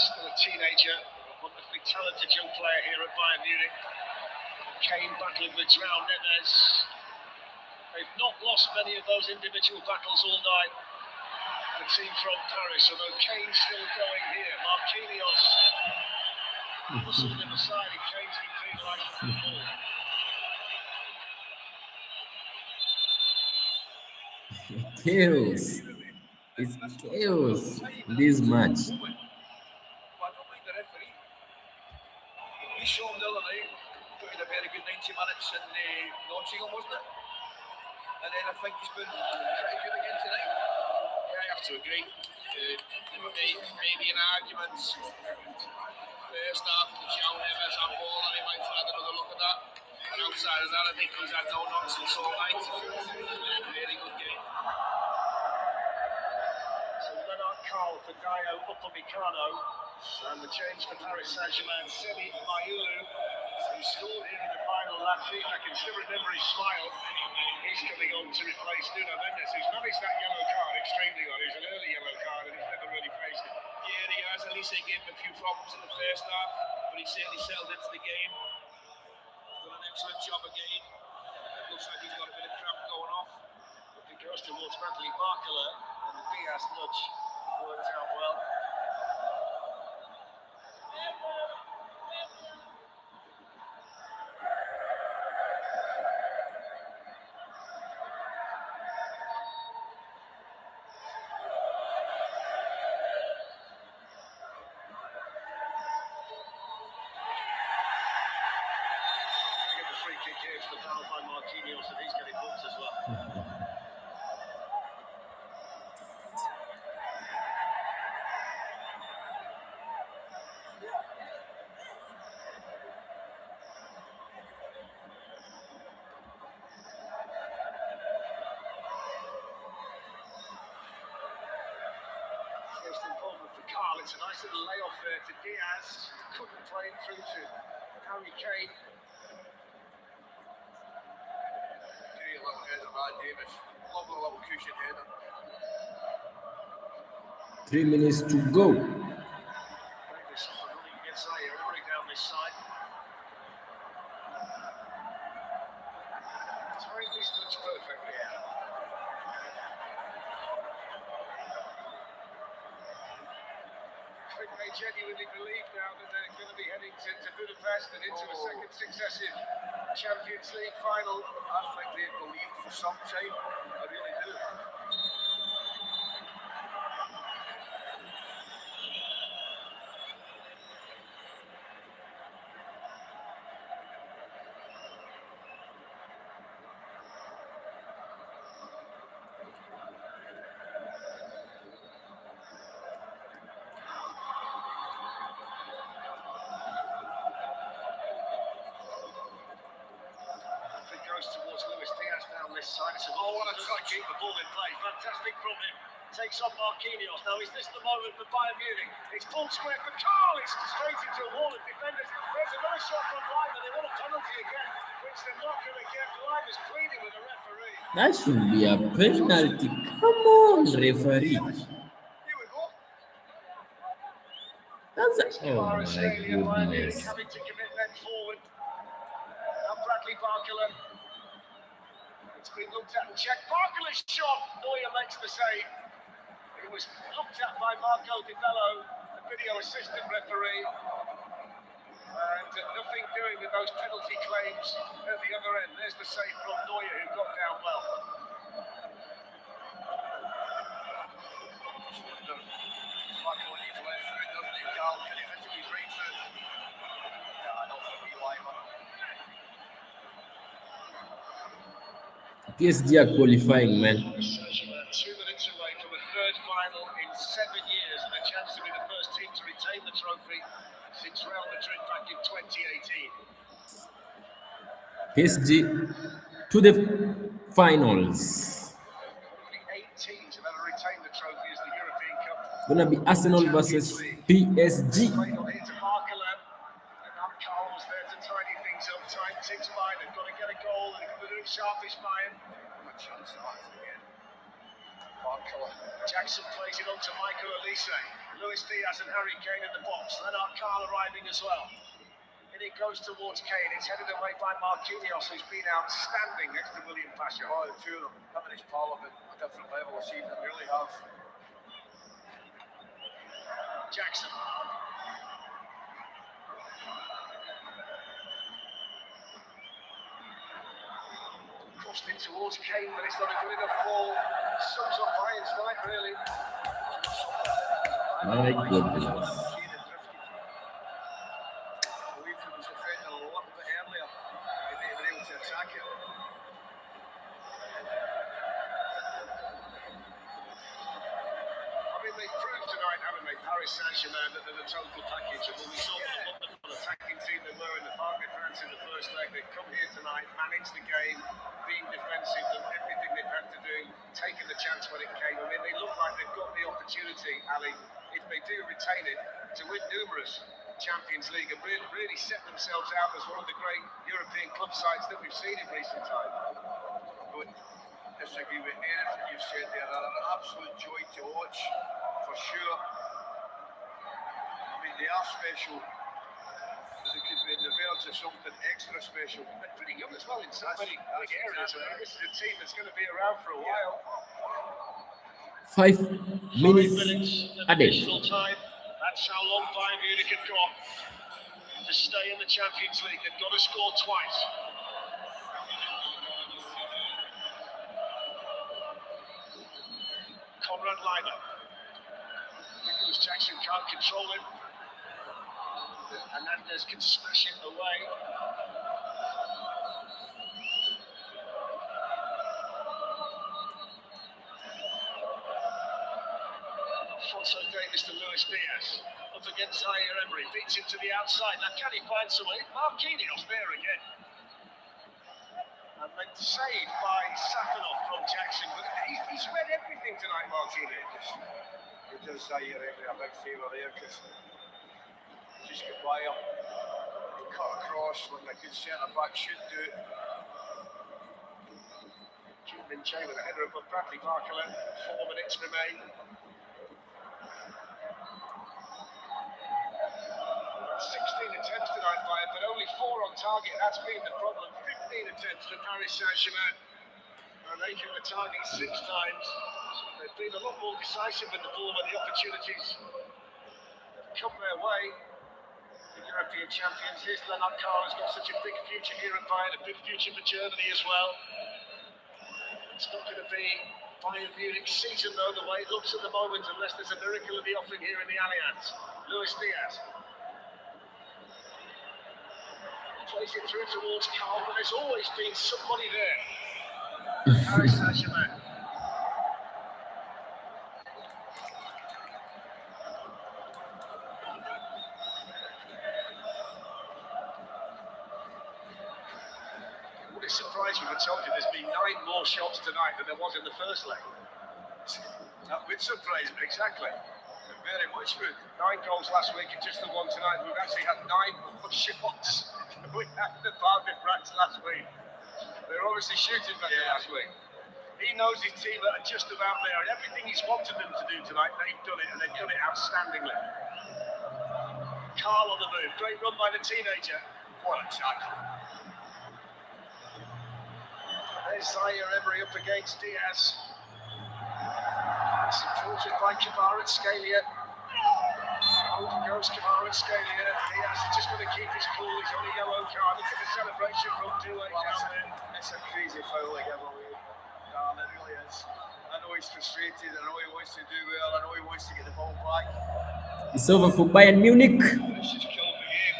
Still a teenager, a wonderfully talented young player here at Bayern Munich. Kane battling with João Neves. They've not lost many of those individual battles all night. The team from Paris, although Kane's still going here. Marquinhos muscled him aside, and Kane's been penalised for the ball. Chaos. It's chaos. This match. But I don't like the referee. 20 minutes in Nottingham, wasn't it? And then I think he's been pretty good again tonight. Yeah, I have to agree. Maybe an argument. First half, the Joe Neves on ball, and he might have had another look at that. And outside of that, I think he's had no nonsense all night. Really good game. So Lennart Carl for Dayo Upamecano. And the change for Paris Saint-Germain, Semi Mayulu, who scored here in the final last week. I can still remember his smile. He's coming on to replace Nuno Mendes, who's managed that yellow card extremely well. It was an early yellow card and he's never really faced it. Yeah, he has. At least they gave him a few problems in the first half, but he certainly settled into the game. Done an excellent job again. Looks like he's got a bit of cramp going off. If it goes towards Bradley Barcola, and the Diaz nudge worked out well. The foul by Marquinhos, and he's getting booked as well. First involvement for Carl. It's a nice little layoff there to Diaz. Couldn't play it through to Harry Kane. Little header by Davis. Lovely little cushion header. 3 minutes to go. Davis off the running against Ayer, running down this side. Timed this touch perfectly out. I think they genuinely believe now that they're going to be heading to Budapest and into a second successive Champions League final. I think they believed for some time. I really do. Towards Luis Diaz down this side. It's what a try, keep the ball in play. Fantastic from him. Takes on Marquinhos. Now, is this the moment for Bayern Munich? It's pulled square for Carl. It's straight into a wall of defenders. There's another shot from Lima. They want a penalty again, which they're not going to get. Lima's pleading with the referee. That should be a penalty. Come on, referee. Here we go. That's a... Oh Bayern my Munich goodness. having to commit men forward. Now Bradley Barcola. It's been looked at and checked. Barcola's shot. Neuer makes the save. It was looked at by Marco Di Bello, the video assistant referee. And nothing doing with those penalty claims at the other end. There's the save from Neuer, who got down well. PSG are qualifying, man. 2 minutes away from a third final in 7 years and a chance to be the first team to retain the trophy since Real Madrid back in 2018. PSG to the finals. Only 8 teams have ever retained the trophy as the European Cup. Gonna be Arsenal versus PSG. Played on here to Barcola, and now Carl was there to tidy things up. Time ticks by. They've got to get a goal. They're going to do it sharpish, Bayern. A chance again. Barcola. Jackson plays it on to Michael Olise. Luis Diaz and Harry Kane in the box. Lennart Carl arriving as well. And it goes towards Kane. It's headed away by Marquinhos, who's been outstanding next to William Pasha. Oh, the two of them, him and his pal have been a different level this evening, really have. Jackson. Crossed in towards Kane, but it's not a good enough ball. Sums up Bayern's night, really. My goodness. Was defending a little bit earlier. He Paris Saint-Germain that they're the total package. And when we saw the wonderful attacking team they were in the Parc des Princes in the first leg, they come here tonight, manage the game, being defensive, done everything they've had to do, taking the chance when it came. I mean, they look like they've got the opportunity, Ali, if they do retain it, to win numerous Champions League and really set themselves out as one of the great European club sides that we've seen in recent times. Don't disagree with anything you've said there. They're an absolute joy to watch, for sure. I mean, they are special. They could be in the verge of something extra special. They're pretty young as well in so many big areas. I mean, this is a team that's going to be around for a while. 5 minutes added. Additional time. That's how long Bayern Munich have got to stay in the Champions League. They've got to score twice. Conrad Leimer. Nicholas Jackson can't control him. Hernandez can smash it away. Alfonso Davies to Luis Diaz. Up against Zaire Emery. Beats him to the outside. Now can he find someone? Marquinhos there again. And then saved by Safanov from Jackson. But he's read everything tonight, Marquinhos. It does Zaire Emery a big favour there, because just get by him, cut across when the good centre back should do it. Jim Min-jae with a header above Bradley Barcola. 4 minutes remain. 16 attempts tonight by him, but only 4 on target. That's been the problem. 15 attempts for Paris Saint-Germain. And they hit the target 6 times. They've been a lot more decisive in the ball when the opportunities come their way. The European champions. Here's Lennart Carr, has got such a big future here at Bayern, a big future for Germany as well. It's not going to be Bayern Munich's season though, the way it looks at the moment, unless there's a miracle in the offing here in the Allianz. Luis Diaz plays it through towards Carl, but there's always been somebody there. Paris Saint-Germain. Would it surprise you if I told you there's been 9 more shots tonight than there was in the first leg? That would surprise me. Exactly. Very much would. 9 goals last week and just the one tonight. We've actually had 9 more shots. We had the Parc des Princes last week. They were obviously shooting better last week. He knows his team are just about there. And everything he's wanted them to do tonight, they've done it, and they've done it outstandingly. Carl on the move. Great run by the teenager. What a tackle. There's Zaire Emery up against Diaz. Supported by Kvaratskhelia. Over goes Kvaratskhelia. Diaz is just going to keep his cool. He's on a yellow card. Look at the celebration from Douay down there. It's a crazy foul again, Dan, it really is. I know he's frustrated. I know he wants to do well. I know he wants to get the ball back. It's over for Bayern Munich. This just killed the game.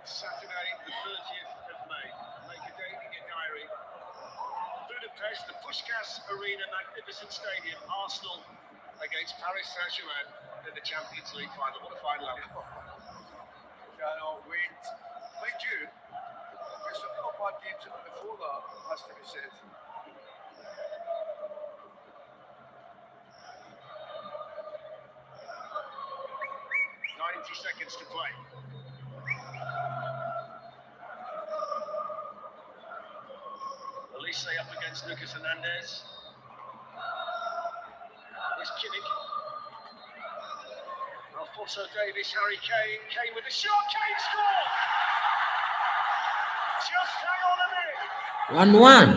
Saturday, the 30th of May. Make a date in your diary. Budapest, the Puskás Arena, magnificent stadium. Arsenal against Paris Saint-Germain in the Champions League final. What a final! Cannot wait. Like you, there's some not bad games before that, has to be said. 90 seconds to play. Elise up against Lucas Hernandez. Here's Kimmich. Alfonso Davies, Harry Kane. Kane with a shot. Kane scored! Just hang on a minute. 1-1.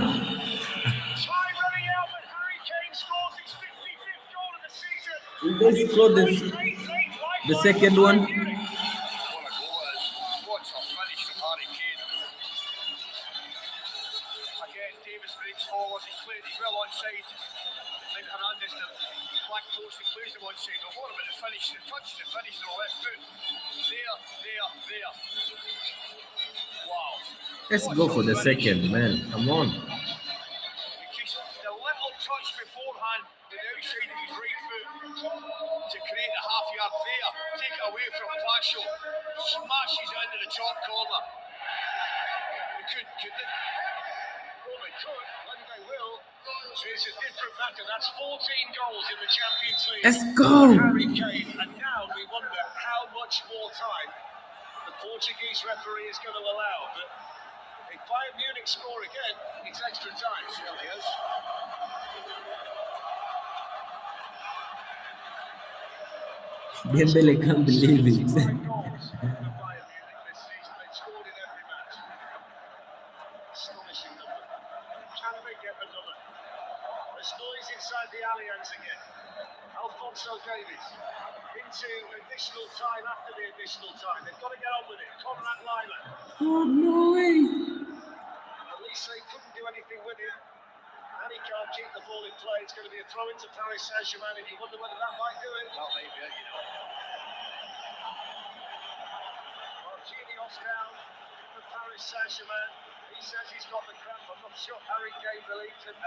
Time running out, but Harry Kane scores his 55th goal of the season. Will they score the second one? What a goal it is. What a finish from Harry Kane. Again, Davis breaks forward. He's played, he's well onside. Then Hernandez, the black post, he plays him onside. But what about the finish? The touch, the finish, the left foot. There. Wow. Let's go for the second, man. Come on. Because the little touch beforehand, the outside side of his right foot to create a half-yard there, take it away from Pacho, smashes it into the top corner. Could they? Well, they could, whether they will. So it's a different matter. That's 14 goals in the Champions League. Let's go. Harry Kane, and now we wonder how much more time the Portuguese referee is going to allow. But if Bayern Munich score again, it's extra time. Certainly is. Dembele can't believe it. Goals for Bayern Munich this season. They've scored in every match. Astonishing number. Can they get another? There's noise inside the Allianz again. Alphonso Davies into additional time after the additional time. They've got to get on with it. Conrad Lima. Oh, no way. At least they couldn't do anything with it. And he can't keep the ball in play. It's going to be a throw into Paris Saint-Germain, and you wonder whether that might do it. That might be it, you know. Marquinhos down for Paris Saint-Germain. He says he's got the cramp. I'm not sure Harry Kane believes him.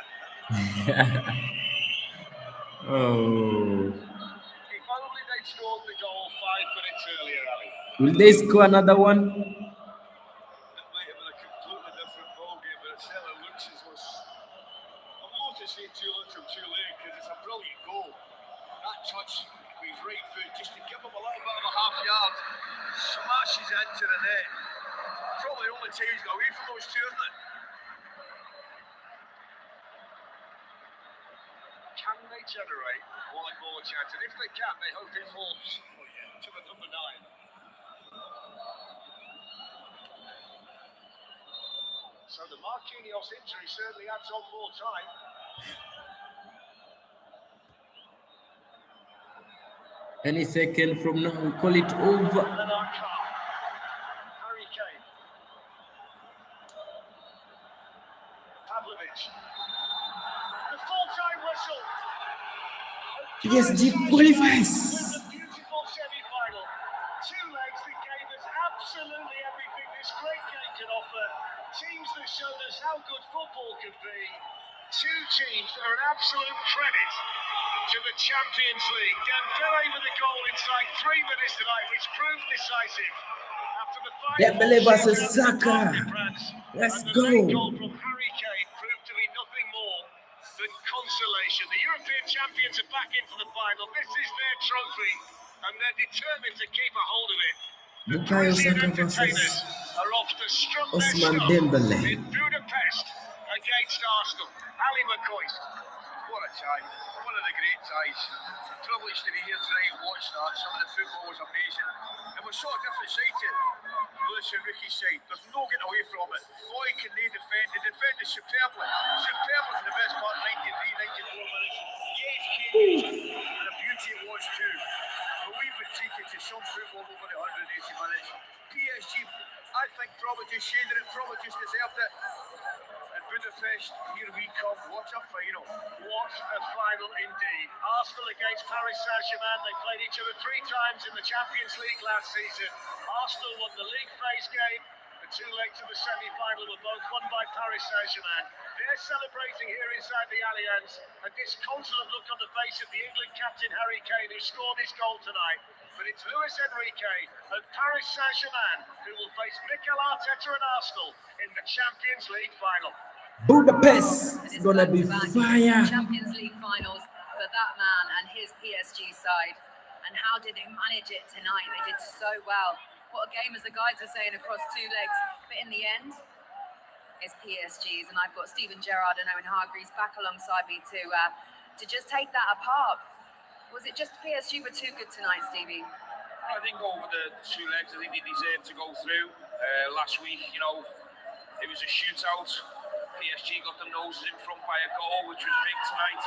Oh. If only they'd scored the goal 5 minutes earlier, Ali. Will they score another one? It might have been a completely different ballgame, but it certainly looks as though. I'm not to say too little too late because it's a brilliant goal. That touch with his right foot, just to give him a little bit of a half-yard, smashes it into the net. Probably the only time he's got away from those two, isn't it? Can they generate one more chance? And if they can, they hope it falls to the number 9. So the Marquinhos injury certainly adds on more time. Any second from now, we call it over. Harry Kane. Pavlovic. The full-time whistle. PSG qualifies. A beautiful semi-final. 2 legs that gave us absolutely everything this great game can offer. Teams that showed us how good football could be. 2 teams that are an absolute credit to the Champions League. Dembele with a goal inside 3 minutes tonight, which proved decisive. After the Dembele versus Saka. Let's go. The goal from Harry Kane proved to be nothing more than consolation. The European champions are back into the final. This is their trophy, and they're determined to keep a hold of it. The Bukayo Parisian Saka entertainers versus are off to strut their Ousmane stuff Dembele. in Budapest against Arsenal. Ali McCoist. What a tie. One of the great ties. Privileged to be here tonight and watch that. Some of the football was amazing. It was sort of different side to Lewis and Ricky's side. There's no getting away from it. Boy, can they defend. They defended superbly. Superbly for the best part, 93, 94 minutes. Yes, Kane, and a beauty it was too. But we've been treated to some football over the 180 minutes. PSG, I think, probably just shaded it, probably just deserved it. And Budapest, here we come. What a final. What a final indeed. Arsenal against Paris Saint-Germain. They played each other 3 times in the Champions League last season. Arsenal won the league phase game. The 2 legs of the semi-final were both won by Paris Saint-Germain. They're celebrating here inside the Allianz. A disconsolate look on the face of the England captain Harry Kane, who scored his goal tonight. But it's Luis Enrique of Paris Saint-Germain who will face Mikel Arteta and Arsenal in the Champions League final. Budapest is gonna be fire. Champions League finals for that man and his PSG side. And how did they manage it tonight? They did so well. What a game, as the guys are saying, across 2 legs. But in the end, it's PSG's. And I've got Steven Gerrard and Owen Hargreaves back alongside me to just take that apart. Was it just PSG were too good tonight, Stevie? I think over the 2 legs, I think they deserved to go through. Last week, you know, it was a shootout. PSG got the noses in front by a goal, which was big tonight.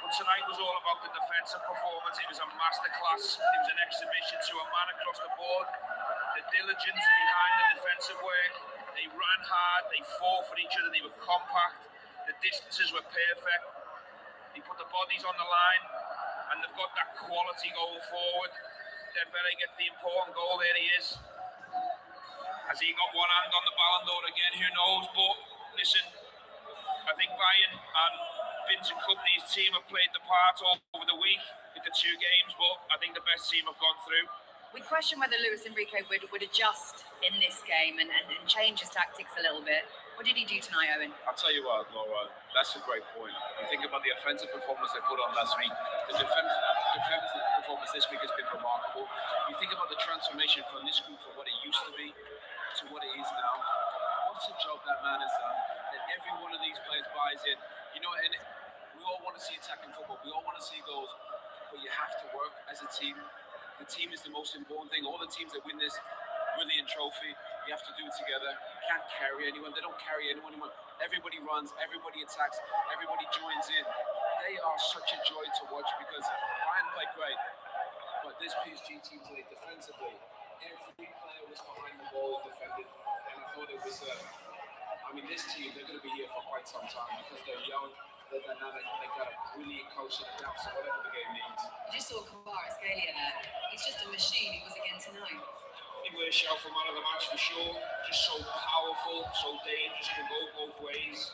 But tonight was all about the defensive performance. It was a masterclass. It was an exhibition to a man across the board. The diligence behind the defensive work. They ran hard. They fought for each other. They were compact. The distances were perfect. They put the bodies on the line, and they've got that quality going forward. Dembele gets the important goal. There he is. Has he got one hand on the Ballon d'Or again? Who knows? But listen, I think Bayern and Vincent Company's team have played the part over the week with the 2 games, but I think the best team have gone through. We question whether Luis Enrique would adjust in this game and change his tactics a little bit. What did he do tonight, Owen? I'll tell you what, Laura, that's a great point. You think about the offensive performance they put on last week. The defensive performance this week has been remarkable. You think about the transformation from this group from what it used to be to what it is now. What's a job that man has done? And every one of these players buys in. You know, and we all want to see attacking football. We all want to see goals. But you have to work as a team. The team is the most important thing. All the teams that win this brilliant trophy, you have to do it together. You can't carry anyone. They don't carry anyone anymore. Everybody runs, everybody attacks, everybody joins in. They are such a joy to watch because Bayern played great. But this PSG team played defensively. Every player was behind the ball and defended. And I thought it was, this team, they're going to be here for quite some time because they're young. They're dynamic, they got a brilliant coach that adapts to whatever the game needs. You just saw Kvaratskhelia there. He's just a machine. He was again tonight. He was a shout for man of the match for sure. Just so powerful, so dangerous, can go both ways.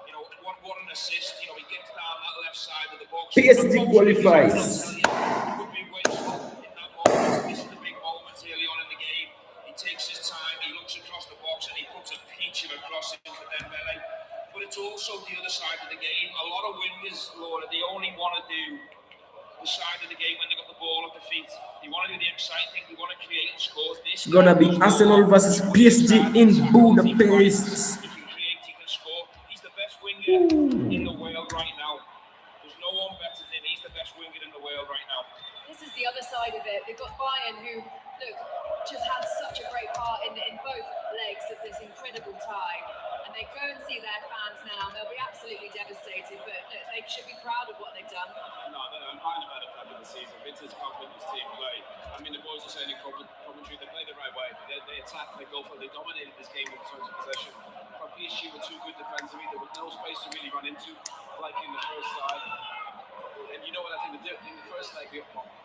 You know, what an assist. You know, he gets down that left side of the box. PSG qualifies. Could be wasteful in that moment. This is the big moments early on in the game. He takes his time, he looks across the box and he puts a peach of a cross into Dembele. But it's also the other side of the game. A lot of wingers, Laura, they only want to do the side of the game when they got the ball at the feet. They want to do the exciting thing. They want to create and score. This It's gonna be Arsenal versus PSG in Budapest. He can create, he can score. He's the best winger in the world right now. There's no one better than him. He's the best winger in the world right now. This is the other side of it. They've got Bayern who, look, just had such a great part in both legs of this incredible tie. And they go and see their fans now. They'll be absolutely devastated, but they should be proud of what they've done. No, I'm fine about the fact of the season. Vincent's confident his team play. I mean, the boys are saying in commentary, they play the right way. They attack, they go for it. They dominated this game in terms of possession. But PSG were too good defensively. There was no space to really run into, like in the first side. And you know what I think they did in the first leg?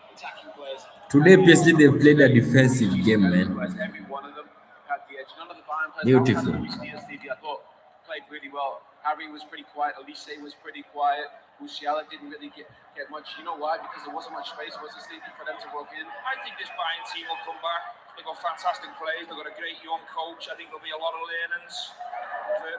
Attacking players. Today, PSG they've played a defensive game, man. Every one of them had the edge. None of the Bayern players. Beautiful. I thought played really well. Harry was pretty quiet. Elise was pretty quiet. UCL didn't really get much. You know why? Because there wasn't much space. It wasn't easy for them to work in. I think this Bayern team will come back. They've got fantastic players. They've got a great young coach. I think there'll be a lot of learnings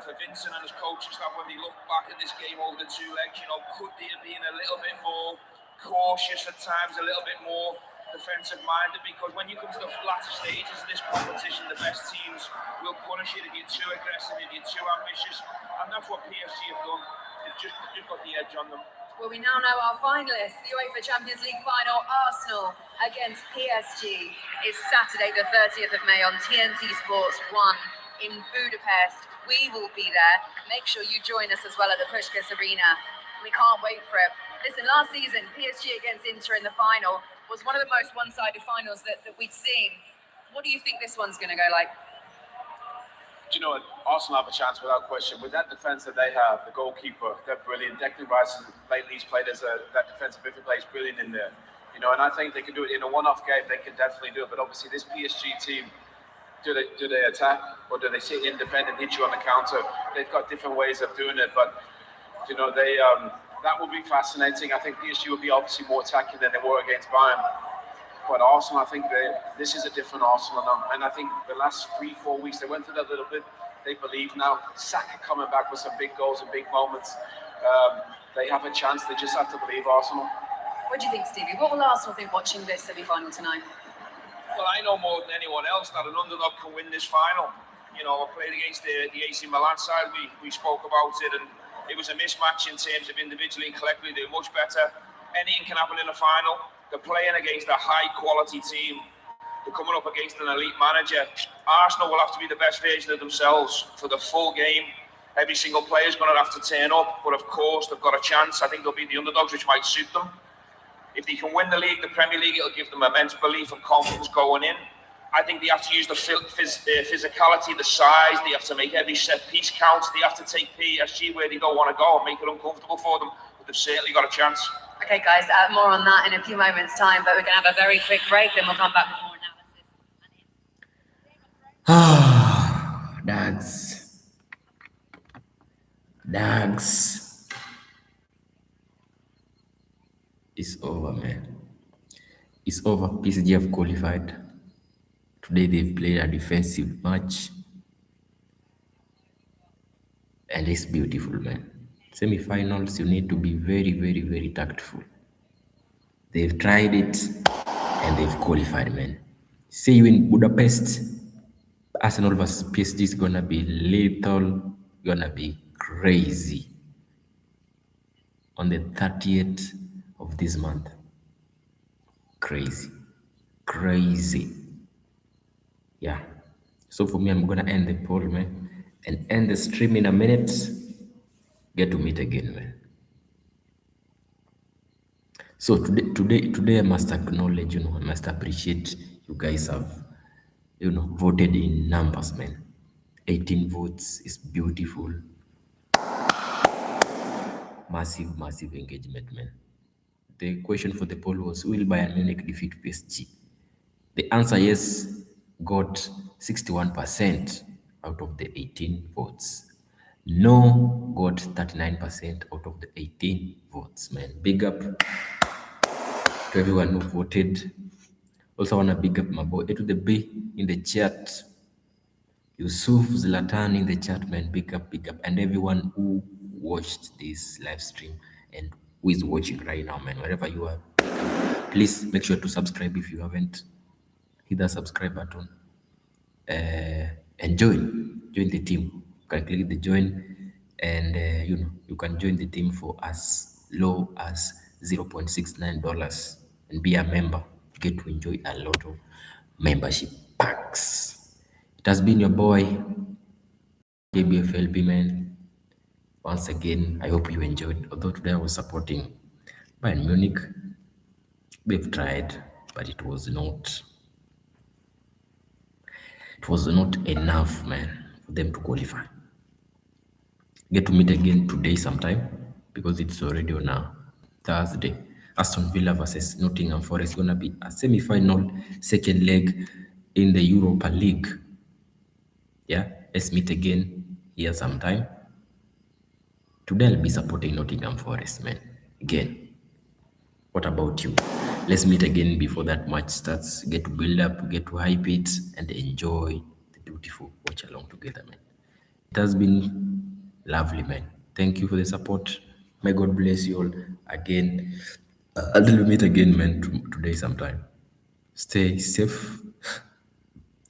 for Vincent and his coaching staff when they look back at this game over the 2 legs. You know, could they have been a little bit more cautious at times, a little bit more defensive minded, because when you come to the latter stages of this competition, the best teams will punish you if you're too aggressive, if you're too ambitious, and that's what PSG have done. They've just got the edge on them. Well, we now know our finalists. The UEFA Champions League final, Arsenal against PSG, is Saturday the 30th of May on TNT Sports 1 in Budapest. We will be there. Make sure you join us as well at the Puskás Arena. We can't wait for it. Listen, last season, PSG against Inter in the final was one of the most one-sided finals that we'd seen. What do you think this one's going to go like? Do you know what? Arsenal have a chance without question. With that defence that they have, the goalkeeper, they're brilliant. Declan Rice lately he's played as that defensive midfield player is brilliant in there. You know, and I think they can do it in a one-off game. They can definitely do it. But obviously, this PSG team, do they attack or do they sit in, defend, and hit you on the counter? They've got different ways of doing it. But you know, that will be fascinating. I think PSG will be obviously more attacking than they were against Bayern. But Arsenal, I think this is a different Arsenal now. And I think the last 3-4 weeks, they went through that a little bit. They believe now. Saka coming back with some big goals and big moments. They have a chance. They just have to believe Arsenal. What do you think, Stevie? What will Arsenal think watching this semi-final tonight? Well, I know more than anyone else that an underdog can win this final. You know, I played against the AC Milan side. We spoke about it, and it was a mismatch in terms of individually and collectively. They were much better. Anything can happen in the final. They're playing against a high-quality team. They're coming up against an elite manager. Arsenal will have to be the best version of themselves for the full game. Every single player is going to have to turn up, but of course they've got a chance. I think they'll be the underdogs, which might suit them. If they can win the league, the Premier League, it'll give them immense belief and confidence going in. I think they have to use the physicality, the size. They have to make every set piece count. They have to take PSG where they don't want to go and make it uncomfortable for them. But they've certainly got a chance. Okay, guys, more on that in a few moments' time, but we're going to have a very quick break, then we'll come back with more analysis. Dags. It's over, man. It's over. PSG have qualified. Today they've played a defensive match, and it's beautiful, man. Semi-finals, you need to be very, very, very tactful. They've tried it, and they've qualified, man. See you in Budapest. Arsenal versus PSG is gonna be lethal, gonna be crazy on the 30th of this month. Crazy, crazy. Yeah. So for me, I'm gonna end the poll, man, and end the stream in a minute. Get to meet again, man. So today, I must acknowledge, I must appreciate you guys have, voted in numbers, man. 18 votes is beautiful. Massive, massive engagement, man. The question for the poll was, will Bayern Munich defeat PSG? The answer yes got 61% out of the 18 votes. No got 39% out of the 18 votes, man. Big up to everyone who voted. Also want to big up my boy A to the B in the chat. Yusuf Zlatan in the chat, man. Big up, and everyone who watched this live stream and who is watching right now, man. Wherever you are, please make sure to subscribe if you haven't. Hit that subscribe button and join the team. You can click the join, and you can join the team for as low as $0.69 and be a member. Get to enjoy a lot of membership packs. It has been your boy JBFLB, man. Once again, I hope you enjoyed. Although today I was supporting Bayern Munich, they've tried, but it was not enough, man, for them to qualify. Get to meet again today sometime, because it's already on a Thursday. Aston Villa versus Nottingham Forest is gonna be a semi-final second leg in the Europa League. Yeah, let's meet again here sometime. Today I'll be supporting Nottingham Forest, man. Again. What about you? Let's meet again before that match starts. Get to build up, get to hype it, and enjoy the beautiful watch along together, man. It has been lovely, man. Thank you for the support. May God bless you all again. Until we meet again, man, today sometime. Stay safe.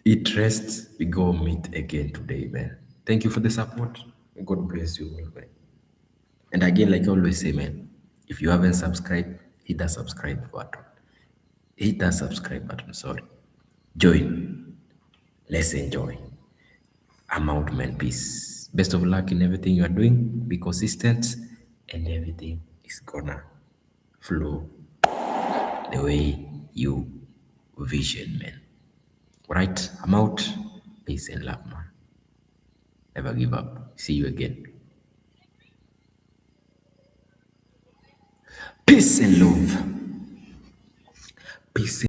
Eat, rest. We go meet again today, man. Thank you for the support. May God bless you all, man. And again, like I always say, man, if you haven't subscribed, hit that subscribe button. Hit that subscribe button, sorry. Join. Let's enjoy. I'm out, man. Peace. Best of luck in everything you are doing. Be consistent, and everything is gonna flow the way you vision, man. Alright, I'm out. Peace and love, man. Never give up. See you again. Peace and love. Peace.